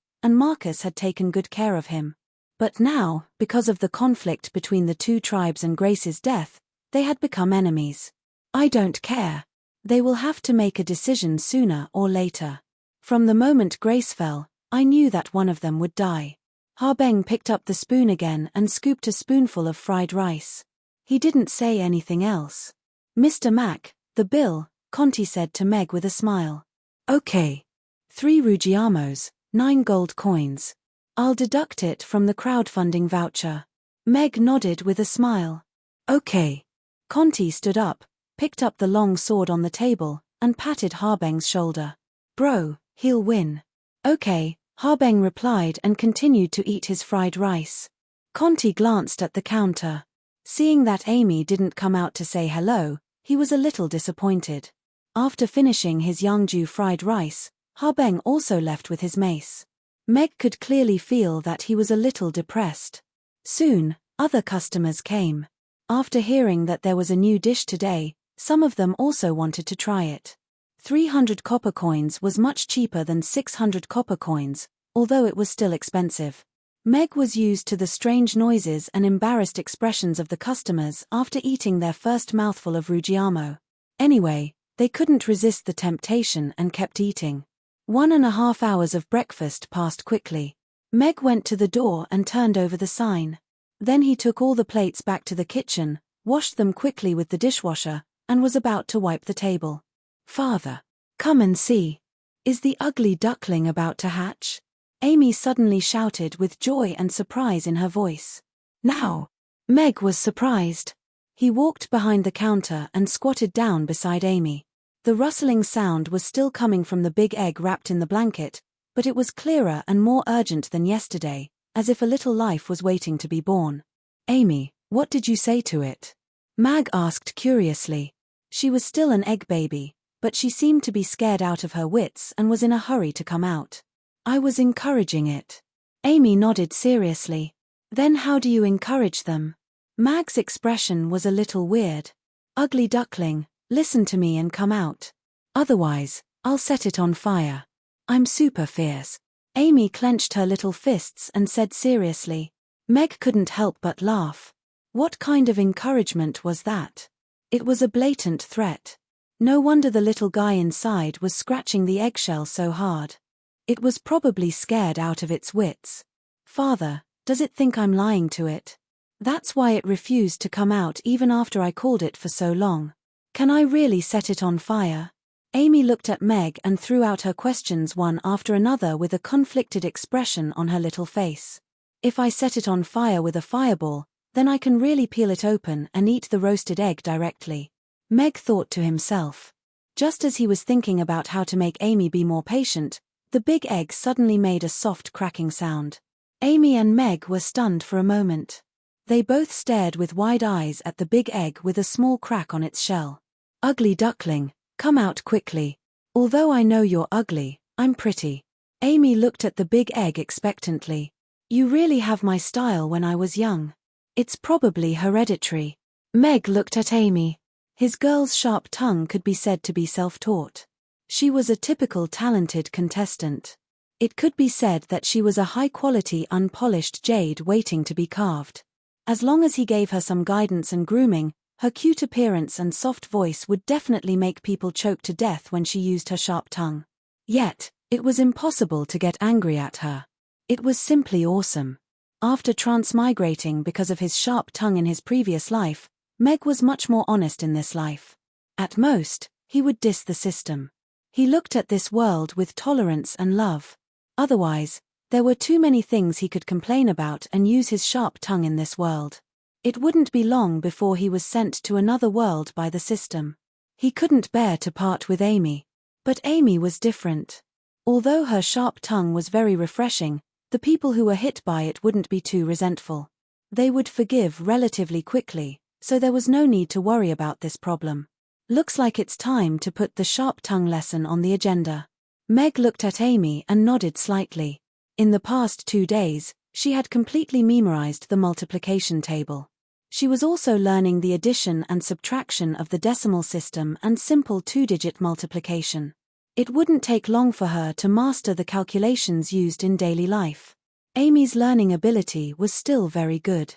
had taken good care of him. But now, because of the conflict between the two tribes and Grace's death, they had become enemies. I don't care. They will have to make a decision sooner or later. From the moment Grace fell, I knew that one of them would die. Harbeng picked up the spoon again and scooped a spoonful of fried rice. He didn't say anything else. Mr. Mac, the bill, Conti said to Meg with a smile. Okay. 3 Rugiamos, 9 gold coins. I'll deduct it from the crowdfunding voucher. Meg nodded with a smile. Okay. Conti stood up, picked up the long sword on the table, and patted Harbeng's shoulder. Bro, he'll win. Okay, Harbeng replied and continued to eat his fried rice. Conti glanced at the counter. Seeing that Amy didn't come out to say hello, he was a little disappointed. After finishing his Yangju fried rice, Harbeng also left with his mace. Meg could clearly feel that he was a little depressed. Soon, other customers came. After hearing that there was a new dish today, some of them also wanted to try it. 300 copper coins was much cheaper than 600 copper coins, although it was still expensive. Meg was used to the strange noises and embarrassed expressions of the customers after eating their first mouthful of Rugiamo. Anyway, they couldn't resist the temptation and kept eating. 1.5 hours of breakfast passed quickly. Meg went to the door and turned over the sign. Then he took all the plates back to the kitchen, washed them quickly with the dishwasher, and was about to wipe the table. "Father, come and see. Is the ugly duckling about to hatch?" Amy suddenly shouted with joy and surprise in her voice. "Now!" Meg was surprised. He walked behind the counter and squatted down beside Amy. The rustling sound was still coming from the big egg wrapped in the blanket, but it was clearer and more urgent than yesterday, as if a little life was waiting to be born. "Amy, what did you say to it?" Mag asked curiously. She was still an egg baby, but she seemed to be scared out of her wits and was in a hurry to come out. "I was encouraging it." Amy nodded seriously. "Then how do you encourage them?" Mag's expression was a little weird. "Ugly duckling, listen to me and come out. Otherwise, I'll set it on fire. I'm super fierce." Amy clenched her little fists and said seriously. Meg couldn't help but laugh. What kind of encouragement was that? It was a blatant threat. No wonder the little guy inside was scratching the eggshell so hard. It was probably scared out of its wits. "Father, does it think I'm lying to it? That's why it refused to come out even after I called it for so long. Can I really set it on fire?" Amy looked at Meg and threw out her questions one after another with a conflicted expression on her little face. "If I set it on fire with a fireball, then I can really peel it open and eat the roasted egg directly." Meg thought to himself. Just as he was thinking about how to make Amy be more patient, the big egg suddenly made a soft cracking sound. Amy and Meg were stunned for a moment. They both stared with wide eyes at the big egg with a small crack on its shell. "Ugly duckling, come out quickly. Although I know you're ugly, I'm pretty." Amy looked at the big egg expectantly. "You really have my style when I was young. It's probably hereditary." Meg looked at Amy. His girl's sharp tongue could be said to be self-taught. She was a typical talented contestant. It could be said that she was a high-quality unpolished jade waiting to be carved. As long as he gave her some guidance and grooming, her cute appearance and soft voice would definitely make people choke to death when she used her sharp tongue. Yet, it was impossible to get angry at her. It was simply awesome. After transmigrating because of his sharp tongue in his previous life, Meg was much more honest in this life. At most, he would diss the system. He looked at this world with tolerance and love. Otherwise, there were too many things he could complain about and use his sharp tongue in this world. It wouldn't be long before he was sent to another world by the system. He couldn't bear to part with Amy. But Amy was different. Although her sharp tongue was very refreshing, the people who were hit by it wouldn't be too resentful. They would forgive relatively quickly, so there was no need to worry about this problem. Looks like it's time to put the sharp tongue lesson on the agenda. Meg looked at Amy and nodded slightly. In the past 2 days, she had completely memorized the multiplication table. She was also learning the addition and subtraction of the decimal system and simple 2-digit multiplication. It wouldn't take long for her to master the calculations used in daily life. Amy's learning ability was still very good.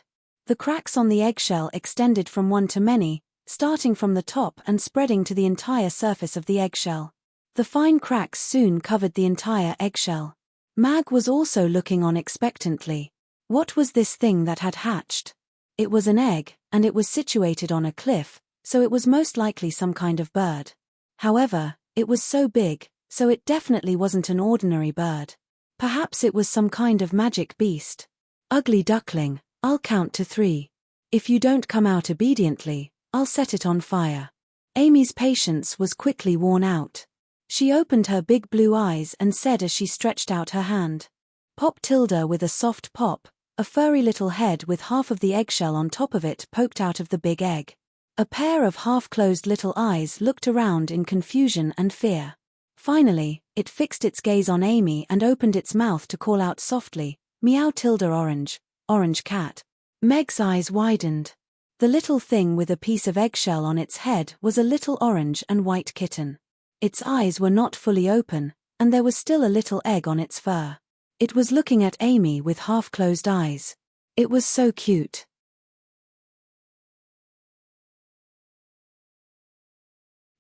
The cracks on the eggshell extended from one to many, starting from the top and spreading to the entire surface of the eggshell. The fine cracks soon covered the entire eggshell. Mag was also looking on expectantly. What was this thing that had hatched? It was an egg, and it was situated on a cliff, so it was most likely some kind of bird. However, it was so big, so it definitely wasn't an ordinary bird. Perhaps it was some kind of magic beast. "Ugly duckling, I'll count to 3. If you don't come out obediently, I'll set it on fire." Amy's patience was quickly worn out. She opened her big blue eyes and said as she stretched out her hand. Pop Tilda with a soft pop, a furry little head with half of the eggshell on top of it poked out of the big egg. A pair of half-closed little eyes looked around in confusion and fear. Finally, it fixed its gaze on Amy and opened its mouth to call out softly, "Meow Tilda Orange, Orange Cat." Meg's eyes widened. The little thing with a piece of eggshell on its head was a little orange and white kitten. Its eyes were not fully open, and there was still a little egg on its fur. It was looking at Amy with half-closed eyes. It was so cute.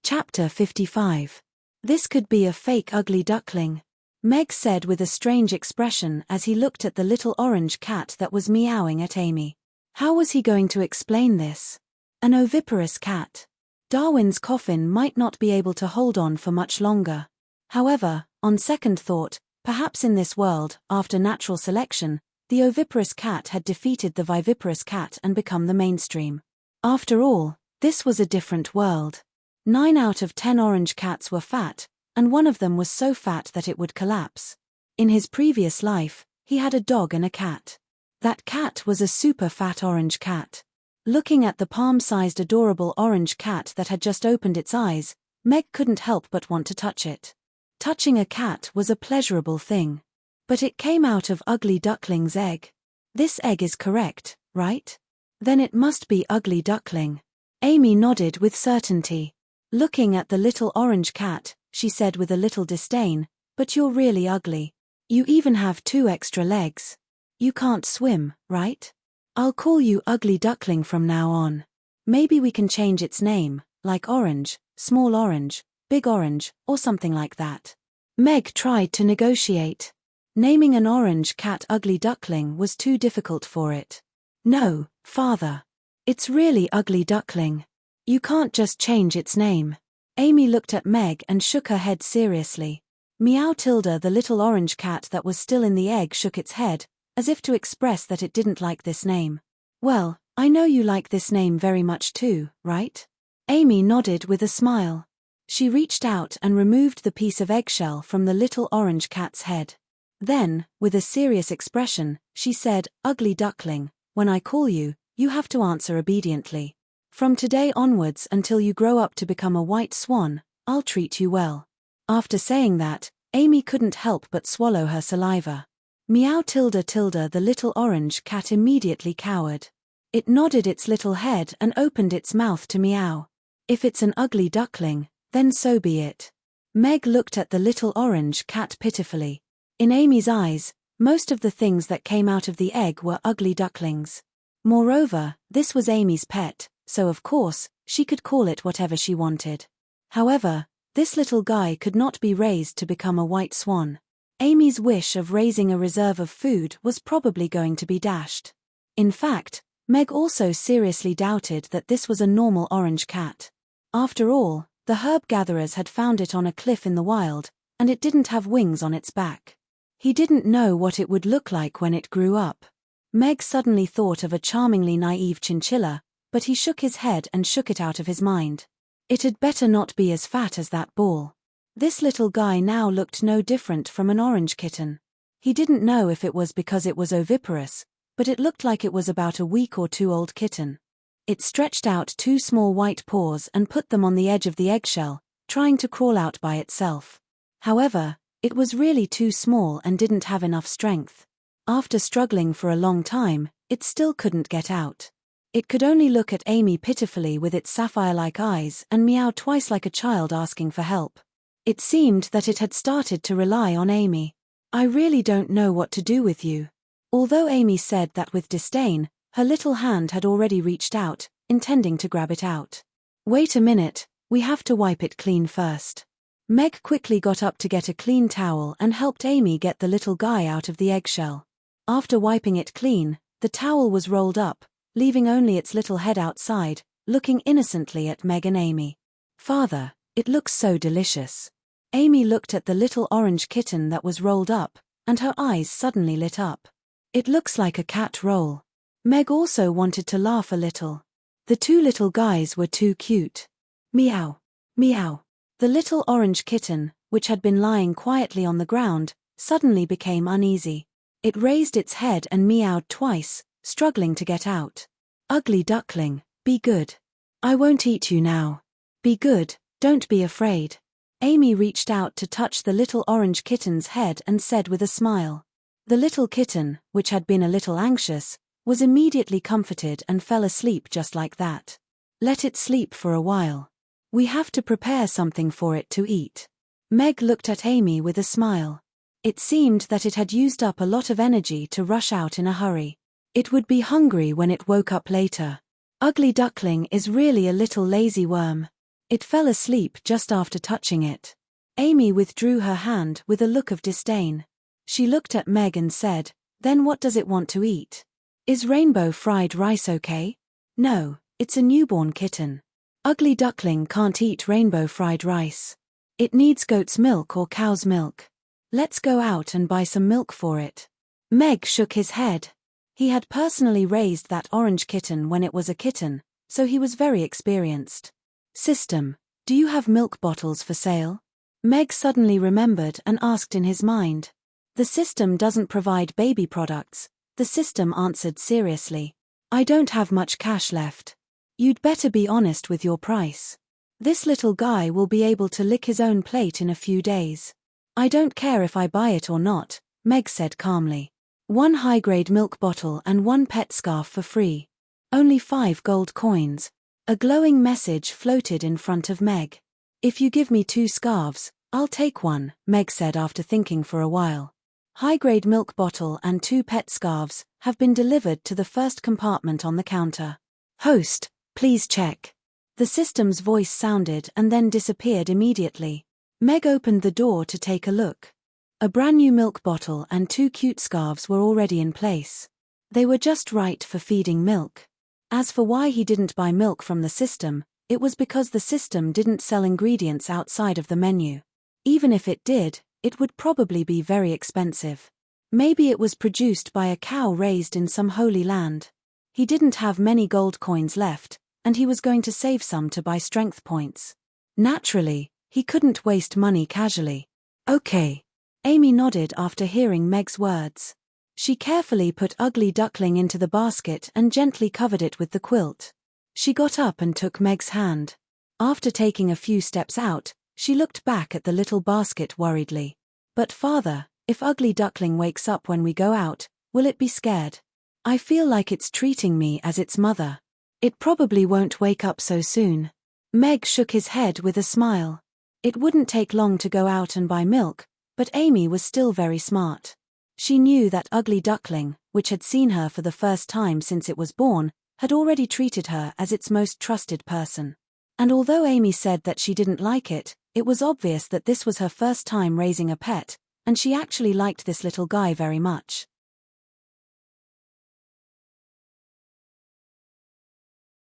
Chapter 55. This could be a fake ugly duckling, Meg said with a strange expression as he looked at the little orange cat that was meowing at Amy. How was he going to explain this? An oviparous cat. Darwin's coffin might not be able to hold on for much longer. However, on second thought, perhaps in this world, after natural selection, the oviparous cat had defeated the viviparous cat and become the mainstream. After all, this was a different world. 9 out of 10 orange cats were fat, and one of them was so fat that it would collapse. In his previous life, he had a dog and a cat. That cat was a super fat orange cat. Looking at the palm-sized adorable orange cat that had just opened its eyes, Meg couldn't help but want to touch it. Touching a cat was a pleasurable thing. But it came out of Ugly Duckling's egg. This egg is correct, right? Then it must be Ugly Duckling. Amy nodded with certainty. Looking at the little orange cat, she said with a little disdain, "But you're really ugly. You even have 2 extra legs. You can't swim, right? I'll call you Ugly Duckling from now on. Maybe we can change its name, like Orange, Small Orange, Big Orange, or something like that." Meg tried to negotiate. Naming an orange cat Ugly Duckling was too difficult for it. "No, father. It's really Ugly Duckling. You can't just change its name." Amy looked at Meg and shook her head seriously. Meow Tilda, the little orange cat that was still in the egg, shook its head, as if to express that it didn't like this name. "Well, I know you like this name very much too, right?" Amy nodded with a smile. She reached out and removed the piece of eggshell from the little orange cat's head. Then, with a serious expression, she said, "Ugly Duckling, when I call you, you have to answer obediently. From today onwards until you grow up to become a white swan, I'll treat you well." After saying that, Amy couldn't help but swallow her saliva. Meow Tilda Tilda, the little orange cat, immediately cowered. It nodded its little head and opened its mouth to meow. If it's an ugly duckling, then so be it. Meg looked at the little orange cat pitifully. In Amy's eyes, most of the things that came out of the egg were ugly ducklings. Moreover, this was Amy's pet, so of course, she could call it whatever she wanted. However, this little guy could not be raised to become a white swan. Amy's wish of raising a reserve of food was probably going to be dashed. In fact, Meg also seriously doubted that this was a normal orange cat. After all, the herb gatherers had found it on a cliff in the wild, and it didn't have wings on its back. He didn't know what it would look like when it grew up. Meg suddenly thought of a charmingly naive chinchilla, but he shook his head and shook it out of his mind. It had better not be as fat as that ball. This little guy now looked no different from an orange kitten. He didn't know if it was because it was oviparous, but it looked like it was about a week or 2 old kitten. It stretched out 2 small white paws and put them on the edge of the eggshell, trying to crawl out by itself. However, it was really too small and didn't have enough strength. After struggling for a long time, it still couldn't get out. It could only look at Amy pitifully with its sapphire-like eyes and meow twice like a child asking for help. It seemed that it had started to rely on Amy. "I really don't know what to do with you." Although Amy said that with disdain, her little hand had already reached out, intending to grab it out. "Wait a minute, we have to wipe it clean first." Meg quickly got up to get a clean towel and helped Amy get the little guy out of the eggshell. After wiping it clean, the towel was rolled up, leaving only its little head outside, looking innocently at Meg and Amy. "Father, it looks so delicious." Amy looked at the little orange kitten that was rolled up, and her eyes suddenly lit up. "It looks like a cat roll." Meg also wanted to laugh a little. The 2 little guys were too cute. "Meow, meow." The little orange kitten, which had been lying quietly on the ground, suddenly became uneasy. It raised its head and meowed twice, struggling to get out. "Ugly duckling, be good. I won't eat you now. Be good, don't be afraid." Amy reached out to touch the little orange kitten's head and said with a smile. The little kitten, which had been a little anxious, was immediately comforted and fell asleep just like that. "Let it sleep for a while. We have to prepare something for it to eat." Meg looked at Amy with a smile. It seemed that it had used up a lot of energy to rush out in a hurry. It would be hungry when it woke up later. Ugly duckling is really a little lazy worm. It fell asleep just after touching it. Amy withdrew her hand with a look of disdain. She looked at Meg and said, "Then what does it want to eat? Is rainbow fried rice okay?" "No, it's a newborn kitten. Ugly duckling can't eat rainbow fried rice. It needs goat's milk or cow's milk. Let's go out and buy some milk for it." Meg shook his head. He had personally raised that orange kitten when it was a kitten, so he was very experienced. "System, do you have milk bottles for sale?" Meg suddenly remembered and asked in his mind. "The system doesn't provide baby products," the system answered seriously. "I don't have much cash left. You'd better be honest with your price. This little guy will be able to lick his own plate in a few days." "I don't care if I buy it or not," Meg said calmly. "1 high-grade milk bottle and 1 pet scarf for free. Only 5 gold coins." A glowing message floated in front of Meg. "If you give me 2 scarves, I'll take one," Meg said after thinking for a while. "High-grade milk bottle and 2 pet scarves have been delivered to the first compartment on the counter. Host, please check." The system's voice sounded and then disappeared immediately. Meg opened the door to take a look. A brand new milk bottle and 2 cute scarves were already in place. They were just right for feeding milk. As for why he didn't buy milk from the system, it was because the system didn't sell ingredients outside of the menu. Even if it did, it would probably be very expensive. Maybe it was produced by a cow raised in some holy land. He didn't have many gold coins left, and he was going to save some to buy strength points. Naturally, he couldn't waste money casually. "Okay." Amy nodded after hearing Meg's words. She carefully put Ugly Duckling into the basket and gently covered it with the quilt. She got up and took Meg's hand. After taking a few steps out, she looked back at the little basket worriedly. "But father, if Ugly Duckling wakes up when we go out, will it be scared? I feel like it's treating me as its mother." "It probably won't wake up so soon." Meg shook his head with a smile. It wouldn't take long to go out and buy milk, but Amy was still very smart. She knew that Ugly Duckling, which had seen her for the first time since it was born, had already treated her as its most trusted person. And although Amy said that she didn't like it, it was obvious that this was her first time raising a pet, and she actually liked this little guy very much.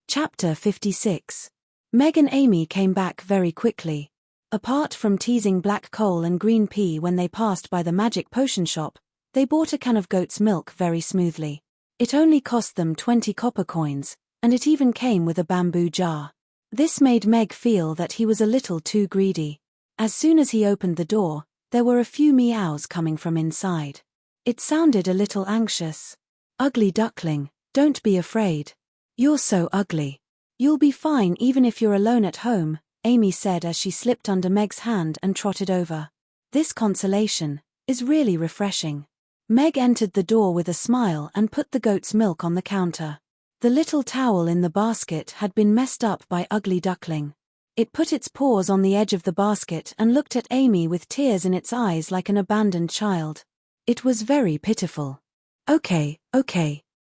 Chapter 56. Meg and Amy came back very quickly. Apart from teasing black coal and green pea when they passed by the magic potion shop, they bought a can of goat's milk very smoothly. It only cost them 20 copper coins, and it even came with a bamboo jar. This made Meg feel that he was a little too greedy. As soon as he opened the door, there were a few meows coming from inside. It sounded a little anxious. "Ugly duckling, don't be afraid. You're so ugly. You'll be fine even if you're alone at home," Amy said as she slipped under Meg's hand and trotted over. "This consolation is really refreshing." Meg entered the door with a smile and put the goat's milk on the counter. The little towel in the basket had been messed up by Ugly Duckling. It put its paws on the edge of the basket and looked at Amy with tears in its eyes like an abandoned child. It was very pitiful. Okay.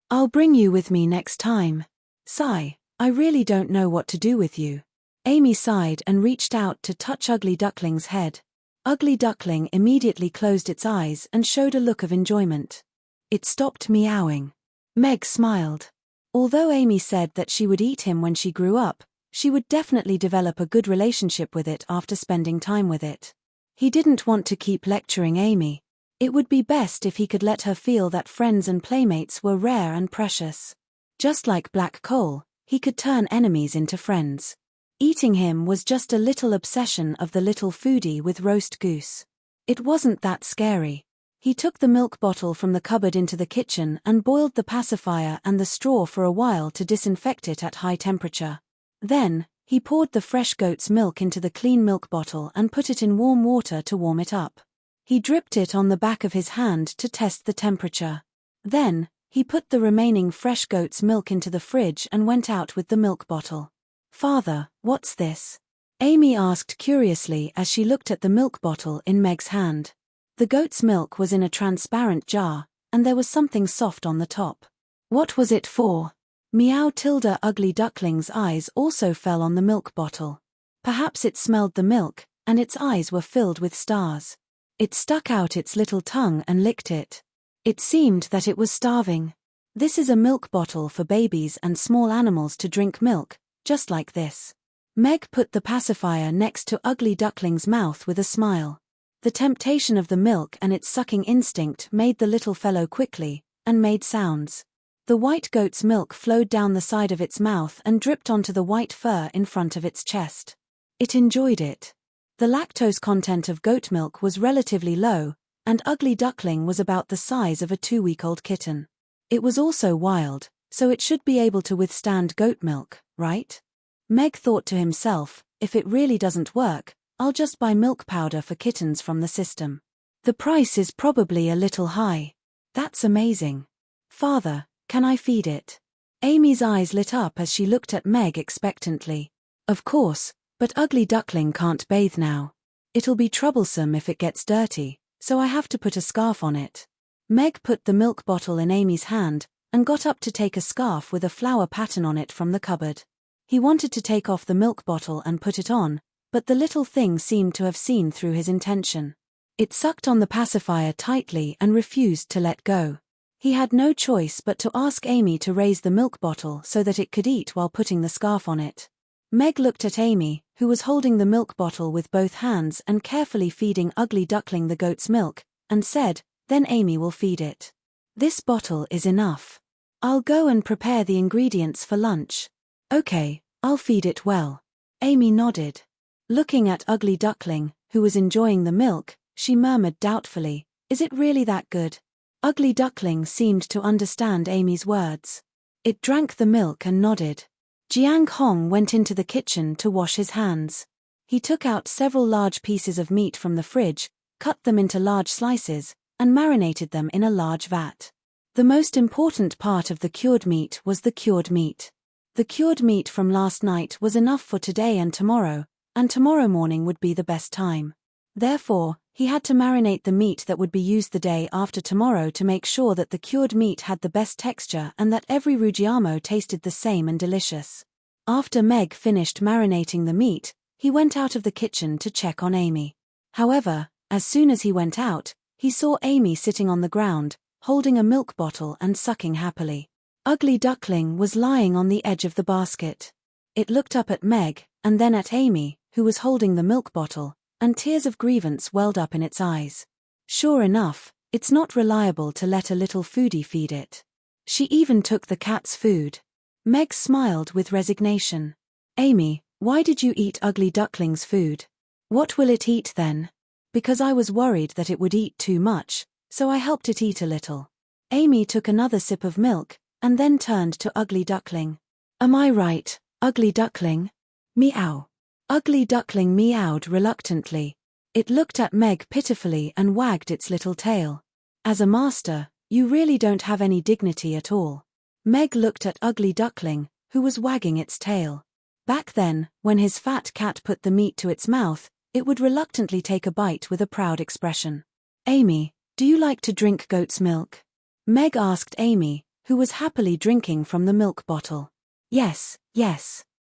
I'll bring you with me next time. Sigh, I really don't know what to do with you." Amy sighed and reached out to touch Ugly Duckling's head. Ugly Duckling immediately closed its eyes and showed a look of enjoyment. It stopped meowing. Meg smiled. Although Amy said that she would eat him when she grew up, she would definitely develop a good relationship with it after spending time with it. He didn't want to keep lecturing Amy. It would be best if he could let her feel that friends and playmates were rare and precious. Just like black coal, he could turn enemies into friends. Eating him was just a little obsession of the little foodie with roast goose. It wasn't that scary. He took the milk bottle from the cupboard into the kitchen and boiled the pacifier and the straw for a while to disinfect it at high temperature. Then, he poured the fresh goat's milk into the clean milk bottle and put it in warm water to warm it up. He dripped it on the back of his hand to test the temperature. Then, he put the remaining fresh goat's milk into the fridge and went out with the milk bottle. "Father, what's this?" Amy asked curiously as she looked at the milk bottle in Meg's hand. The goat's milk was in a transparent jar, and there was something soft on the top. What was it for? Meow Tilda Ugly Duckling's eyes also fell on the milk bottle. Perhaps it smelled the milk, and its eyes were filled with stars. It stuck out its little tongue and licked it. It seemed that it was starving. This is a milk bottle for babies and small animals to drink milk, just like this. Meg put the pacifier next to Ugly Duckling's mouth with a smile. The temptation of the milk and its sucking instinct made the little fellow quickly, and made sounds. The white goat's milk flowed down the side of its mouth and dripped onto the white fur in front of its chest. It enjoyed it. The lactose content of goat milk was relatively low, and Ugly Duckling was about the size of a 2-week-old kitten. It was also wild, so it should be able to withstand goat milk, right? Meg thought to himself, if it really doesn't work, I'll just buy milk powder for kittens from the system. The price is probably a little high. That's amazing. Father, can I feed it? Amy's eyes lit up as she looked at Meg expectantly. Of course, but Ugly Duckling can't bathe now. It'll be troublesome if it gets dirty, so I have to put a scarf on it. Meg put the milk bottle in Amy's hand, and got up to take a scarf with a flower pattern on it from the cupboard. He wanted to take off the milk bottle and put it on, but the little thing seemed to have seen through his intention. It sucked on the pacifier tightly and refused to let go. He had no choice but to ask Amy to raise the milk bottle so that it could eat while putting the scarf on it. Meg looked at Amy, who was holding the milk bottle with both hands and carefully feeding Ugly Duckling the goat's milk, and said, "Then Amy will feed it. This bottle is enough. I'll go and prepare the ingredients for lunch." "Okay, I'll feed it well." Amy nodded. Looking at Ugly Duckling, who was enjoying the milk, she murmured doubtfully, "Is it really that good?" Ugly Duckling seemed to understand Amy's words. It drank the milk and nodded. Jiang Hong went into the kitchen to wash his hands. He took out several large pieces of meat from the fridge, cut them into large slices, and marinated them in a large vat. The most important part of the cured meat was the cured meat. The cured meat from last night was enough for today and tomorrow morning would be the best time. Therefore, he had to marinate the meat that would be used the day after tomorrow to make sure that the cured meat had the best texture and that every Rugiamo tasted the same and delicious. After Meg finished marinating the meat, he went out of the kitchen to check on Amy. However, as soon as he went out, he saw Amy sitting on the ground, holding a milk bottle and sucking happily. Ugly Duckling was lying on the edge of the basket. It looked up at Meg, and then at Amy, who was holding the milk bottle, and tears of grievance welled up in its eyes. Sure enough, it's not reliable to let a little foodie feed it. She even took the cat's food. Meg smiled with resignation. "Amy, why did you eat Ugly Duckling's food? What will it eat then?" "Because I was worried that it would eat too much, so I helped it eat a little." Amy took another sip of milk, and then turned to Ugly Duckling. "Am I right, Ugly Duckling?" "Meow." Ugly Duckling meowed reluctantly. It looked at Meg pitifully and wagged its little tail. "As a master, you really don't have any dignity at all." Meg looked at Ugly Duckling, who was wagging its tail. Back then, when his fat cat put the meat to its mouth, it would reluctantly take a bite with a proud expression. "Amy, do you like to drink goat's milk?" Meg asked Amy, who was happily drinking from the milk bottle. Yes.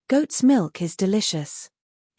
Goat's milk is delicious."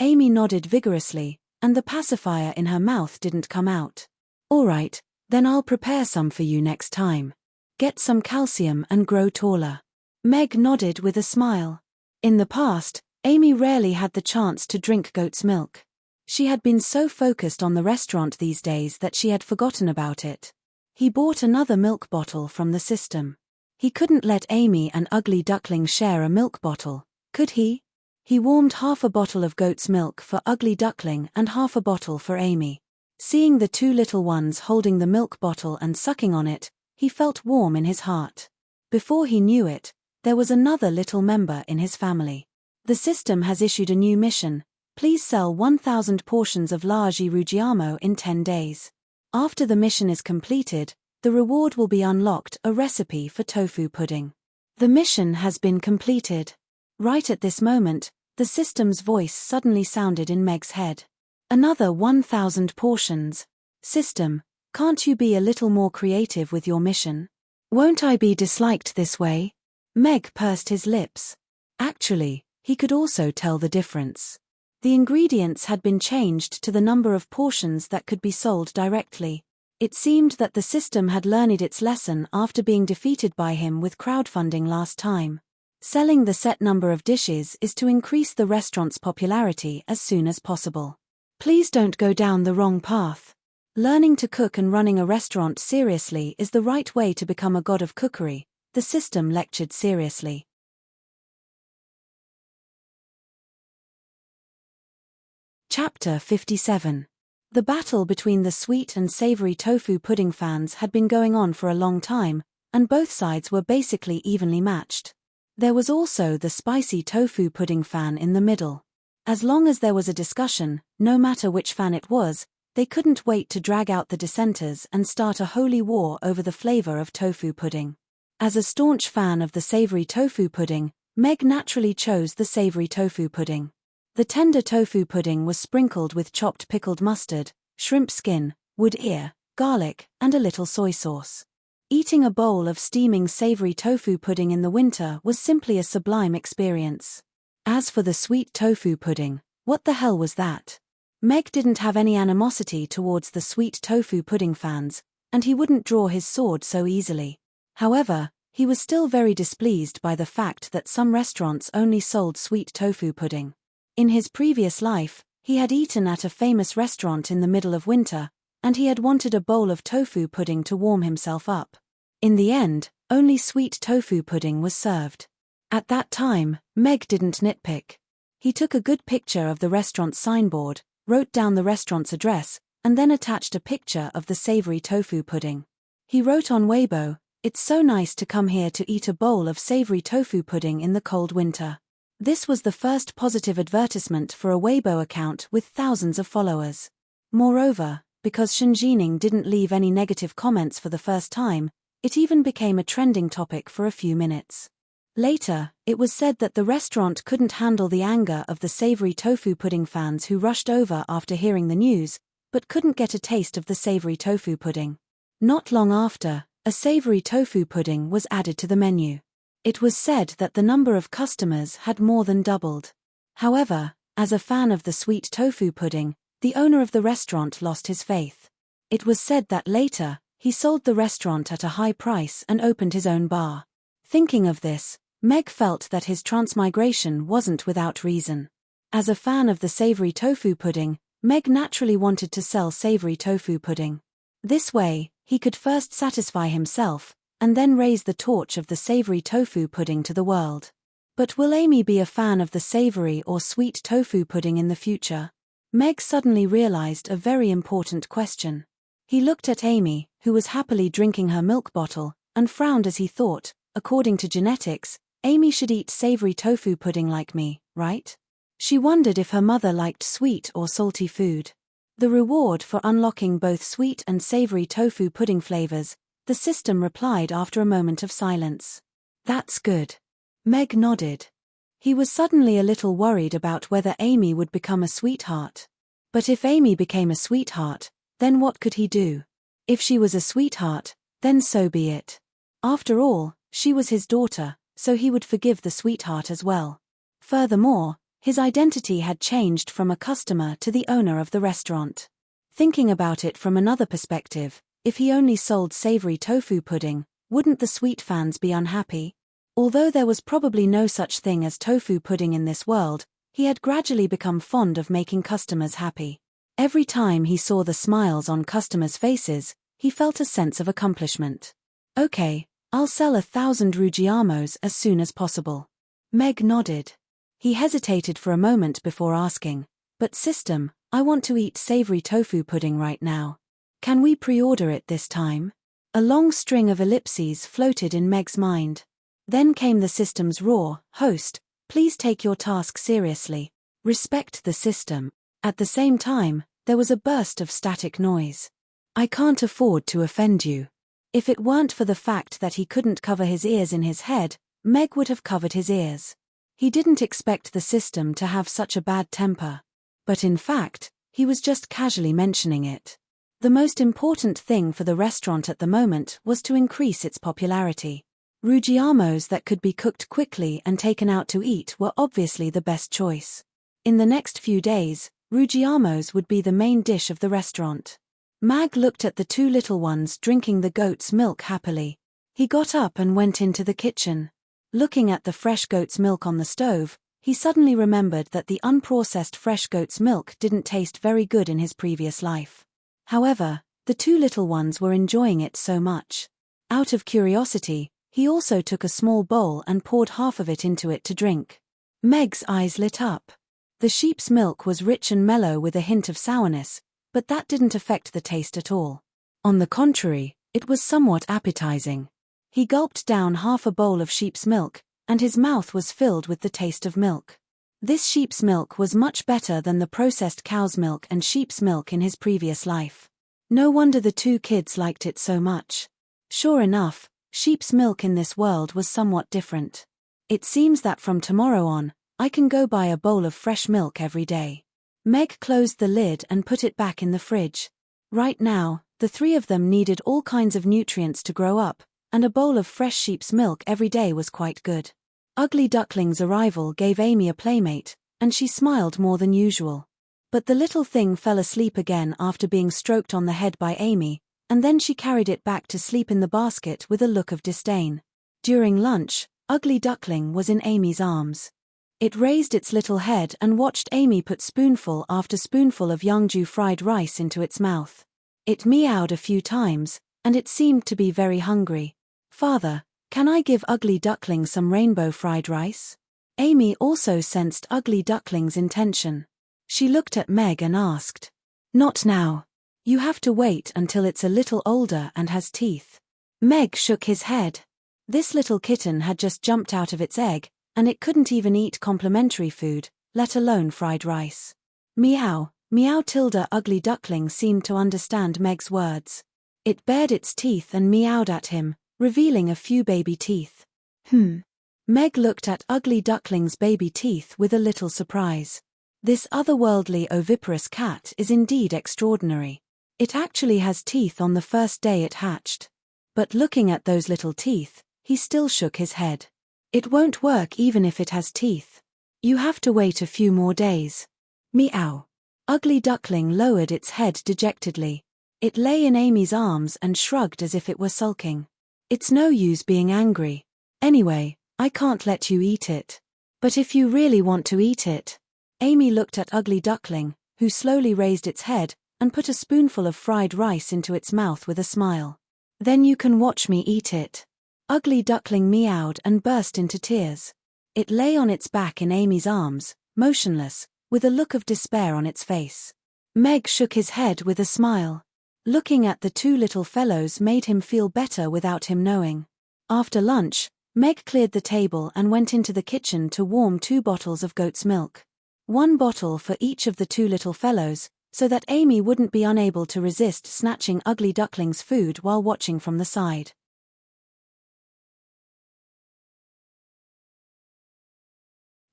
Amy nodded vigorously, and the pacifier in her mouth didn't come out. "All right, then I'll prepare some for you next time. Get some calcium and grow taller." Meg nodded with a smile. In the past, Amy rarely had the chance to drink goat's milk. She had been so focused on the restaurant these days that she had forgotten about it. He bought another milk bottle from the system. He couldn't let Amy and Ugly Duckling share a milk bottle, could he? He warmed half a bottle of goat's milk for Ugly Duckling and half a bottle for Amy. Seeing the two little ones holding the milk bottle and sucking on it, he felt warm in his heart. Before he knew it, there was another little member in his family. The system has issued a new mission. Please sell 1,000 portions of Largi Ruggiamo in 10 days. After the mission is completed, the reward will be unlocked, a recipe for tofu pudding. The mission has been completed. Right at this moment, the system's voice suddenly sounded in Meg's head. Another 1,000 portions. System, can't you be a little more creative with your mission? Won't I be disliked this way? Meg pursed his lips. Actually, he could also tell the difference. The ingredients had been changed to the number of portions that could be sold directly. It seemed that the system had learned its lesson after being defeated by him with crowdfunding last time. Selling the set number of dishes is to increase the restaurant's popularity as soon as possible. Please don't go down the wrong path. Learning to cook and running a restaurant seriously is the right way to become a god of cookery, the system lectured seriously. Chapter 57. The battle between the sweet and savory tofu pudding fans had been going on for a long time, and both sides were basically evenly matched. There was also the spicy tofu pudding fan in the middle. As long as there was a discussion, no matter which fan it was, they couldn't wait to drag out the dissenters and start a holy war over the flavor of tofu pudding. As a staunch fan of the savory tofu pudding, Meg naturally chose the savory tofu pudding. The tender tofu pudding was sprinkled with chopped pickled mustard, shrimp skin, wood ear, garlic, and a little soy sauce. Eating a bowl of steaming savory tofu pudding in the winter was simply a sublime experience. As for the sweet tofu pudding, what the hell was that? Meg didn't have any animosity towards the sweet tofu pudding fans, and he wouldn't draw his sword so easily. However, he was still very displeased by the fact that some restaurants only sold sweet tofu pudding. In his previous life, he had eaten at a famous restaurant in the middle of winter, and he had wanted a bowl of tofu pudding to warm himself up. In the end, only sweet tofu pudding was served. At that time, Meg didn't nitpick. He took a good picture of the restaurant's signboard, wrote down the restaurant's address, and then attached a picture of the savory tofu pudding. He wrote on Weibo, "It's so nice to come here to eat a bowl of savory tofu pudding in the cold winter." This was the first positive advertisement for a Weibo account with thousands of followers. Moreover, because Shinjining didn't leave any negative comments for the first time, it even became a trending topic for a few minutes. Later, it was said that the restaurant couldn't handle the anger of the savory tofu pudding fans who rushed over after hearing the news, but couldn't get a taste of the savory tofu pudding. Not long after, a savory tofu pudding was added to the menu. It was said that the number of customers had more than doubled. However, as a fan of the sweet tofu pudding, the owner of the restaurant lost his faith. It was said that later, he sold the restaurant at a high price and opened his own bar. Thinking of this, Meg felt that his transmigration wasn't without reason. As a fan of the savory tofu pudding, Meg naturally wanted to sell savory tofu pudding. This way, he could first satisfy himself, and then raise the torch of the savory tofu pudding to the world. But will Amy be a fan of the savory or sweet tofu pudding in the future? Meg suddenly realized a very important question. He looked at Amy, who was happily drinking her milk bottle, and frowned as he thought, according to genetics, Amy should eat savory tofu pudding like me, right? She wondered if her mother liked sweet or salty food. The reward for unlocking both sweet and savory tofu pudding flavors, the system replied after a moment of silence. That's good. Meg nodded. He was suddenly a little worried about whether Amy would become a sweetheart. But if Amy became a sweetheart, then what could he do? If she was a sweetheart, then so be it. After all, she was his daughter, so he would forgive the sweetheart as well. Furthermore, his identity had changed from a customer to the owner of the restaurant. Thinking about it from another perspective, if he only sold savory tofu pudding, wouldn't the sweet fans be unhappy? Although there was probably no such thing as tofu pudding in this world, he had gradually become fond of making customers happy. Every time he saw the smiles on customers' faces, he felt a sense of accomplishment. Okay, I'll sell 1,000 Ruggiamos as soon as possible. Meg nodded. He hesitated for a moment before asking, "But system, I want to eat savory tofu pudding right now. Can we pre-order it this time?" A long string of ellipses floated in Meg's mind. Then came the system's roar, "Host, please take your task seriously. Respect the system." At the same time, there was a burst of static noise. "I can't afford to offend you." If it weren't for the fact that he couldn't cover his ears in his head, Meg would have covered his ears. He didn't expect the system to have such a bad temper. But in fact, he was just casually mentioning it. The most important thing for the restaurant at the moment was to increase its popularity. Ruggiamos that could be cooked quickly and taken out to eat were obviously the best choice. In the next few days, Ruggiamos would be the main dish of the restaurant. Mag looked at the two little ones drinking the goat's milk happily. He got up and went into the kitchen. Looking at the fresh goat's milk on the stove, he suddenly remembered that the unprocessed fresh goat's milk didn't taste very good in his previous life. However, the two little ones were enjoying it so much. Out of curiosity, he also took a small bowl and poured half of it into it to drink. Meg's eyes lit up. The sheep's milk was rich and mellow with a hint of sourness, but that didn't affect the taste at all. On the contrary, it was somewhat appetizing. He gulped down half a bowl of sheep's milk, and his mouth was filled with the taste of milk. This sheep's milk was much better than the processed cow's milk and sheep's milk in his previous life. No wonder the two kids liked it so much. Sure enough, sheep's milk in this world was somewhat different. It seems that from tomorrow on, I can go buy a bowl of fresh milk every day. Meg closed the lid and put it back in the fridge. Right now, the three of them needed all kinds of nutrients to grow up, and a bowl of fresh sheep's milk every day was quite good. Ugly Duckling's arrival gave Amy a playmate, and she smiled more than usual. But the little thing fell asleep again after being stroked on the head by Amy, and then she carried it back to sleep in the basket with a look of disdain. During lunch, Ugly Duckling was in Amy's arms. It raised its little head and watched Amy put spoonful after spoonful of Yangju fried rice into its mouth. It meowed a few times, and it seemed to be very hungry. "Father, can I give Ugly Duckling some rainbow fried rice?" Amy also sensed Ugly Duckling's intention. She looked at Meg and asked, "Not now. You have to wait until it's a little older and has teeth." Meg shook his head. This little kitten had just jumped out of its egg, and it couldn't even eat complimentary food, let alone fried rice. "Meow, meow." Tilda Ugly Duckling seemed to understand Meg's words. It bared its teeth and meowed at him, revealing a few baby teeth. Meg looked at Ugly Duckling's baby teeth with a little surprise. This otherworldly oviparous cat is indeed extraordinary. It actually has teeth on the first day it hatched. But looking at those little teeth, he still shook his head. "It won't work even if it has teeth. You have to wait a few more days." Meow. Ugly Duckling lowered its head dejectedly. It lay in Amy's arms and shrugged as if it were sulking. "It's no use being angry. Anyway, I can't let you eat it. But if you really want to eat it..." Amy looked at Ugly Duckling, who slowly raised its head and put a spoonful of fried rice into its mouth with a smile. "Then you can watch me eat it." Ugly Duckling meowed and burst into tears. It lay on its back in Amy's arms, motionless, with a look of despair on its face. Meg shook his head with a smile. Looking at the two little fellows made him feel better without him knowing. After lunch, Meg cleared the table and went into the kitchen to warm 2 bottles of goat's milk. 1 bottle for each of the two little fellows, so that Amy wouldn't be unable to resist snatching Ugly Duckling's food while watching from the side.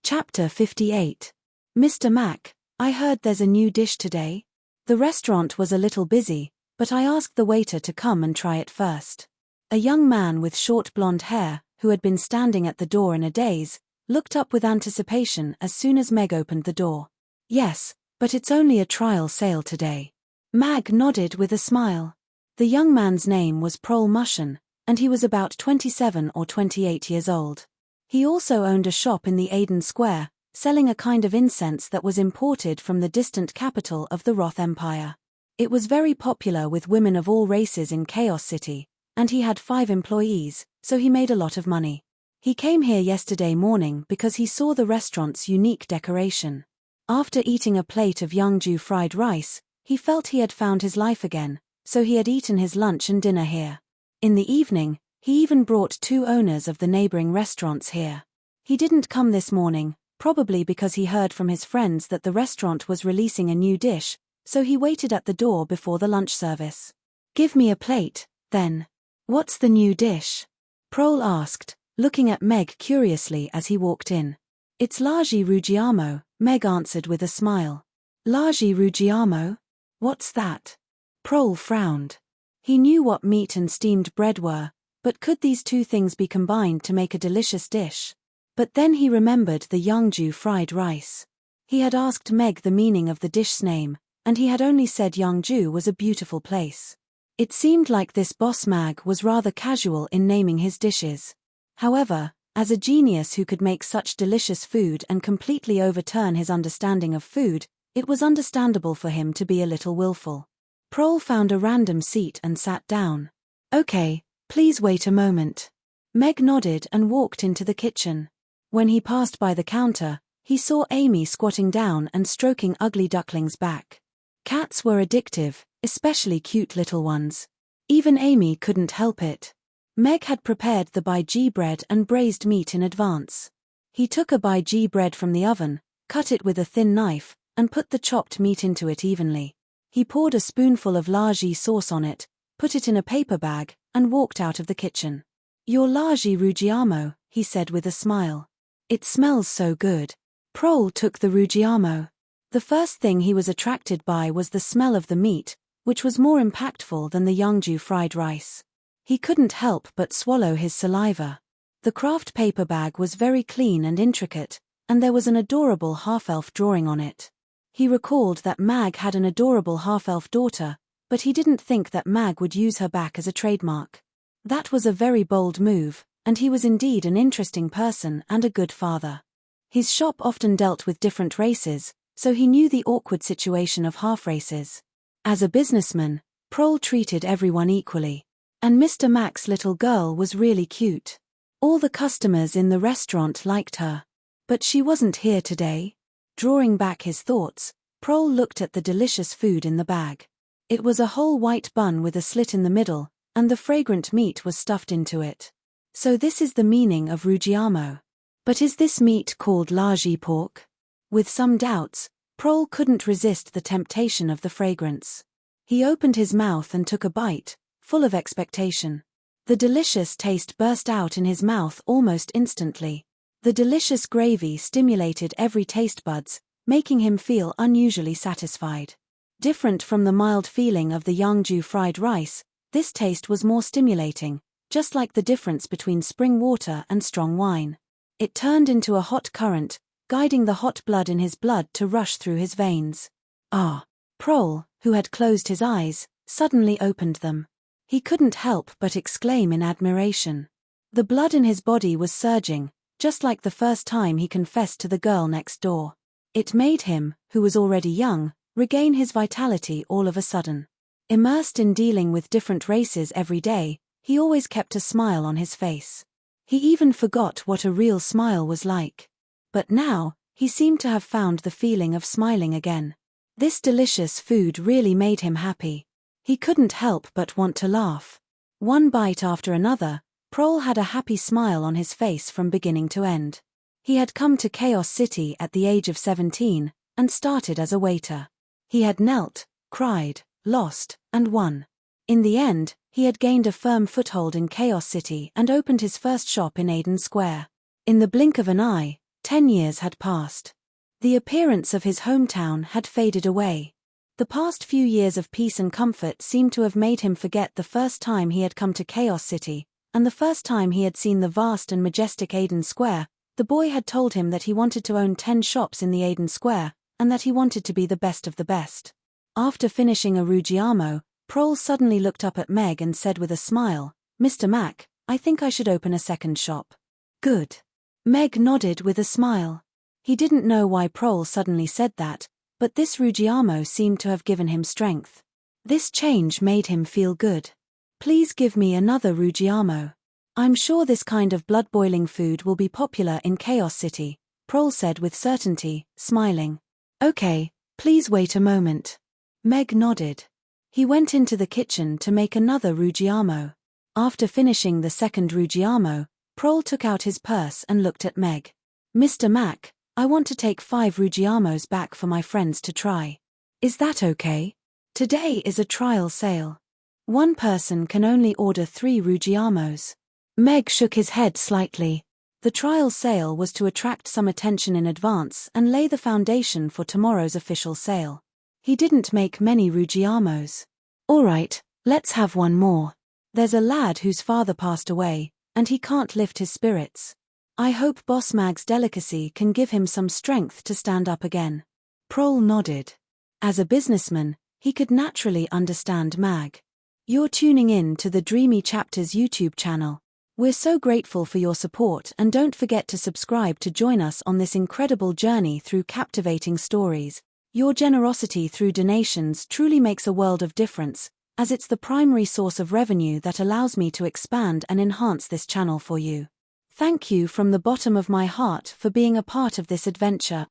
Chapter 58. Mr. Mac, I heard there's a new dish today. The restaurant was a little busy, but I asked the waiter to come and try it first. A young man with short blonde hair, who had been standing at the door in a daze, looked up with anticipation as soon as Meg opened the door. "Yes, but it's only a trial sale today." Mag nodded with a smile. The young man's name was Prol Mushen, and he was about 27 or 28 years old. He also owned a shop in the Aden Square, selling a kind of incense that was imported from the distant capital of the Roth Empire. It was very popular with women of all races in Chaos City, and he had 5 employees, so he made a lot of money. He came here yesterday morning because he saw the restaurant's unique decoration. After eating a plate of Yeongju fried rice, he felt he had found his life again, so he had eaten his lunch and dinner here. In the evening, he even brought 2 owners of the neighboring restaurants here. He didn't come this morning, probably because he heard from his friends that the restaurant was releasing a new dish, so he waited at the door before the lunch service. "Give me a plate, then." "What's the new dish?" Prol asked, looking at Meg curiously as he walked in. "It's Laji Ruggiamo," Meg answered with a smile. "Laji Ruggiamo? What's that?" Prol frowned. He knew what meat and steamed bread were, but could these 2 things be combined to make a delicious dish? But then he remembered the Yeongju fried rice. He had asked Meg the meaning of the dish's name, and he had only said Yeongju was a beautiful place. It seemed like this boss Mag was rather casual in naming his dishes. However, as a genius who could make such delicious food and completely overturn his understanding of food, it was understandable for him to be a little willful. Prol found a random seat and sat down. "Okay, please wait a moment." Meg nodded and walked into the kitchen. When he passed by the counter, he saw Amy squatting down and stroking Ugly Duckling's back. Cats were addictive, especially cute little ones. Even Amy couldn't help it. Meg had prepared the baiji bread and braised meat in advance. He took a baiji bread from the oven, cut it with a thin knife, and put the chopped meat into it evenly. He poured a spoonful of Laji sauce on it, put it in a paper bag, and walked out of the kitchen. "Your Laji Ruggiamo," he said with a smile. "It smells so good." Prol took the Ruggiamo. The first thing he was attracted by was the smell of the meat, which was more impactful than the Yeongju fried rice. He couldn't help but swallow his saliva. The craft paper bag was very clean and intricate, and there was an adorable half-elf drawing on it. He recalled that Mag had an adorable half-elf daughter, but he didn't think that Mag would use her back as a trademark. That was a very bold move, and he was indeed an interesting person and a good father. His shop often dealt with different races, so he knew the awkward situation of half-races. As a businessman, Prol treated everyone equally. And Mr. Mac's little girl was really cute. All the customers in the restaurant liked her. But she wasn't here today. Drawing back his thoughts, Prol looked at the delicious food in the bag. It was a whole white bun with a slit in the middle, and the fragrant meat was stuffed into it. So this is the meaning of Ruggiamo. But is this meat called Laji pork? With some doubts, Prol couldn't resist the temptation of the fragrance. He opened his mouth and took a bite, full of expectation. The delicious taste burst out in his mouth almost instantly. The delicious gravy stimulated every taste buds, making him feel unusually satisfied. Different from the mild feeling of the Yeongju fried rice, this taste was more stimulating, just like the difference between spring water and strong wine. It turned into a hot current, guiding the hot blood in his blood to rush through his veins. Ah! Prol, who had closed his eyes, suddenly opened them. He couldn't help but exclaim in admiration. The blood in his body was surging, just like the first time he confessed to the girl next door. It made him, who was already young, regain his vitality all of a sudden. Immersed in dealing with different races every day, he always kept a smile on his face. He even forgot what a real smile was like. But now, he seemed to have found the feeling of smiling again. This delicious food really made him happy. He couldn't help but want to laugh. One bite after another, Prol had a happy smile on his face from beginning to end. He had come to Chaos City at the age of 17, and started as a waiter. He had knelt, cried, lost, and won. In the end, he had gained a firm foothold in Chaos City and opened his first shop in Aiden Square. In the blink of an eye, 10 years had passed. The appearance of his hometown had faded away. The past few years of peace and comfort seemed to have made him forget the first time he had come to Chaos City, and the first time he had seen the vast and majestic Aiden Square. The boy had told him that he wanted to own 10 shops in the Aiden Square, and that he wanted to be the best of the best. After finishing a Ruggiamo, Prol suddenly looked up at Meg and said with a smile, "Mr. Mac, I think I should open a second shop." "Good." Meg nodded with a smile. He didn't know why Prol suddenly said that, but this Ruggiamo seemed to have given him strength. This change made him feel good. "Please give me another Ruggiamo." I'm sure this kind of blood-boiling food will be popular in Chaos City, Prol said with certainty, smiling. Okay, please wait a moment. Meg nodded. He went into the kitchen to make another Ruggiamo. After finishing the second Ruggiamo, Prol took out his purse and looked at Meg. Mr. Mac, I want to take 5 Ruggiamos back for my friends to try. Is that okay? Today is a trial sale. One person can only order 3 Ruggiamos. Meg shook his head slightly. The trial sale was to attract some attention in advance and lay the foundation for tomorrow's official sale. He didn't make many Ruggiamos. All right, let's have one more. There's a lad whose father passed away, and he can't lift his spirits. I hope Boss Mag's delicacy can give him some strength to stand up again. Prol nodded. As a businessman, he could naturally understand Mag. You're tuning in to the Dreamy Chapters YouTube channel. We're so grateful for your support, and don't forget to subscribe to join us on this incredible journey through captivating stories. Your generosity through donations truly makes a world of difference, as it's the primary source of revenue that allows me to expand and enhance this channel for you. Thank you from the bottom of my heart for being a part of this adventure.